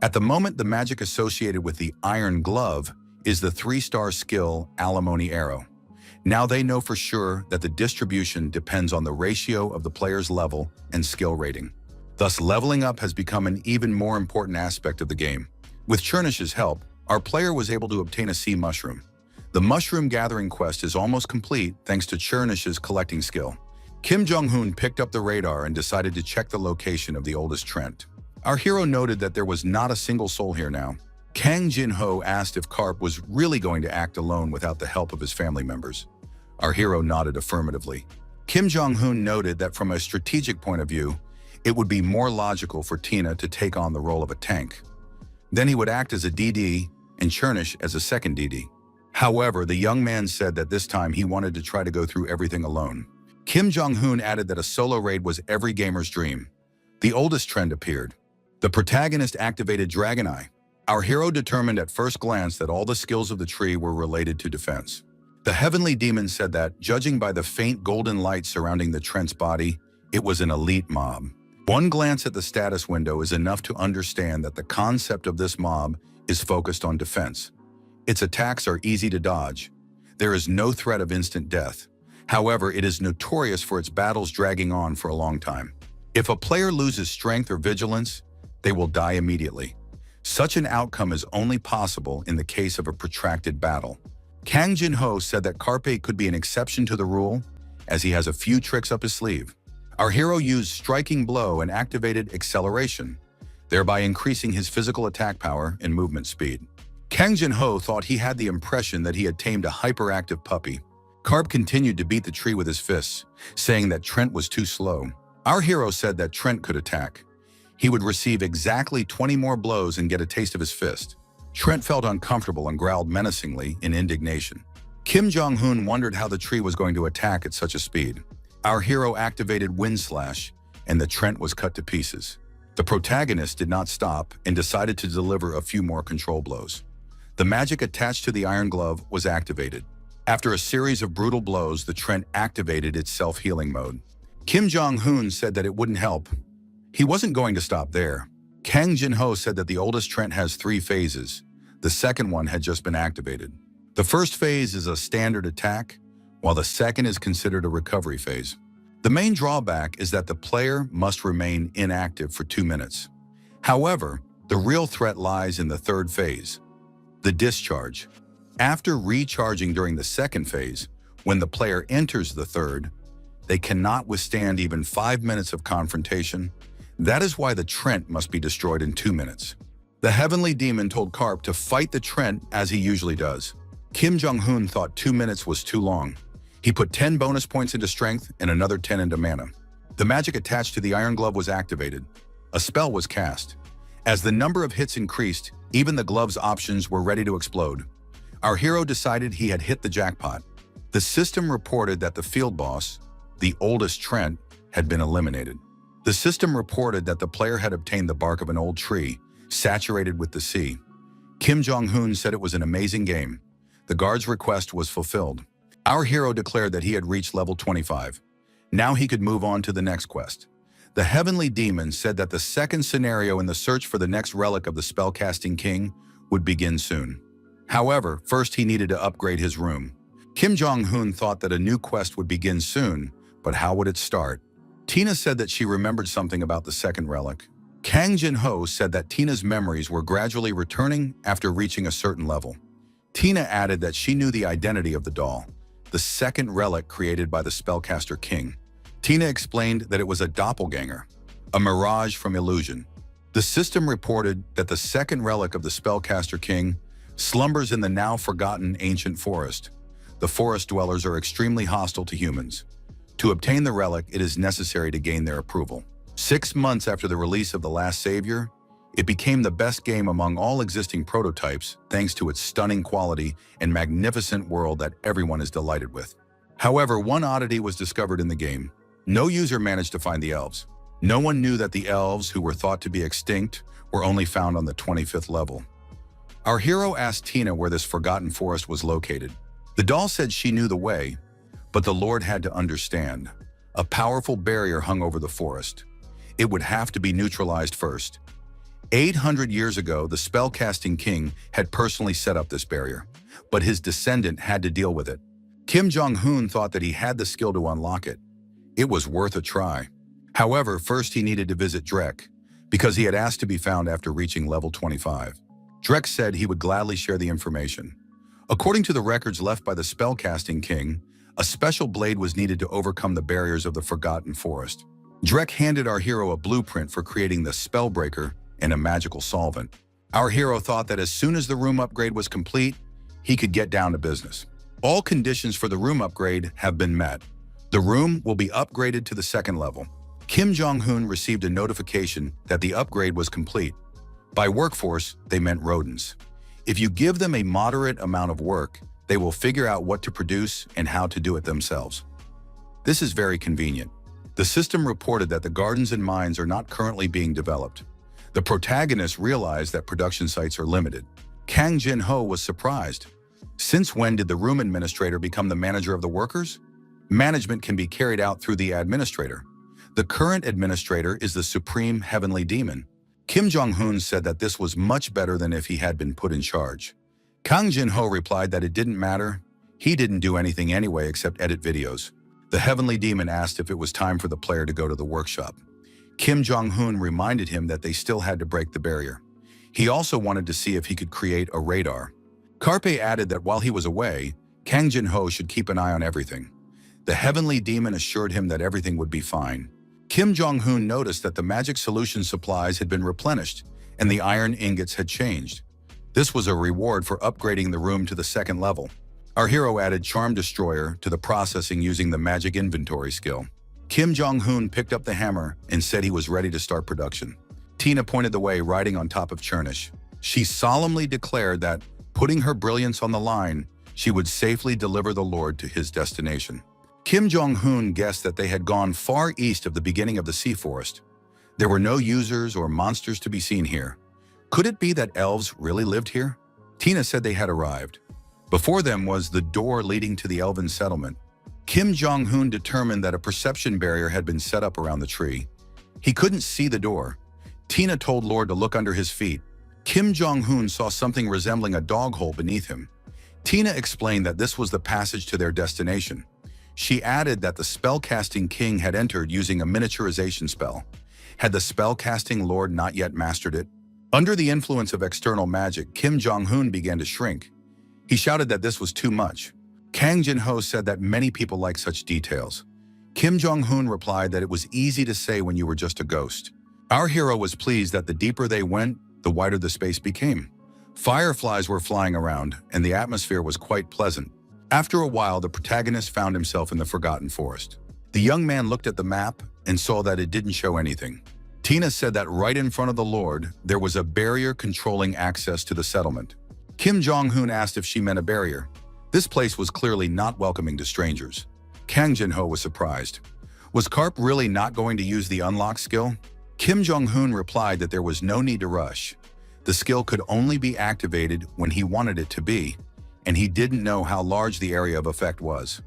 At the moment, the magic associated with the Iron Glove is the 3-star skill Alimony Arrow. Now they know for sure that the distribution depends on the ratio of the player's level and skill rating. Thus, leveling up has become an even more important aspect of the game. With Chernish's help, our player was able to obtain a sea mushroom. The mushroom gathering quest is almost complete thanks to Chernish's collecting skill. Kim Jong-un picked up the radar and decided to check the location of the oldest Trent. Our hero noted that there was not a single soul here now. Kang Jin-ho asked if Karp was really going to act alone without the help of his family members. Our hero nodded affirmatively. Kim Jong-un noted that from a strategic point of view, it would be more logical for Tina to take on the role of a tank. Then he would act as a DD and Chernish as a second DD. However, the young man said that this time he wanted to try to go through everything alone. Kim Jong-un added that a solo raid was every gamer's dream. The oldest Trent appeared. The protagonist activated Dragon Eye. Our hero determined at first glance that all the skills of the tree were related to defense. The heavenly demon said that, judging by the faint golden light surrounding the Trent's body, it was an elite mob. One glance at the status window is enough to understand that the concept of this mob is focused on defense. Its attacks are easy to dodge. There is no threat of instant death. However, it is notorious for its battles dragging on for a long time. If a player loses strength or vigilance, they will die immediately. Such an outcome is only possible in the case of a protracted battle. Kang Jin-ho said that Karpe could be an exception to the rule, as he has a few tricks up his sleeve. Our hero used Striking Blow and activated Acceleration, thereby increasing his physical attack power and movement speed. Kang Jin-ho thought he had the impression that he had tamed a hyperactive puppy. Karp continued to beat the tree with his fists, saying that Trent was too slow. Our hero said that Trent could attack. He would receive exactly 20 more blows and get a taste of his fist. Trent felt uncomfortable and growled menacingly in indignation. Kim Jong-un wondered how the tree was going to attack at such a speed. Our hero activated Wind Slash, and the Trent was cut to pieces. The protagonist did not stop and decided to deliver a few more control blows. The magic attached to the Iron Glove was activated. After a series of brutal blows, the Trent activated its self-healing mode. Kim Jong-un said that it wouldn't help. He wasn't going to stop there. Kang Jin-ho said that the oldest Trent has 3 phases. The second one had just been activated. The first phase is a standard attack, while the second is considered a recovery phase. The main drawback is that the player must remain inactive for 2 minutes. However, the real threat lies in the third phase, the discharge. After recharging during the second phase, when the player enters the third, they cannot withstand even 5 minutes of confrontation. That is why the Trent must be destroyed in 2 minutes. The heavenly demon told Karp to fight the Trent as he usually does. Kim Jong-un thought 2 minutes was too long. He put 10 bonus points into strength and another 10 into mana. The magic attached to the Iron Glove was activated. A spell was cast. As the number of hits increased, even the glove's options were ready to explode. Our hero decided he had hit the jackpot. The system reported that the field boss, the oldest Trent, had been eliminated. The system reported that the player had obtained the bark of an old tree, saturated with the sea. Kim Jong-un said it was an amazing game. The guard's request was fulfilled. Our hero declared that he had reached level 25. Now he could move on to the next quest. The heavenly demon said that the second scenario in the search for the next relic of the spellcasting king would begin soon. However, first he needed to upgrade his room. Kim Jong-un thought that a new quest would begin soon, but how would it start? Tina said that she remembered something about the second relic. Kang Jin-ho said that Tina's memories were gradually returning after reaching a certain level. Tina added that she knew the identity of the doll, the second relic created by the spellcaster king. Tina explained that it was a doppelganger, a mirage from illusion. The system reported that the second relic of the Spellcaster King slumbers in the now-forgotten ancient forest. The forest dwellers are extremely hostile to humans. To obtain the relic, it is necessary to gain their approval. 6 months after the release of The Last Savior, it became the best game among all existing prototypes thanks to its stunning quality and magnificent world that everyone is delighted with. However, one oddity was discovered in the game. No user managed to find the elves. No one knew that the elves, who were thought to be extinct, were only found on the 25th level. Our hero asked Tina where this forgotten forest was located. The doll said she knew the way, but the Lord had to understand. A powerful barrier hung over the forest. It would have to be neutralized first. 800 years ago, the spellcasting king had personally set up this barrier, but his descendant had to deal with it. Kim Jong-un thought that he had the skill to unlock it. It was worth a try. However, first he needed to visit Drek, because he had asked to be found after reaching level 25. Drek said he would gladly share the information. According to the records left by the spellcasting king, a special blade was needed to overcome the barriers of the forgotten forest. Drek handed our hero a blueprint for creating the spellbreaker and a magical solvent. Our hero thought that as soon as the room upgrade was complete, he could get down to business. All conditions for the room upgrade have been met. The room will be upgraded to the second level. Kim Jong-un received a notification that the upgrade was complete. By workforce, they meant rodents. If you give them a moderate amount of work, they will figure out what to produce and how to do it themselves. This is very convenient. The system reported that the gardens and mines are not currently being developed. The protagonist realized that production sites are limited. Kang Jin-ho was surprised. Since when did the room administrator become the manager of the workers? Management can be carried out through the administrator. The current administrator is the supreme heavenly demon. Kim Jong-un said that this was much better than if he had been put in charge. Kang Jin-ho replied that it didn't matter. He didn't do anything anyway except edit videos. The heavenly demon asked if it was time for the player to go to the workshop. Kim Jong-un reminded him that they still had to break the barrier. He also wanted to see if he could create a radar. Carpe added that while he was away, Kang Jin-ho should keep an eye on everything. The heavenly demon assured him that everything would be fine. Kim Jong-un noticed that the magic solution supplies had been replenished and the iron ingots had changed. This was a reward for upgrading the room to the second level. Our hero added Charm Destroyer to the processing using the magic inventory skill. Kim Jong-un picked up the hammer and said he was ready to start production. Tina pointed the way, riding on top of Chernish. She solemnly declared that, putting her brilliance on the line, she would safely deliver the Lord to his destination. Kim Jong-un guessed that they had gone far east of the beginning of the sea forest. There were no users or monsters to be seen here. Could it be that elves really lived here? Tina said they had arrived. Before them was the door leading to the elven settlement. Kim Jong-un determined that a perception barrier had been set up around the tree. He couldn't see the door. Tina told Lord to look under his feet. Kim Jong-un saw something resembling a dog hole beneath him. Tina explained that this was the passage to their destination. She added that the spellcasting king had entered using a miniaturization spell. Had the spellcasting lord not yet mastered it? Under the influence of external magic, Kim Jong-un began to shrink. He shouted that this was too much. Kang Jin-ho said that many people like such details. Kim Jong-un replied that it was easy to say when you were just a ghost. Our hero was pleased that the deeper they went, the wider the space became. Fireflies were flying around, and the atmosphere was quite pleasant. After a while, the protagonist found himself in the forgotten forest. The young man looked at the map and saw that it didn't show anything. Tina said that right in front of the Lord, there was a barrier controlling access to the settlement. Kim Jong-un asked if she meant a barrier. This place was clearly not welcoming to strangers. Kang Jin-ho was surprised. Was Karp really not going to use the unlock skill? Kim Jong-un replied that there was no need to rush. The skill could only be activated when he wanted it to be, and he didn't know how large the area of effect was.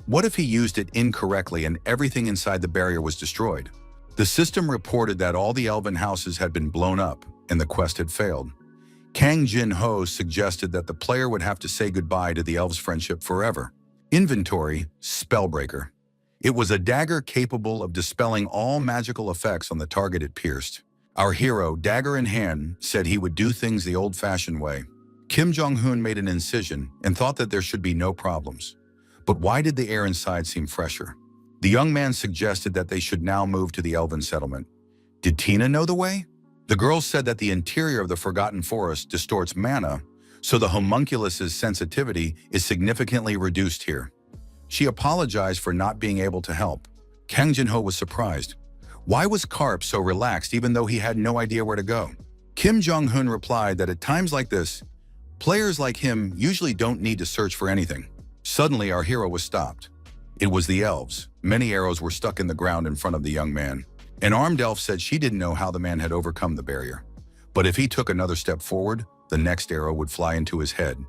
What if he used it incorrectly and everything inside the barrier was destroyed? The system reported that all the elven houses had been blown up and the quest had failed. Kang Jin-ho suggested that the player would have to say goodbye to the elves' friendship forever. Inventory, Spellbreaker. It was a dagger capable of dispelling all magical effects on the target it pierced. Our hero, dagger in hand, said he would do things the old-fashioned way. Kim Jong-un made an incision and thought that there should be no problems. But why did the air inside seem fresher? The young man suggested that they should now move to the elven settlement. Did Tina know the way? The girl said that the interior of the Forgotten Forest distorts mana, so the homunculus's sensitivity is significantly reduced here. She apologized for not being able to help. Kang Jin-ho was surprised. Why was Karp so relaxed even though he had no idea where to go? Kim Jong-hoon replied that at times like this, players like him usually don't need to search for anything. Suddenly, our hero was stopped. It was the elves. Many arrows were stuck in the ground in front of the young man. An armed elf said she didn't know how the man had overcome the barrier. But if he took another step forward, the next arrow would fly into his head.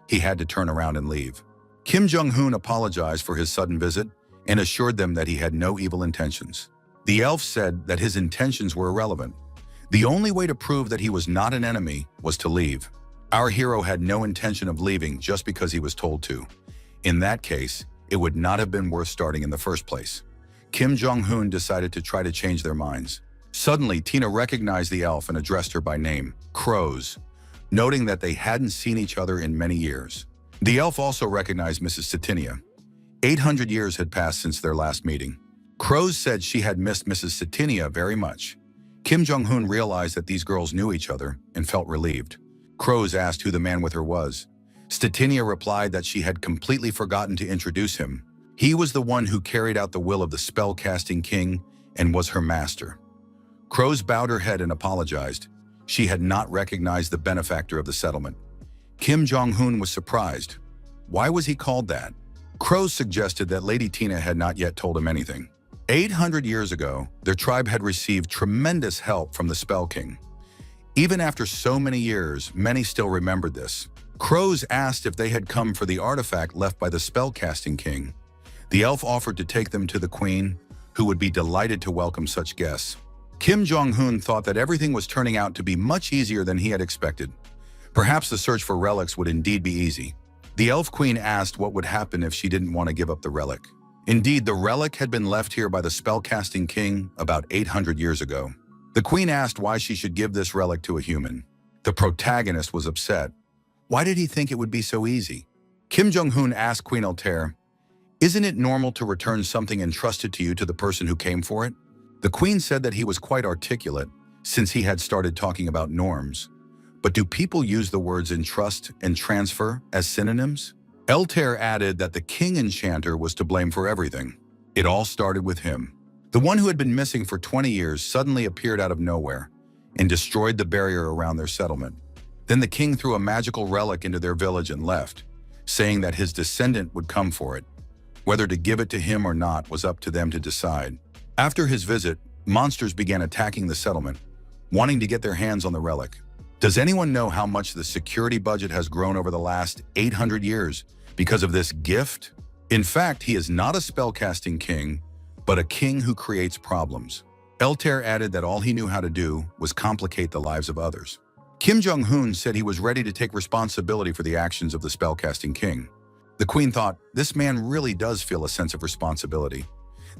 He had to turn around and leave. Kim Jong-hoon apologized for his sudden visit and assured them that he had no evil intentions. The elf said that his intentions were irrelevant. The only way to prove that he was not an enemy was to leave. Our hero had no intention of leaving just because he was told to. In that case, it would not have been worth starting in the first place. Kim Jong-hoon decided to try to change their minds. Suddenly, Tina recognized the elf and addressed her by name, Crows, noting that they hadn't seen each other in many years. The elf also recognized Mrs. Satinia. 800 years had passed since their last meeting. Crows said she had missed Mrs. Satinia very much. Kim Jong-hoon realized that these girls knew each other and felt relieved. Crows asked who the man with her was. Statinia replied that she had completely forgotten to introduce him. He was the one who carried out the will of the spell-casting king and was her master. Crows bowed her head and apologized. She had not recognized the benefactor of the settlement. Kim Jong-hoon was surprised. Why was he called that? Crows suggested that Lady Tina had not yet told him anything. 800 years ago, their tribe had received tremendous help from the Spell King. Even after so many years, many still remembered this. Crows asked if they had come for the artifact left by the spell-casting king. The elf offered to take them to the queen, who would be delighted to welcome such guests. Kim Jong-hoon thought that everything was turning out to be much easier than he had expected. Perhaps the search for relics would indeed be easy. The elf queen asked what would happen if she didn't want to give up the relic. Indeed, the relic had been left here by the spell-casting king about 800 years ago. The queen asked why she should give this relic to a human. The protagonist was upset. Why did he think it would be so easy? Kim Jong-hoon asked Queen Altair, "Isn't it normal to return something entrusted to you to the person who came for it?" The queen said that he was quite articulate, since he had started talking about norms. But do people use the words entrust and transfer as synonyms? Altair added that the king enchanter was to blame for everything. It all started with him. The one who had been missing for 20 years suddenly appeared out of nowhere and destroyed the barrier around their settlement. Then the king threw a magical relic into their village and left, saying that his descendant would come for it. Whether to give it to him or not was up to them to decide. After his visit, monsters began attacking the settlement, wanting to get their hands on the relic. Does anyone know how much the security budget has grown over the last 800 years because of this gift? In fact, he is not a spellcasting king, but a king who creates problems. Altair added that all he knew how to do was complicate the lives of others. Kim Jong-hoon said he was ready to take responsibility for the actions of the spellcasting king. The queen thought, this man really does feel a sense of responsibility.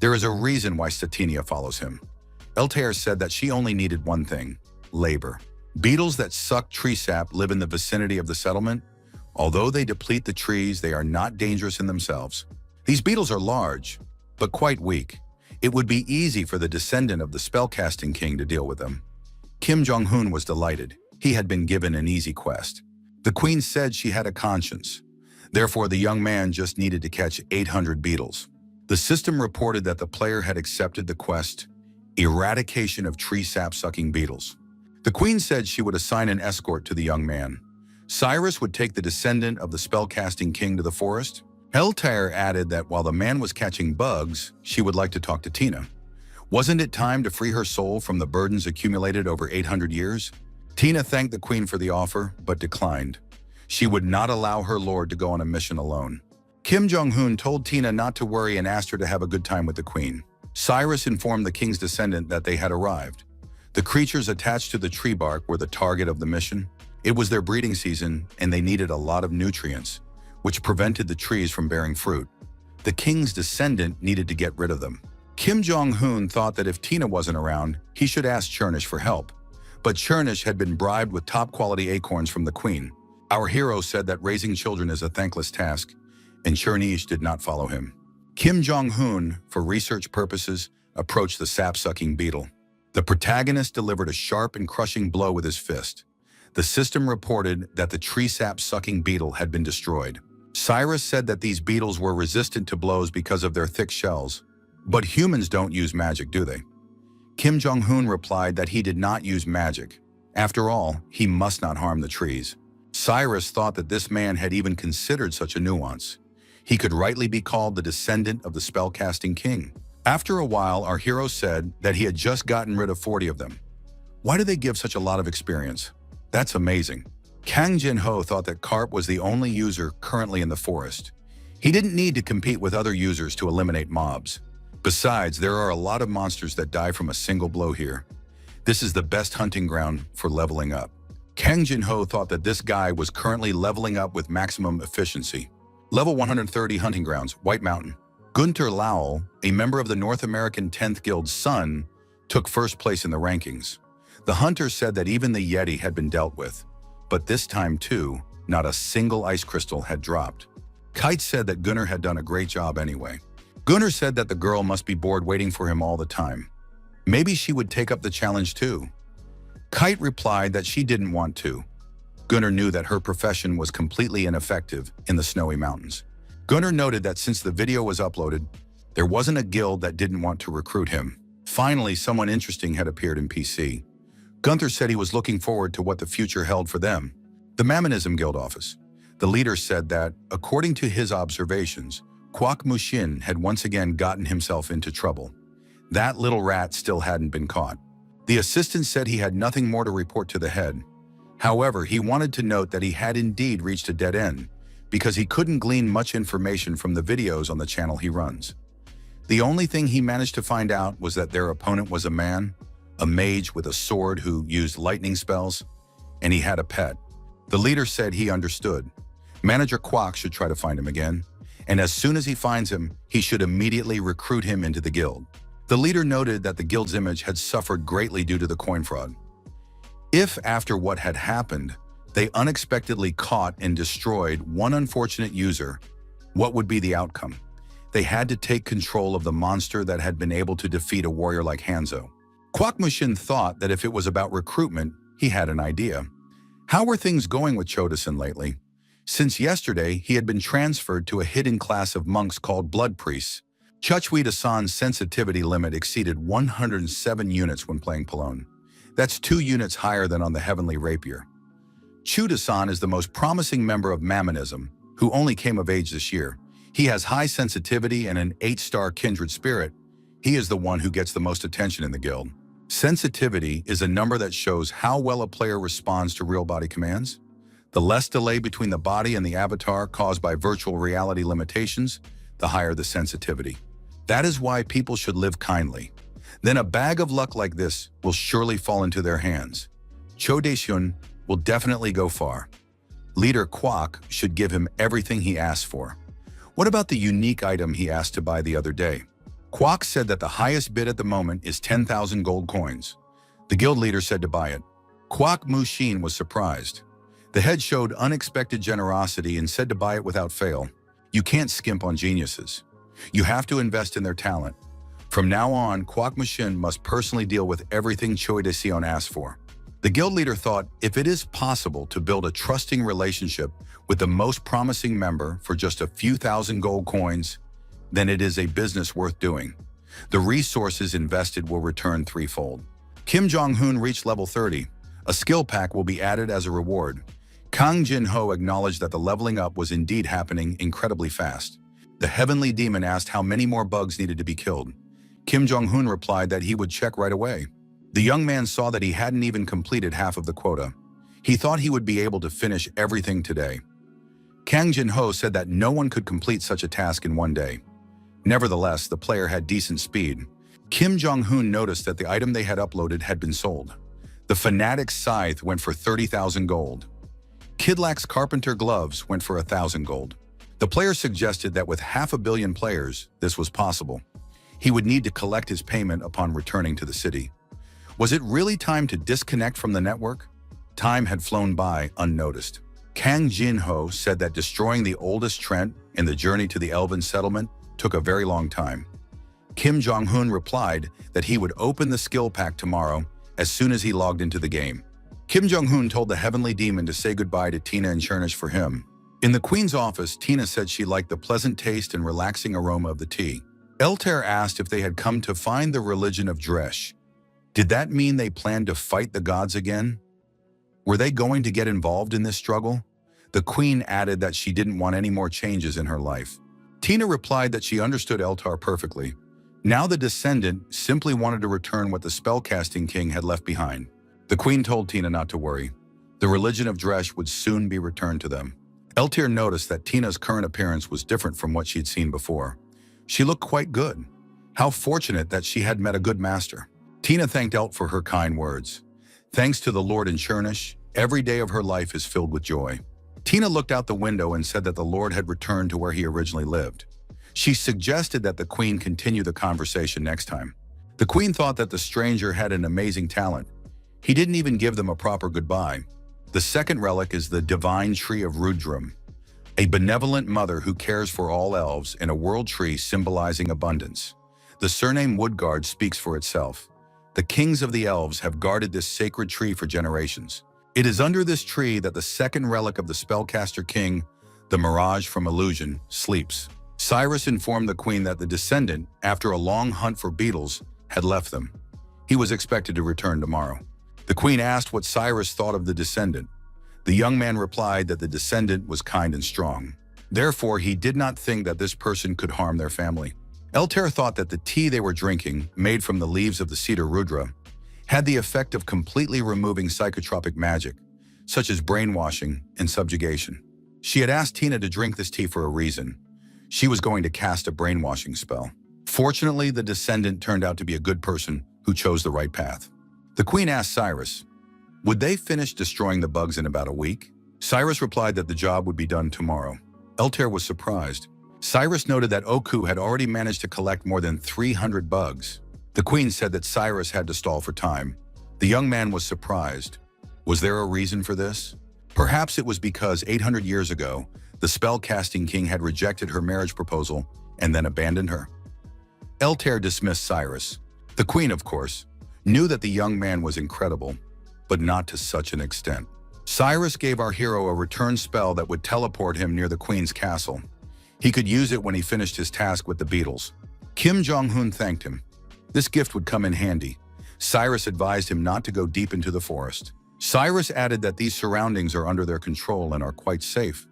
There is a reason why Statinia follows him. Altair said that she only needed one thing, labor. Beetles that suck tree sap live in the vicinity of the settlement. Although they deplete the trees, they are not dangerous in themselves. These beetles are large, but quite weak. It would be easy for the descendant of the spellcasting king to deal with them. Kim Jong-hoon was delighted. He had been given an easy quest. The queen said she had a conscience. Therefore, the young man just needed to catch 800 beetles. The system reported that the player had accepted the quest, eradication of tree sap-sucking beetles. The queen said she would assign an escort to the young man. Cyrus would take the descendant of the spellcasting king to the forest. Altair added that while the man was catching bugs, she would like to talk to Tina. Wasn't it time to free her soul from the burdens accumulated over 800 years? Tina thanked the queen for the offer, but declined. She would not allow her lord to go on a mission alone. Kim Jong-hoon told Tina not to worry and asked her to have a good time with the queen. Cyrus informed the king's descendant that they had arrived. The creatures attached to the tree bark were the target of the mission. It was their breeding season, and they needed a lot of nutrients, which prevented the trees from bearing fruit. The king's descendant needed to get rid of them. Kim Jong-hoon thought that if Tina wasn't around, he should ask Chernish for help. But Chernish had been bribed with top-quality acorns from the queen. Our hero said that raising children is a thankless task, and Chernish did not follow him. Kim Jong-un, for research purposes, approached the sap-sucking beetle. The protagonist delivered a sharp and crushing blow with his fist. The system reported that the tree sap-sucking beetle had been destroyed. Cyrus said that these beetles were resistant to blows because of their thick shells. But humans don't use magic, do they? Kim Jong-un replied that he did not use magic. After all, he must not harm the trees. Cyrus thought that this man had even considered such a nuance. He could rightly be called the descendant of the spellcasting king. After a while, our hero said that he had just gotten rid of 40 of them. Why do they give such a lot of experience? That's amazing. Kang Jin-ho thought that Carp was the only user currently in the forest. He didn't need to compete with other users to eliminate mobs. Besides, there are a lot of monsters that die from a single blow here. This is the best hunting ground for leveling up. Kang Jin-ho thought that this guy was currently leveling up with maximum efficiency. Level 130 Hunting Grounds, White Mountain. Gunter Lowell, a member of the North American 10th Guild's son, took first place in the rankings. The hunter said that even the Yeti had been dealt with, but this time too, not a single ice crystal had dropped. Kite said that Gunnar had done a great job anyway. Gunnar said that the girl must be bored waiting for him all the time. Maybe she would take up the challenge too. Kite replied that she didn't want to. Gunnar knew that her profession was completely ineffective in the snowy mountains. Gunnar noted that since the video was uploaded, there wasn't a guild that didn't want to recruit him. Finally, someone interesting had appeared in PC. Gunther said he was looking forward to what the future held for them. The Mammonism Guild office. The leader said that, according to his observations, Kwok Mushin had once again gotten himself into trouble. That little rat still hadn't been caught. The assistant said he had nothing more to report to the head. However, he wanted to note that he had indeed reached a dead end, because he couldn't glean much information from the videos on the channel he runs. The only thing he managed to find out was that their opponent was a man, a mage with a sword who used lightning spells, and he had a pet. The leader said he understood. Manager Kwok should try to find him again, and as soon as he finds him, he should immediately recruit him into the guild. The leader noted that the guild's image had suffered greatly due to the coin fraud. If, after what had happened, they unexpectedly caught and destroyed one unfortunate user, what would be the outcome? They had to take control of the monster that had been able to defeat a warrior like Hanzo. Kwok Mushin thought that if it was about recruitment, he had an idea. How were things going with Chodasan lately? Since yesterday, he had been transferred to a hidden class of monks called Blood Priests. Chuchwi-Dasan's sensitivity limit exceeded 107 units when playing Palone. That's 2 units higher than on the Heavenly Rapier. Chu-Dasan is the most promising member of Mammonism, who only came of age this year. He has high sensitivity and an 8-star kindred spirit. He is the one who gets the most attention in the guild. Sensitivity is a number that shows how well a player responds to real body commands. The less delay between the body and the avatar caused by virtual reality limitations, the higher the sensitivity. That is why people should live kindly. Then a bag of luck like this will surely fall into their hands. Cho Dae-hyun will definitely go far. Leader Kwok should give him everything he asked for. What about the unique item he asked to buy the other day? Kwok said that the highest bid at the moment is 10,000 gold coins. The guild leader said to buy it. Kwok Mushin was surprised. The head showed unexpected generosity and said to buy it without fail. You can't skimp on geniuses. You have to invest in their talent. From now on, Kwok Mushin must personally deal with everything Choi Dae-sion asked for. The guild leader thought if it is possible to build a trusting relationship with the most promising member for just a few thousand gold coins, then it is a business worth doing. The resources invested will return threefold. Kim Jong-un reached level 30. A skill pack will be added as a reward. Kang Jin-ho acknowledged that the leveling up was indeed happening incredibly fast. The heavenly demon asked how many more bugs needed to be killed. Kim Jong-un replied that he would check right away. The young man saw that he hadn't even completed half of the quota. He thought he would be able to finish everything today. Kang Jin-ho said that no one could complete such a task in one day. Nevertheless, the player had decent speed. Kim Jong-un noticed that the item they had uploaded had been sold. The Fanatic's Scythe went for 30,000 gold. Kidlack's Carpenter Gloves went for 1,000 gold. The player suggested that with 500 million players, this was possible. He would need to collect his payment upon returning to the city. Was it really time to disconnect from the network? Time had flown by unnoticed. Kang Jin-ho said that destroying the oldest Trent in the journey to the Elven settlement took a very long time. Kim Jong-un replied that he would open the skill pack tomorrow as soon as he logged into the game. Kim Jong-un told the heavenly demon to say goodbye to Tina and Chernish for him. In the queen's office, Tina said she liked the pleasant taste and relaxing aroma of the tea. Eltair asked if they had come to find the religion of Dresh. Did that mean they planned to fight the gods again? Were they going to get involved in this struggle? The queen added that she didn't want any more changes in her life. Tina replied that she understood Eltair perfectly. Now the descendant simply wanted to return what the spellcasting king had left behind. The queen told Tina not to worry. The religion of Dresh would soon be returned to them. Eltair noticed that Tina's current appearance was different from what she'd seen before. She looked quite good. How fortunate that she had met a good master. Tina thanked Elt for her kind words. Thanks to the Lord in Chernish, every day of her life is filled with joy. Tina looked out the window and said that the Lord had returned to where he originally lived. She suggested that the queen continue the conversation next time. The queen thought that the stranger had an amazing talent. He didn't even give them a proper goodbye. The second relic is the divine tree of Rudram, a benevolent mother who cares for all elves in a world tree symbolizing abundance. The surname Woodguard speaks for itself. The kings of the elves have guarded this sacred tree for generations. It is under this tree that the second relic of the spellcaster king, the Mirage from Illusion, sleeps. Cyrus informed the queen that the descendant, after a long hunt for beetles, had left them. He was expected to return tomorrow. The queen asked what Cyrus thought of the descendant. The young man replied that the descendant was kind and strong. Therefore, he did not think that this person could harm their family. Eltair thought that the tea they were drinking, made from the leaves of the cedar Rudra, had the effect of completely removing psychotropic magic, such as brainwashing and subjugation. She had asked Tina to drink this tea for a reason. She was going to cast a brainwashing spell. Fortunately, the descendant turned out to be a good person who chose the right path. The queen asked Cyrus, would they finish destroying the bugs in about a week? Cyrus replied that the job would be done tomorrow. Eltair was surprised. Cyrus noted that Oku had already managed to collect more than 300 bugs. The queen said that Cyrus had to stall for time. The young man was surprised. Was there a reason for this? Perhaps it was because 800 years ago, the spell-casting king had rejected her marriage proposal and then abandoned her. Eltair dismissed Cyrus. The queen, of course, knew that the young man was incredible, but not to such an extent. Cyrus gave our hero a return spell that would teleport him near the queen's castle. He could use it when he finished his task with the beetles. Kim Jong-un thanked him. This gift would come in handy. Cyrus advised him not to go deep into the forest. Cyrus added that these surroundings are under their control and are quite safe.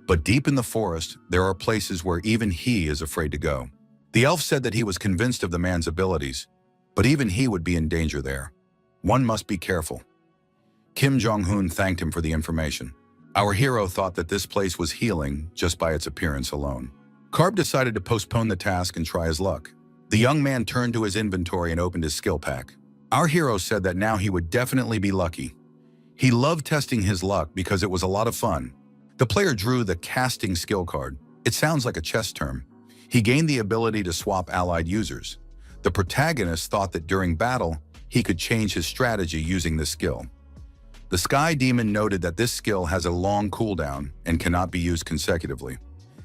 But deep in the forest, there are places where even he is afraid to go. The elf said that he was convinced of the man's abilities, but even he would be in danger there. One must be careful. Kim Jong-un thanked him for the information. Our hero thought that this place was healing just by its appearance alone. Karp decided to postpone the task and try his luck. The young man turned to his inventory and opened his skill pack. Our hero said that now he would definitely be lucky. He loved testing his luck because it was a lot of fun. The player drew the casting skill card. It sounds like a chess term. He gained the ability to swap allied users. The protagonist thought that during battle, he could change his strategy using this skill. The Sky Demon noted that this skill has a long cooldown and cannot be used consecutively.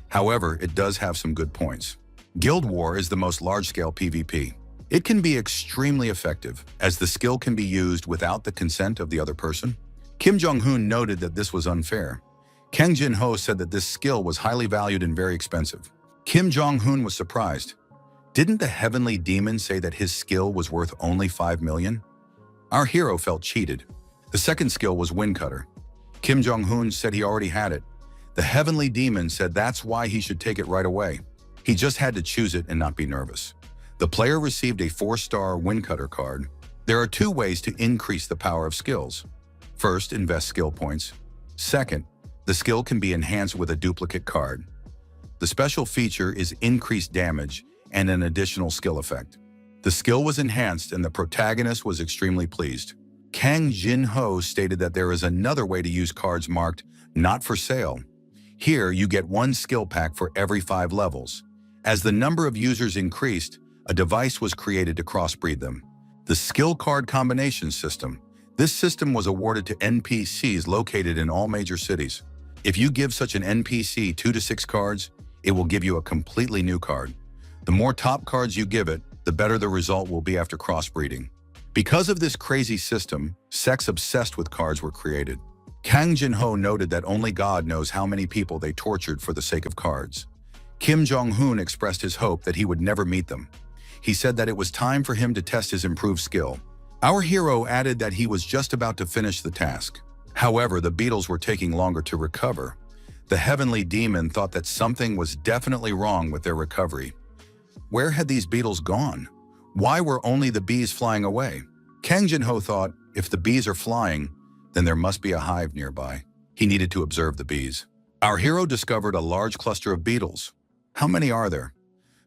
However, it does have some good points. Guild War is the most large-scale PvP. It can be extremely effective, as the skill can be used without the consent of the other person. Kim Jong-un noted that this was unfair. Kang Jin-ho said that this skill was highly valued and very expensive. Kim Jong-un was surprised. Didn't the heavenly demon say that his skill was worth only 5 million? Our hero felt cheated. The second skill was Wind Cutter. Kim Jong-un said he already had it. The heavenly demon said that's why he should take it right away. He just had to choose it and not be nervous. The player received a 4-star Wind Cutter card. There are 2 ways to increase the power of skills. First, invest skill points. Second, the skill can be enhanced with a duplicate card. The special feature is increased damage and an additional skill effect. The skill was enhanced and the protagonist was extremely pleased. Kang Jin-ho stated that there is another way to use cards marked not for sale. Here, you get 1 skill pack for every 5 levels. As the number of users increased, a device was created to crossbreed them. The skill card combination system. This system was awarded to NPCs located in all major cities. If you give such an NPC 2 to 6 cards, it will give you a completely new card. The more top cards you give it, the better the result will be after crossbreeding. Because of this crazy system, sects obsessed with cards were created. Kang Jin-ho noted that only God knows how many people they tortured for the sake of cards. Kim Jong-hoon expressed his hope that he would never meet them. He said that it was time for him to test his improved skill. Our hero added that he was just about to finish the task. However, the beetles were taking longer to recover. The heavenly demon thought that something was definitely wrong with their recovery. Where had these beetles gone? Why were only the bees flying away? Kang Jin-ho thought, if the bees are flying, then there must be a hive nearby. He needed to observe the bees. Our hero discovered a large cluster of beetles. How many are there?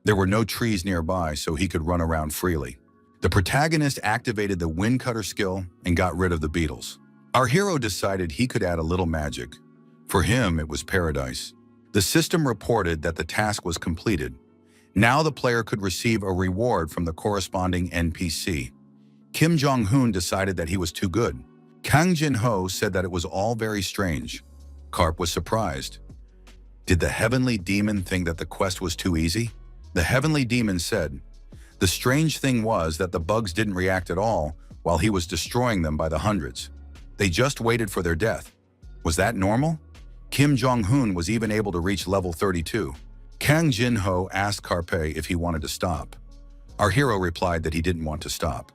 There were no trees nearby, so he could run around freely. The protagonist activated the wind cutter skill and got rid of the beetles. Our hero decided he could add a little magic. For him, it was paradise. The system reported that the task was completed. Now the player could receive a reward from the corresponding NPC. Kim Jong-hoon decided that he was too good. Kang Jin-ho said that it was all very strange. Karp was surprised. Did the heavenly demon think that the quest was too easy? The heavenly demon said, the strange thing was that the bugs didn't react at all while he was destroying them by the hundreds. They just waited for their death. Was that normal? Kim Jong-hoon was even able to reach level 32. Kang Jin-ho asked Karpe if he wanted to stop. Our hero replied that he didn't want to stop.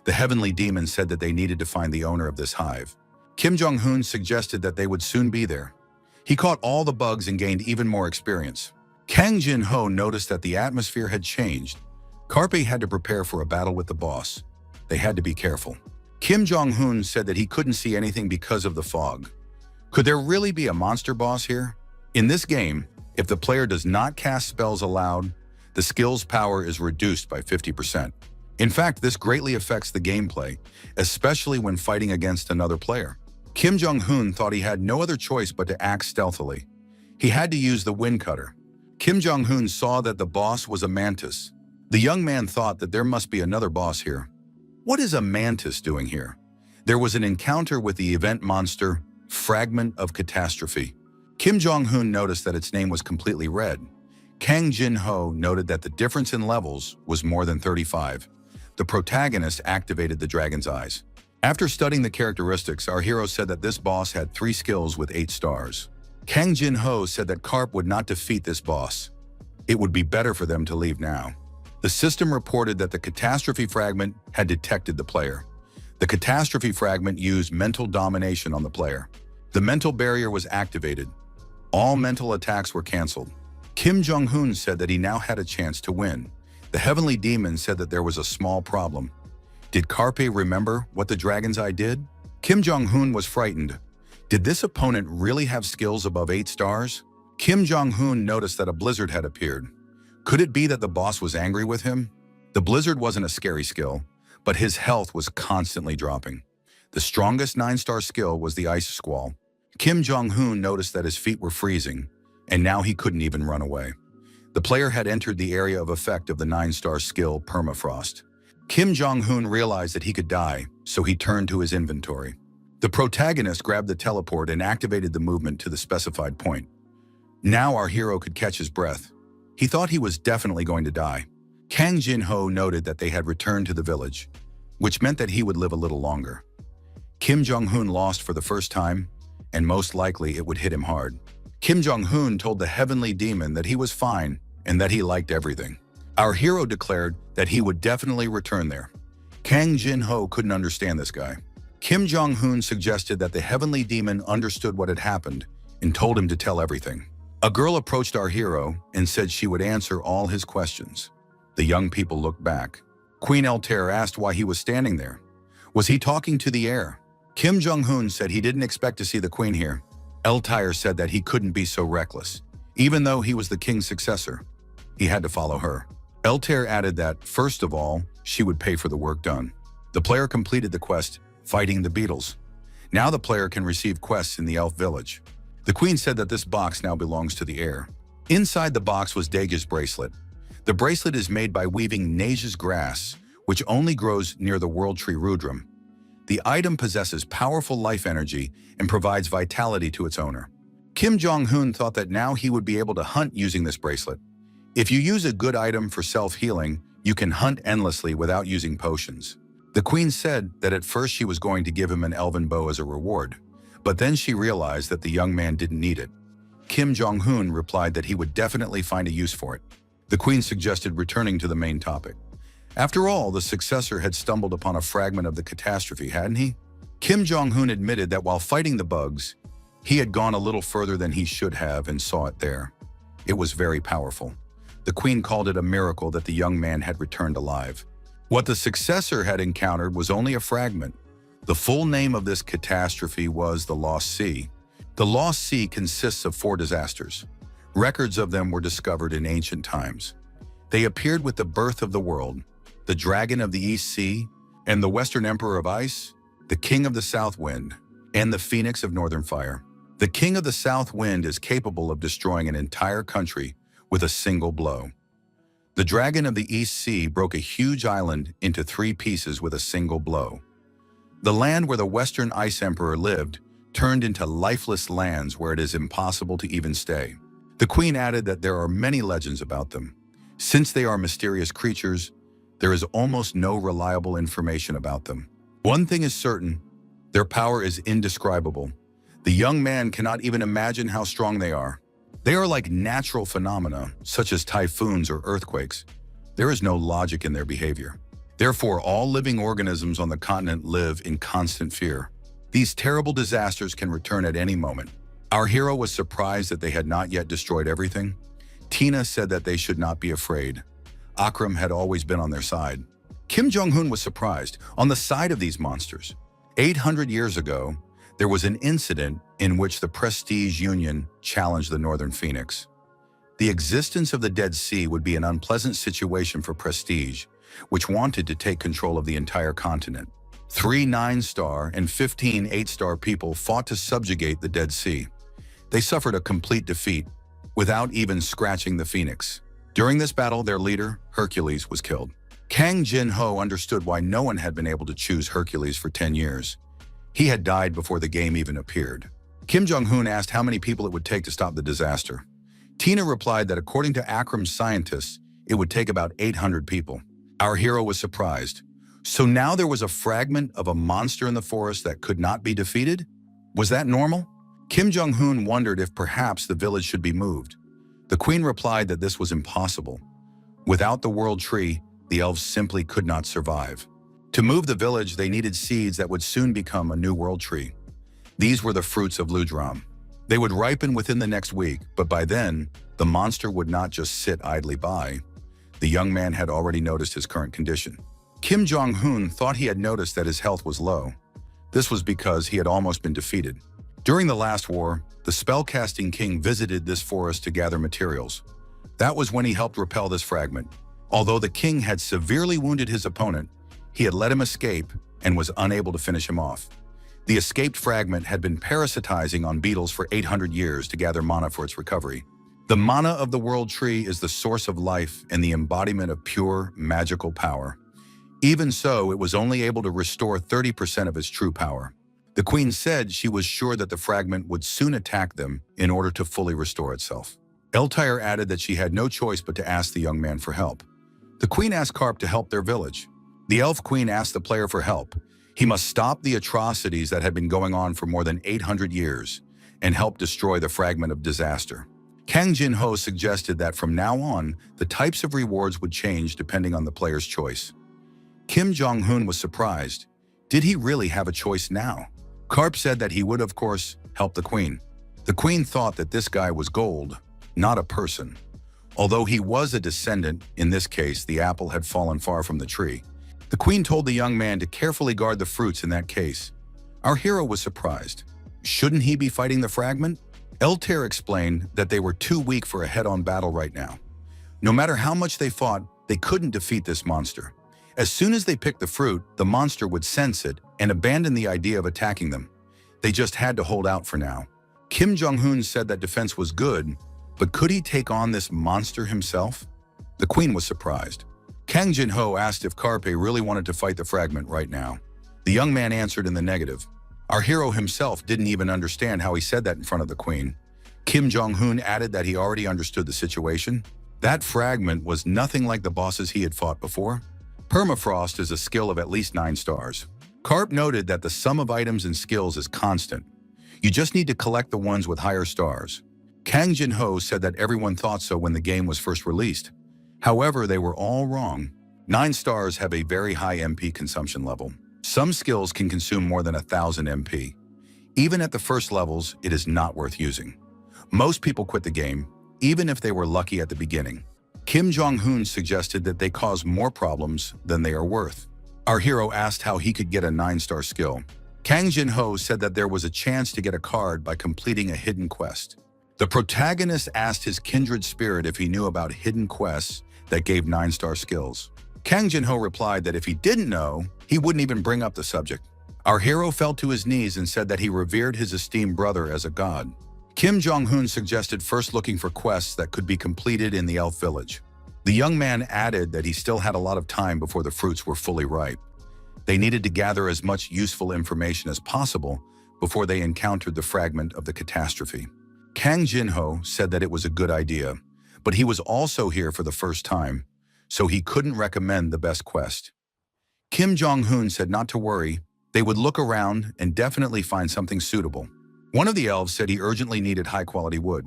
The heavenly demon said that they needed to find the owner of this hive. Kim Jong-hoon suggested that they would soon be there. He caught all the bugs and gained even more experience. Kang Jin-ho noticed that the atmosphere had changed. Karpe had to prepare for a battle with the boss. They had to be careful. Kim Jong-hoon said that he couldn't see anything because of the fog. Could there really be a monster boss here? In this game, if the player does not cast spells aloud, the skill's power is reduced by 50%. In fact, this greatly affects the gameplay, especially when fighting against another player. Kim Jong-hoon thought he had no other choice but to act stealthily. He had to use the wind cutter. Kim Jong-hoon saw that the boss was a mantis. The young man thought that there must be another boss here. What is a mantis doing here? There was an encounter with the event monster, Fragment of Catastrophe. Kim Jong-hoon noticed that its name was completely red. Kang Jin-ho noted that the difference in levels was more than 35. The protagonist activated the dragon's eyes. After studying the characteristics, our hero said that this boss had 3 skills with 8 stars. Kang Jin-ho said that Karp would not defeat this boss. It would be better for them to leave now. The system reported that the catastrophe fragment had detected the player. The catastrophe fragment used mental domination on the player. The mental barrier was activated. All mental attacks were canceled. Kim Jong-hoon said that he now had a chance to win. The heavenly demon said that there was a small problem. Did Karpe remember what the dragon's eye did? Kim Jong-hoon was frightened. Did this opponent really have skills above 8 stars? Kim Jong-hoon noticed that a blizzard had appeared. Could it be that the boss was angry with him? The blizzard wasn't a scary skill, but his health was constantly dropping. The strongest 9-star skill was the ice squall. Kim Jong-hoon noticed that his feet were freezing, and now he couldn't even run away. The player had entered the area of effect of the 9-star skill permafrost. Kim Jong-hoon realized that he could die, so he turned to his inventory. The protagonist grabbed the teleport and activated the movement to the specified point. Now our hero could catch his breath. He thought he was definitely going to die. Kang Jin-ho noted that they had returned to the village, which meant that he would live a little longer. Kim Jong-hoon lost for the first time, and most likely it would hit him hard. Kim Jong-hoon told the heavenly demon that he was fine and that he liked everything. Our hero declared that he would definitely return there. Kang Jin-ho couldn't understand this guy. Kim Jong-hoon suggested that the heavenly demon understood what had happened and told him to tell everything. A girl approached our hero and said she would answer all his questions. The young people looked back. Queen Altair asked why he was standing there. Was he talking to the air? Kim Jong-hoon said he didn't expect to see the queen here. Altair said that he couldn't be so reckless. Even though he was the king's successor, he had to follow her. Altair added that, first of all, she would pay for the work done. The player completed the quest, fighting the beetles. Now the player can receive quests in the elf village. The queen said that this box now belongs to the heir. Inside the box was Deja's bracelet. The bracelet is made by weaving Neja's grass, which only grows near the world tree Rudram. The item possesses powerful life energy and provides vitality to its owner. Kim Jong-hoon thought that now he would be able to hunt using this bracelet. If you use a good item for self-healing, you can hunt endlessly without using potions. The queen said that at first she was going to give him an elven bow as a reward, but then she realized that the young man didn't need it. Kim Jong-un replied that he would definitely find a use for it. The queen suggested returning to the main topic. After all, the successor had stumbled upon a fragment of the catastrophe, hadn't he? Kim Jong-un admitted that while fighting the bugs, he had gone a little further than he should have and saw it there. It was very powerful. The queen called it a miracle that the young man had returned alive. What the successor had encountered was only a fragment. The full name of this catastrophe was the Lost Sea. The Lost Sea consists of 4 disasters. Records of them were discovered in ancient times. They appeared with the birth of the world, the dragon of the East Sea, and the Western Emperor of Ice, the King of the South Wind, and the Phoenix of Northern Fire. The King of the South Wind is capable of destroying an entire country with a single blow. The dragon of the East Sea broke a huge island into 3 pieces with a single blow. The land where the Western Ice Emperor lived turned into lifeless lands where it is impossible to even stay. The queen added that there are many legends about them. Since they are mysterious creatures, there is almost no reliable information about them. One thing is certain, their power is indescribable. The young man cannot even imagine how strong they are. They are like natural phenomena, such as typhoons or earthquakes. There is no logic in their behavior. Therefore, all living organisms on the continent live in constant fear. These terrible disasters can return at any moment. Our hero was surprised that they had not yet destroyed everything. Tina said that they should not be afraid. Akram had always been on their side. Kim Jong-un was surprised, on the side of these monsters. 800 years ago, there was an incident in which the Prestige Union challenged the Northern Phoenix. The existence of the Dead Sea would be an unpleasant situation for Prestige, which wanted to take control of the entire continent. 3 9-star and 15 8-star people fought to subjugate the Dead Sea. They suffered a complete defeat, without even scratching the Phoenix. During this battle, their leader, Hercules, was killed. Kang Jin-ho understood why no one had been able to choose Hercules for 10 years. He had died before the game even appeared. Kim Jong-un asked how many people it would take to stop the disaster. Tina replied that according to Akram's scientists, it would take about 800 people. Our hero was surprised. So now there was a fragment of a monster in the forest that could not be defeated? Was that normal? Kim Jong-un wondered if perhaps the village should be moved. The queen replied that this was impossible. Without the world tree, the elves simply could not survive. To move the village, they needed seeds that would soon become a new world tree. These were the fruits of Ludram. They would ripen within the next week, but by then, the monster would not just sit idly by. The young man had already noticed his current condition. Kim Jong-un thought he had noticed that his health was low. This was because he had almost been defeated. During the last war, the spellcasting king visited this forest to gather materials. That was when he helped repel this fragment. Although the king had severely wounded his opponent, he had let him escape and was unable to finish him off. The escaped fragment had been parasitizing on beetles for 800 years to gather mana for its recovery. The mana of the world tree is the source of life and the embodiment of pure, magical power. Even so, it was only able to restore 30% of its true power. The queen said she was sure that the fragment would soon attack them in order to fully restore itself. Eltire added that she had no choice but to ask the young man for help. The queen asked Karp to help their village. The elf queen asked the player for help. He must stop the atrocities that had been going on for more than 800 years and help destroy the fragment of disaster. Kang Jin-ho suggested that from now on, the types of rewards would change depending on the player's choice. Kim Jong-un was surprised. Did he really have a choice now? Karp said that he would, of course, help the queen. The queen thought that this guy was gold, not a person. Although he was a descendant, in this case, the apple had fallen far from the tree. The queen told the young man to carefully guard the fruits in that case. Our hero was surprised. Shouldn't he be fighting the fragment? Eltire explained that they were too weak for a head-on battle right now. No matter how much they fought, they couldn't defeat this monster. As soon as they picked the fruit, the monster would sense it and abandon the idea of attacking them. They just had to hold out for now. Kim Jong-un said that defense was good, but could he take on this monster himself? The queen was surprised. Kang Jin-ho asked if Karpe really wanted to fight the fragment right now. The young man answered in the negative. Our hero himself didn't even understand how he said that in front of the queen. Kim Jong-un added that he already understood the situation. That fragment was nothing like the bosses he had fought before. Permafrost is a skill of at least 9 stars. Carp noted that the sum of items and skills is constant. You just need to collect the ones with higher stars. Kang Jin-ho said that everyone thought so when the game was first released. However, they were all wrong. 9 stars have a very high MP consumption level. Some skills can consume more than 1,000 MP. Even at the first levels, it is not worth using. Most people quit the game, even if they were lucky at the beginning. Kim Jong-hoon suggested that they cause more problems than they are worth. Our hero asked how he could get a 9-star skill. Kang Jin-ho said that there was a chance to get a card by completing a hidden quest. The protagonist asked his kindred spirit if he knew about hidden quests that gave 9-star skills. Kang Jin-ho replied that if he didn't know, he wouldn't even bring up the subject. Our hero fell to his knees and said that he revered his esteemed brother as a god. Kim Jong-hoon suggested first looking for quests that could be completed in the elf village. The young man added that he still had a lot of time before the fruits were fully ripe. They needed to gather as much useful information as possible before they encountered the fragment of the catastrophe. Kang Jin-ho said that it was a good idea, but he was also here for the first time, so he couldn't recommend the best quest. Kim Jong-hoon said not to worry, they would look around and definitely find something suitable. One of the elves said he urgently needed high-quality wood.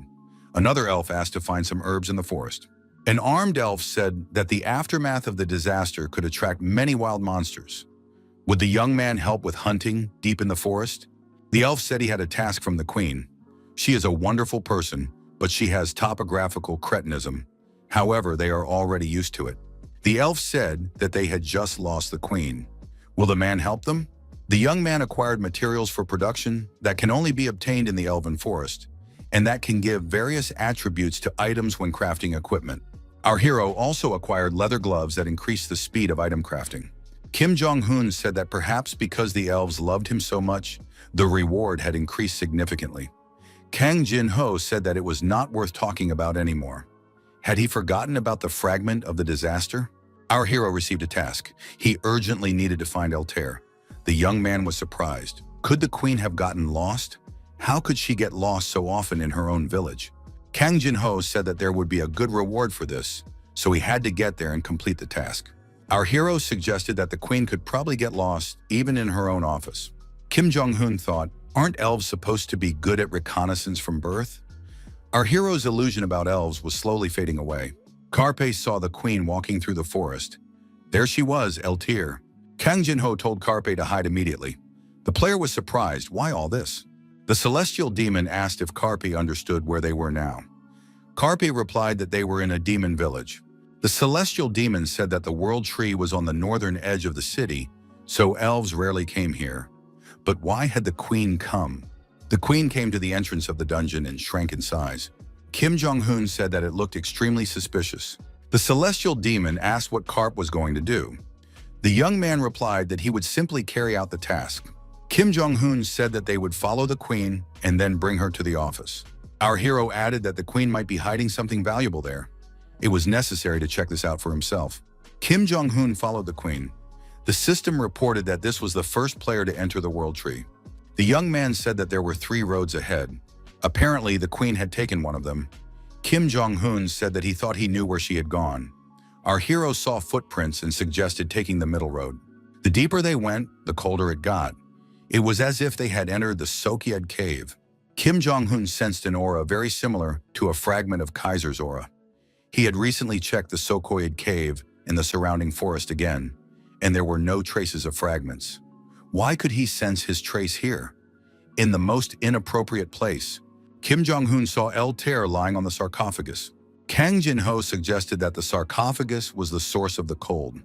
Another elf asked to find some herbs in the forest. An armed elf said that the aftermath of the disaster could attract many wild monsters. Would the young man help with hunting deep in the forest? The elf said he had a task from the queen. She is a wonderful person, but she has topographical cretinism. However, they are already used to it. The elf said that they had just lost the queen. Will the man help them? The young man acquired materials for production that can only be obtained in the elven forest, and that can give various attributes to items when crafting equipment. Our hero also acquired leather gloves that increase the speed of item crafting. Kim Jong-hoon said that perhaps because the elves loved him so much, the reward had increased significantly. Kang Jin-ho said that it was not worth talking about anymore. Had he forgotten about the fragment of the disaster? Our hero received a task. He urgently needed to find Altair. The young man was surprised. Could the queen have gotten lost? How could she get lost so often in her own village? Kang Jin-ho said that there would be a good reward for this, so he had to get there and complete the task. Our hero suggested that the queen could probably get lost even in her own office. Kim Jong-hoon thought, aren't elves supposed to be good at reconnaissance from birth? Our hero's illusion about elves was slowly fading away. Carpe saw the queen walking through the forest. There she was, Altair. Kang Jin-ho told Carpe to hide immediately. The player was surprised. Why all this? The celestial demon asked if Carpe understood where they were now. Carpe replied that they were in a demon village. The celestial demon said that the world tree was on the northern edge of the city, so elves rarely came here. But why had the queen come? The queen came to the entrance of the dungeon and shrank in size. Kim Jong-hoon said that it looked extremely suspicious. The celestial demon asked what Carp was going to do. The young man replied that he would simply carry out the task. Kim Jong-hoon said that they would follow the queen and then bring her to the office. Our hero added that the queen might be hiding something valuable there. It was necessary to check this out for himself. Kim Jong-hoon followed the queen. The system reported that this was the first player to enter the world tree. The young man said that there were 3 roads ahead. Apparently, the queen had taken one of them. Kim Jong-hoon said that he thought he knew where she had gone. Our hero saw footprints and suggested taking the middle road. The deeper they went, the colder it got. It was as if they had entered the Sokyed cave. Kim Jong-hoon sensed an aura very similar to a fragment of Kaiser's aura. He had recently checked the Sokyed cave and the surrounding forest again, and there were no traces of fragments. Why could he sense his trace here? In the most inappropriate place. Kim Jong-hoon saw Altair lying on the sarcophagus. Kang Jin-ho suggested that the sarcophagus was the source of the cold.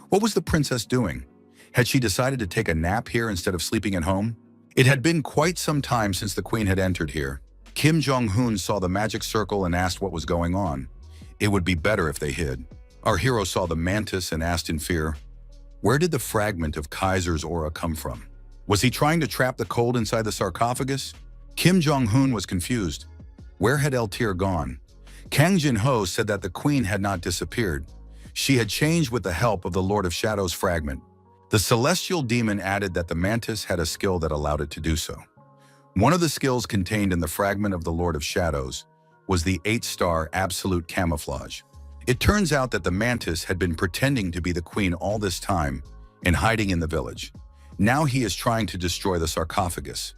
What was the princess doing? Had she decided to take a nap here instead of sleeping at home? It had been quite some time since the queen had entered here. Kim Jong-hoon saw the magic circle and asked what was going on. It would be better if they hid. Our hero saw the mantis and asked in fear, where did the fragment of Kaiser's aura come from? Was he trying to trap the cold inside the sarcophagus? Kim Jong-hoon was confused. Where had Altair gone? Kang Jin-ho said that the queen had not disappeared. She had changed with the help of the Lord of Shadows fragment. The celestial demon added that the mantis had a skill that allowed it to do so. One of the skills contained in the fragment of the Lord of Shadows was the 8-star absolute camouflage. It turns out that the mantis had been pretending to be the queen all this time and hiding in the village. Now he is trying to destroy the sarcophagus.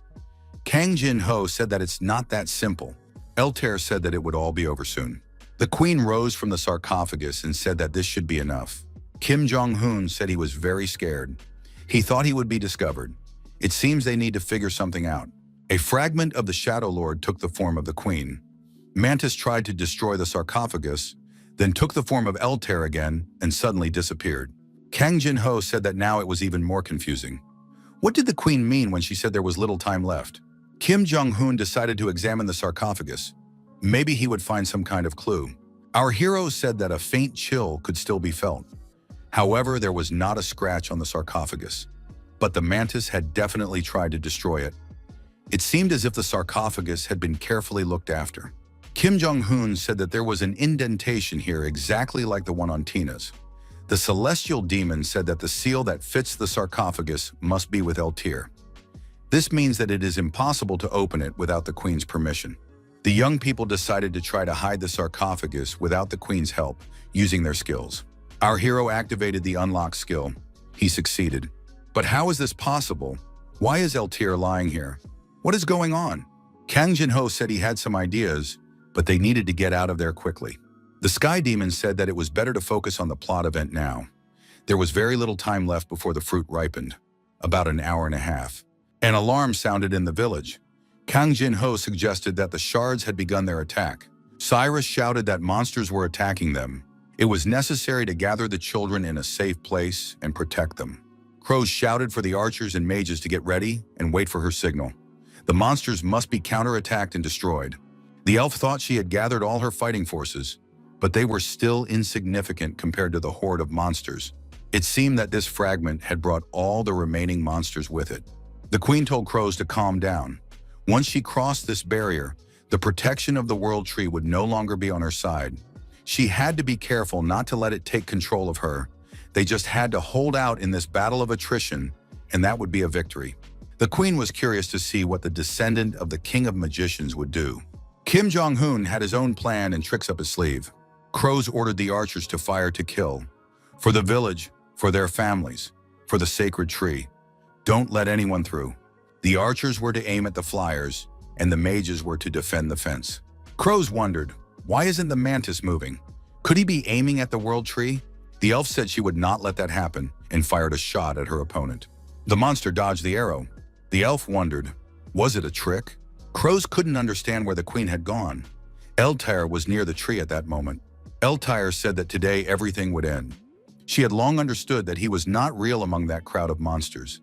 Kang Jin-ho said that it's not that simple. Altair said that it would all be over soon. The queen rose from the sarcophagus and said that this should be enough. Kim Jong-hoon said he was very scared. He thought he would be discovered. It seems they need to figure something out. A fragment of the Shadow Lord took the form of the queen. Mantis tried to destroy the sarcophagus, then took the form of Altair again and suddenly disappeared. Kang Jin-ho said that now it was even more confusing. What did the queen mean when she said there was little time left? Kim Jong-hoon decided to examine the sarcophagus. Maybe he would find some kind of clue. Our hero said that a faint chill could still be felt. However, there was not a scratch on the sarcophagus. But the mantis had definitely tried to destroy it. It seemed as if the sarcophagus had been carefully looked after. Kim Jong-hoon said that there was an indentation here exactly like the one on Tina's. The celestial demon said that the seal that fits the sarcophagus must be with Altair. This means that it is impossible to open it without the queen's permission. The young people decided to try to hide the sarcophagus without the queen's help, using their skills. Our hero activated the unlock skill. He succeeded. But how is this possible? Why is Altair lying here? What is going on? Kang Jin-ho said he had some ideas, but they needed to get out of there quickly. The Sky Demon said that it was better to focus on the plot event now. There was very little time left before the fruit ripened, about an hour and a half. An alarm sounded in the village. Kang Jin-ho suggested that the shards had begun their attack. Cyrus shouted that monsters were attacking them. It was necessary to gather the children in a safe place and protect them. Crows shouted for the archers and mages to get ready and wait for her signal. The monsters must be counterattacked and destroyed. The elf thought she had gathered all her fighting forces, but they were still insignificant compared to the horde of monsters. It seemed that this fragment had brought all the remaining monsters with it. The queen told crows to calm down. Once she crossed this barrier, the protection of the world tree would no longer be on her side. She had to be careful not to let it take control of her. They just had to hold out in this battle of attrition, and that would be a victory. The queen was curious to see what the descendant of the king of magicians would do. Kim Jong-hoon had his own plan and tricks up his sleeve. Crows ordered the archers to fire to kill. For the village, for their families, for the sacred tree. Don't let anyone through. The archers were to aim at the flyers, and the mages were to defend the fence. Crows wondered, why isn't the mantis moving? Could he be aiming at the world tree? The elf said she would not let that happen and fired a shot at her opponent. The monster dodged the arrow. The elf wondered, was it a trick? Crows couldn't understand where the queen had gone. Altair was near the tree at that moment. Altair said that today everything would end. She had long understood that he was not real among that crowd of monsters.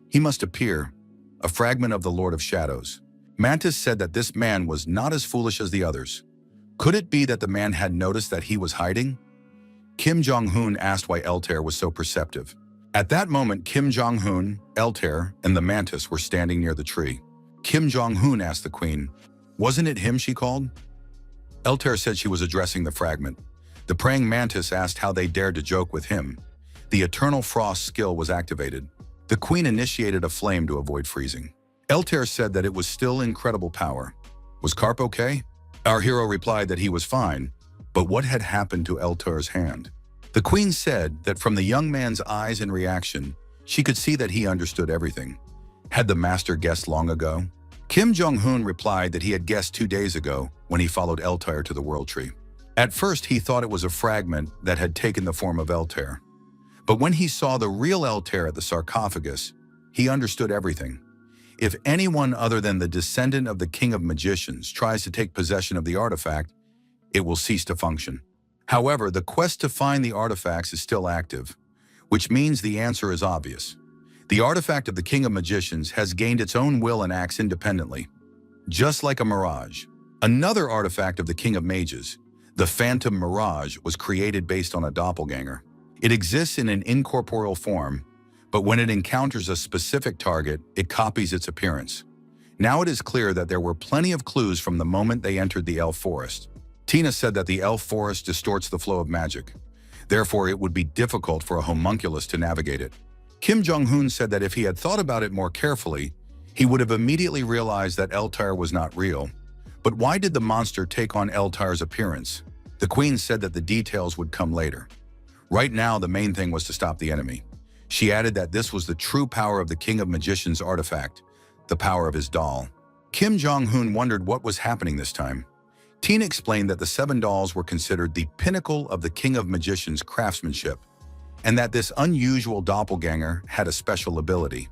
He must appear, a fragment of the Lord of Shadows. Mantis said that this man was not as foolish as the others. Could it be that the man had noticed that he was hiding? Kim Jong-hoon asked why Altair was so perceptive. At that moment, Kim Jong-hoon, Altair, and the mantis were standing near the tree. Kim Jong-hoon asked the queen, wasn't it him she called? Altair said she was addressing the fragment. The praying mantis asked how they dared to joke with him. The Eternal Frost skill was activated. The queen initiated a flame to avoid freezing. Altair said that it was still incredible power. Was Carp okay? Our hero replied that he was fine, but what had happened to Altair's hand? The queen said that from the young man's eyes and reaction, she could see that he understood everything. Had the master guessed long ago? Kim Jong-hoon replied that he had guessed 2 days ago when he followed Altair to the world tree. At first, he thought it was a fragment that had taken the form of Altair. But when he saw the real Altair at the sarcophagus, he understood everything. If anyone other than the descendant of the King of Magicians tries to take possession of the artifact, it will cease to function. However, the quest to find the artifacts is still active, which means the answer is obvious. The artifact of the King of Magicians has gained its own will and acts independently, just like a mirage. Another artifact of the King of Mages, the Phantom Mirage, was created based on a doppelganger. It exists in an incorporeal form, but when it encounters a specific target, it copies its appearance. Now it is clear that there were plenty of clues from the moment they entered the elf forest. Tina said that the elf forest distorts the flow of magic. Therefore, it would be difficult for a homunculus to navigate it. Kim Jong-hoon said that if he had thought about it more carefully, he would have immediately realized that Altair was not real. But why did the monster take on Altair's appearance? The queen said that the details would come later. Right now, the main thing was to stop the enemy. She added that this was the true power of the King of Magicians artifact, the power of his doll. Kim Jong-un wondered what was happening this time. Tina explained that the 7 dolls were considered the pinnacle of the King of Magicians' craftsmanship, and that this unusual doppelganger had a special ability.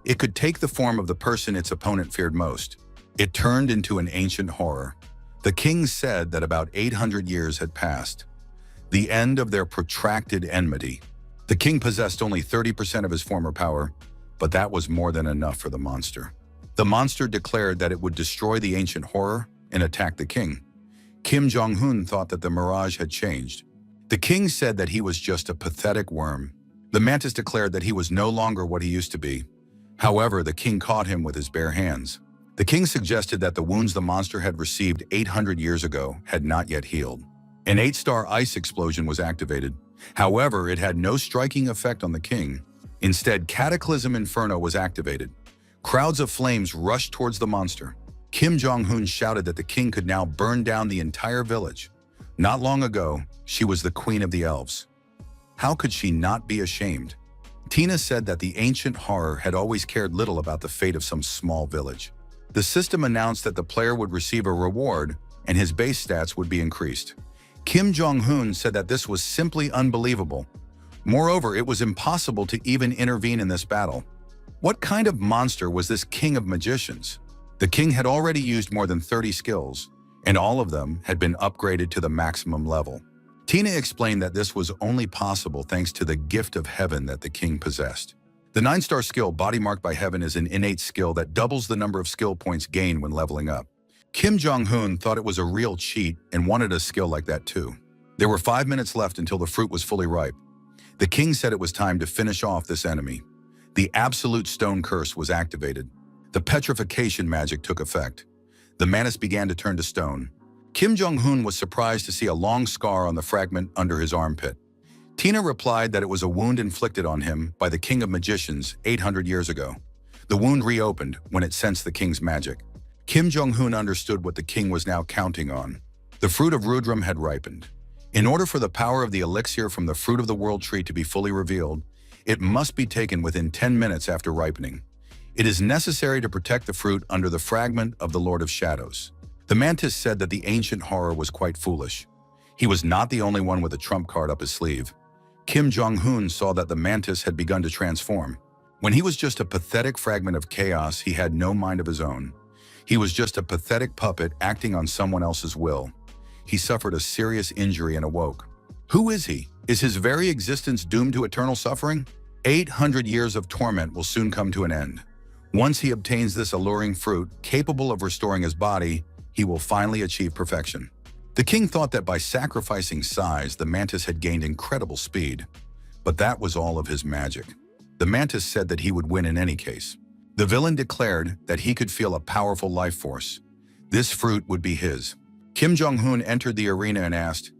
It could take the form of the person its opponent feared most. It turned into an ancient horror. The king said that about 800 years had passed, the end of their protracted enmity. The king possessed only 30% of his former power, but that was more than enough for the monster. The monster declared that it would destroy the ancient horror and attack the king. Kim Jong-un thought that the mirage had changed. The king said that he was just a pathetic worm. The mantis declared that he was no longer what he used to be. However, the king caught him with his bare hands. The king suggested that the wounds the monster had received 800 years ago had not yet healed. An 8-star ice explosion was activated. However, it had no striking effect on the king. Instead, Cataclysm Inferno was activated. Crowds of flames rushed towards the monster. Kim Jong-un shouted that the king could now burn down the entire village. Not long ago, she was the queen of the elves. How could she not be ashamed? Tina said that the ancient horror had always cared little about the fate of some small village. The system announced that the player would receive a reward and his base stats would be increased. Kim Jong-un said that this was simply unbelievable. Moreover, it was impossible to even intervene in this battle. What kind of monster was this king of magicians? The king had already used more than 30 skills, and all of them had been upgraded to the maximum level. Tina explained that this was only possible thanks to the gift of heaven that the king possessed. The 9-star skill, Body Marked by Heaven, is an innate skill that doubles the number of skill points gained when leveling up. Kim Jong-un thought it was a real cheat and wanted a skill like that too. There were 5 minutes left until the fruit was fully ripe. The king said it was time to finish off this enemy. The absolute stone curse was activated. The petrification magic took effect. The mantis began to turn to stone. Kim Jong-un was surprised to see a long scar on the fragment under his armpit. Tina replied that it was a wound inflicted on him by the King of Magicians 800 years ago. The wound reopened when it sensed the king's magic. Kim Jong-un understood what the king was now counting on. The fruit of Rudram had ripened. In order for the power of the elixir from the fruit of the world tree to be fully revealed, it must be taken within 10 minutes after ripening. It is necessary to protect the fruit under the fragment of the Lord of Shadows. The mantis said that the ancient horror was quite foolish. He was not the only one with a trump card up his sleeve. Kim Jong-un saw that the mantis had begun to transform. When he was just a pathetic fragment of chaos, he had no mind of his own. He was just a pathetic puppet acting on someone else's will. He suffered a serious injury and awoke. Who is he? Is his very existence doomed to eternal suffering? 800 years of torment will soon come to an end. Once he obtains this alluring fruit, capable of restoring his body, he will finally achieve perfection. The king thought that by sacrificing size, the mantis had gained incredible speed. But that was all of his magic. The mantis said that he would win in any case. The villain declared that he could feel a powerful life force. This fruit would be his. Kim Jong-un entered the arena and asked,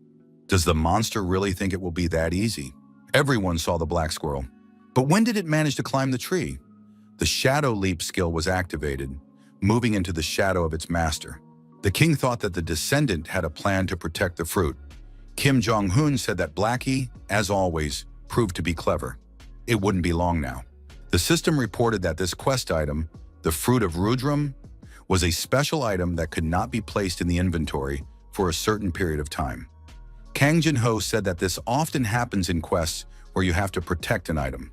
"Does the monster really think it will be that easy?" Everyone saw the black squirrel. But when did it manage to climb the tree? The shadow leap skill was activated, moving into the shadow of its master. The king thought that the descendant had a plan to protect the fruit. Kim Jong-un said that Blackie, as always, proved to be clever. It wouldn't be long now. The system reported that this quest item, the Fruit of Rudram, was a special item that could not be placed in the inventory for a certain period of time. Kang Jin-ho said that this often happens in quests where you have to protect an item.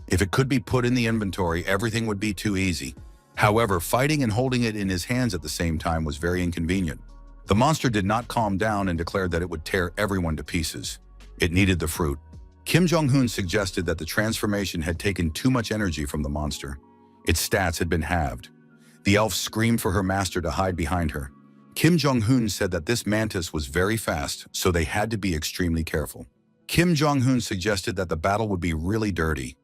If it could be put in the inventory, everything would be too easy. However, fighting and holding it in his hands at the same time was very inconvenient. The monster did not calm down and declared that it would tear everyone to pieces. It needed the fruit. Kim Jong-un suggested that the transformation had taken too much energy from the monster. Its stats had been halved. The elf screamed for her master to hide behind her. Kim Jong-un said that this mantis was very fast, so they had to be extremely careful. Kim Jong-un suggested that the battle would be really dirty.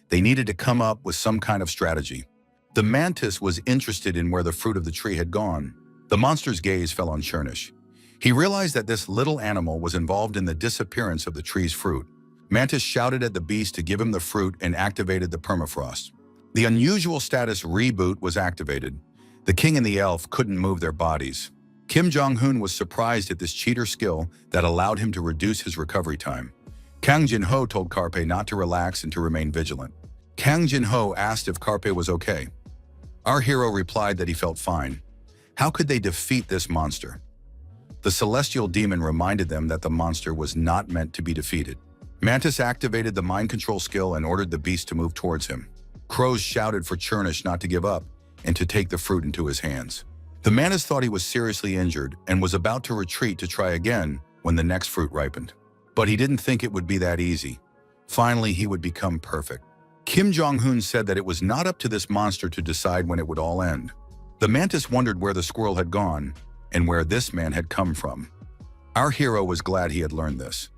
They needed to come up with some kind of strategy. The mantis was interested in where the fruit of the tree had gone. The monster's gaze fell on Chernish. He realized that this little animal was involved in the disappearance of the tree's fruit. Mantis shouted at the beast to give him the fruit and activated the permafrost. The unusual status reboot was activated. The king and the elf couldn't move their bodies. Kim Jong-un was surprised at this cheater skill that allowed him to reduce his recovery time. Kang Jin-ho told Carpe not to relax and to remain vigilant. Kang Jin-ho asked if Carpe was okay. Our hero replied that he felt fine. How could they defeat this monster? The celestial demon reminded them that the monster was not meant to be defeated. Mantis activated the mind control skill and ordered the beast to move towards him. Crows shouted for Chernish not to give up and to take the fruit into his hands. The Mantis thought he was seriously injured and was about to retreat to try again when the next fruit ripened. But he didn't think it would be that easy. Finally, he would become perfect. Kim Jong-un said that it was not up to this monster to decide when it would all end. The Mantis wondered where the squirrel had gone and where this man had come from. Our hero was glad he had learned this.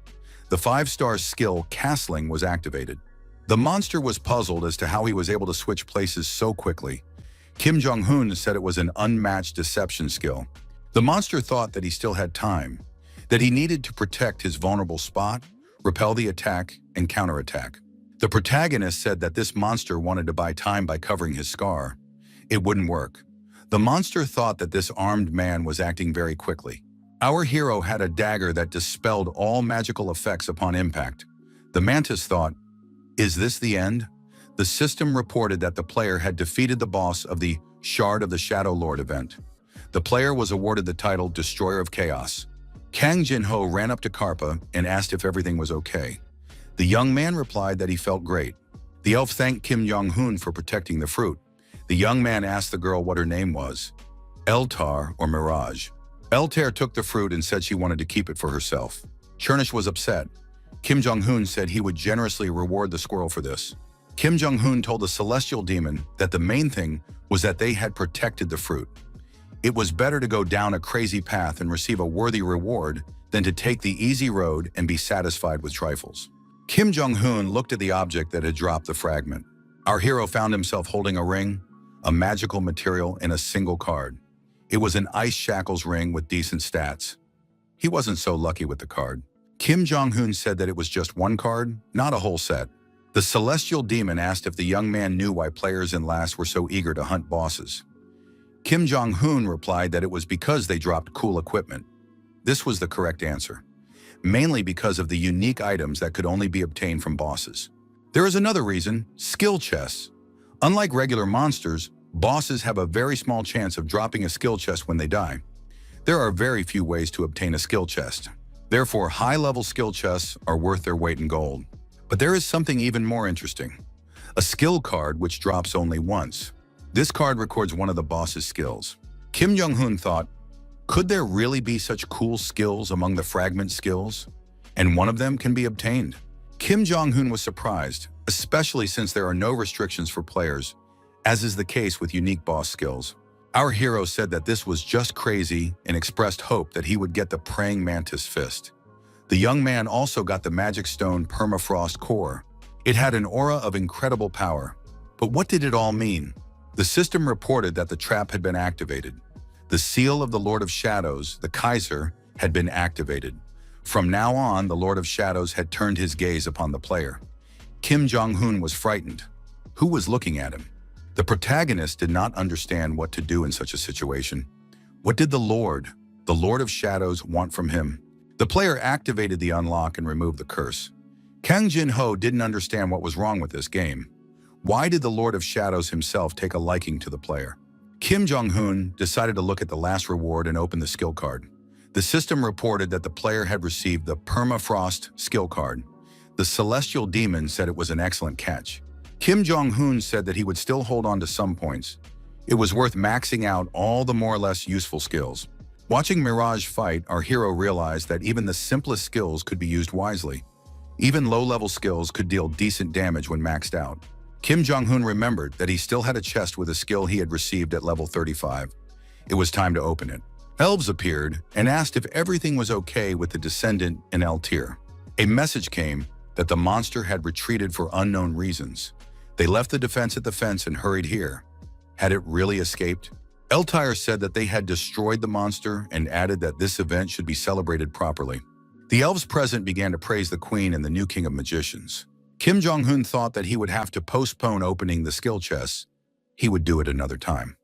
The 5-star skill, Castling, was activated. The monster was puzzled as to how he was able to switch places so quickly. Kim Jong-un said it was an unmatched deception skill. The monster thought that he still had time, that he needed to protect his vulnerable spot, repel the attack, and counterattack. The protagonist said that this monster wanted to buy time by covering his scar. It wouldn't work. The monster thought that this armed man was acting very quickly. Our hero had a dagger that dispelled all magical effects upon impact. The Mantis thought, "Is this the end?" The system reported that the player had defeated the boss of the Shard of the Shadow Lord event. The player was awarded the title Destroyer of Chaos. Kang Jin-ho ran up to Karpa and asked if everything was okay. The young man replied that he felt great. The elf thanked Kim Jong-un for protecting the fruit. The young man asked the girl what her name was, Eltar or Mirage. Eltar took the fruit and said she wanted to keep it for herself. Chernish was upset. Kim Jong-un said he would generously reward the squirrel for this. Kim Jong-un told the celestial demon that the main thing was that they had protected the fruit. It was better to go down a crazy path and receive a worthy reward than to take the easy road and be satisfied with trifles. Kim Jong-un looked at the object that had dropped the fragment. Our hero found himself holding a ring, a magical material in a single card. It was an ice shackles ring with decent stats. He wasn't so lucky with the card. Kim Jong-un said that it was just one card, not a whole set. The celestial demon asked if the young man knew why players in LAS were so eager to hunt bosses. Kim Jong-un replied that it was because they dropped cool equipment. This was the correct answer, mainly because of the unique items that could only be obtained from bosses. There is another reason: skill chests. Unlike regular monsters, bosses have a very small chance of dropping a skill chest when they die. There are very few ways to obtain a skill chest. Therefore, high-level skill chests are worth their weight in gold. But there is something even more interesting: a skill card which drops only once. This card records one of the boss's skills. Kim Jong-un thought, could there really be such cool skills among the fragment skills? And one of them can be obtained. Kim Jong-un was surprised, especially since there are no restrictions for players, as is the case with unique boss skills. Our hero said that this was just crazy and expressed hope that he would get the praying mantis fist. The young man also got the magic stone permafrost core. It had an aura of incredible power. But what did it all mean? The system reported that the trap had been activated. The seal of the Lord of Shadows, the Kaiser, had been activated. From now on, the Lord of Shadows had turned his gaze upon the player. Kim Jong-un was frightened. Who was looking at him? The protagonist did not understand what to do in such a situation. What did the Lord of Shadows, want from him? The player activated the unlock and removed the curse. Kang Jin-ho didn't understand what was wrong with this game. Why did the Lord of Shadows himself take a liking to the player? Kim Jong-un decided to look at the last reward and open the skill card. The system reported that the player had received the Permafrost skill card. The celestial demon said it was an excellent catch. Kim Jong-un said that he would still hold on to some points. It was worth maxing out all the more or less useful skills. Watching Mirage fight, our hero realized that even the simplest skills could be used wisely. Even low-level skills could deal decent damage when maxed out. Kim Jong-un remembered that he still had a chest with a skill he had received at level 35. It was time to open it. Elves appeared and asked if everything was okay with the descendant in El Tier. A message came that the monster had retreated for unknown reasons. They left the defense at the fence and hurried here. Had it really escaped? Eltyre said that they had destroyed the monster and added that this event should be celebrated properly. The elves present began to praise the queen and the new king of magicians. Kim Jong-un thought that he would have to postpone opening the skill chests. He would do it another time.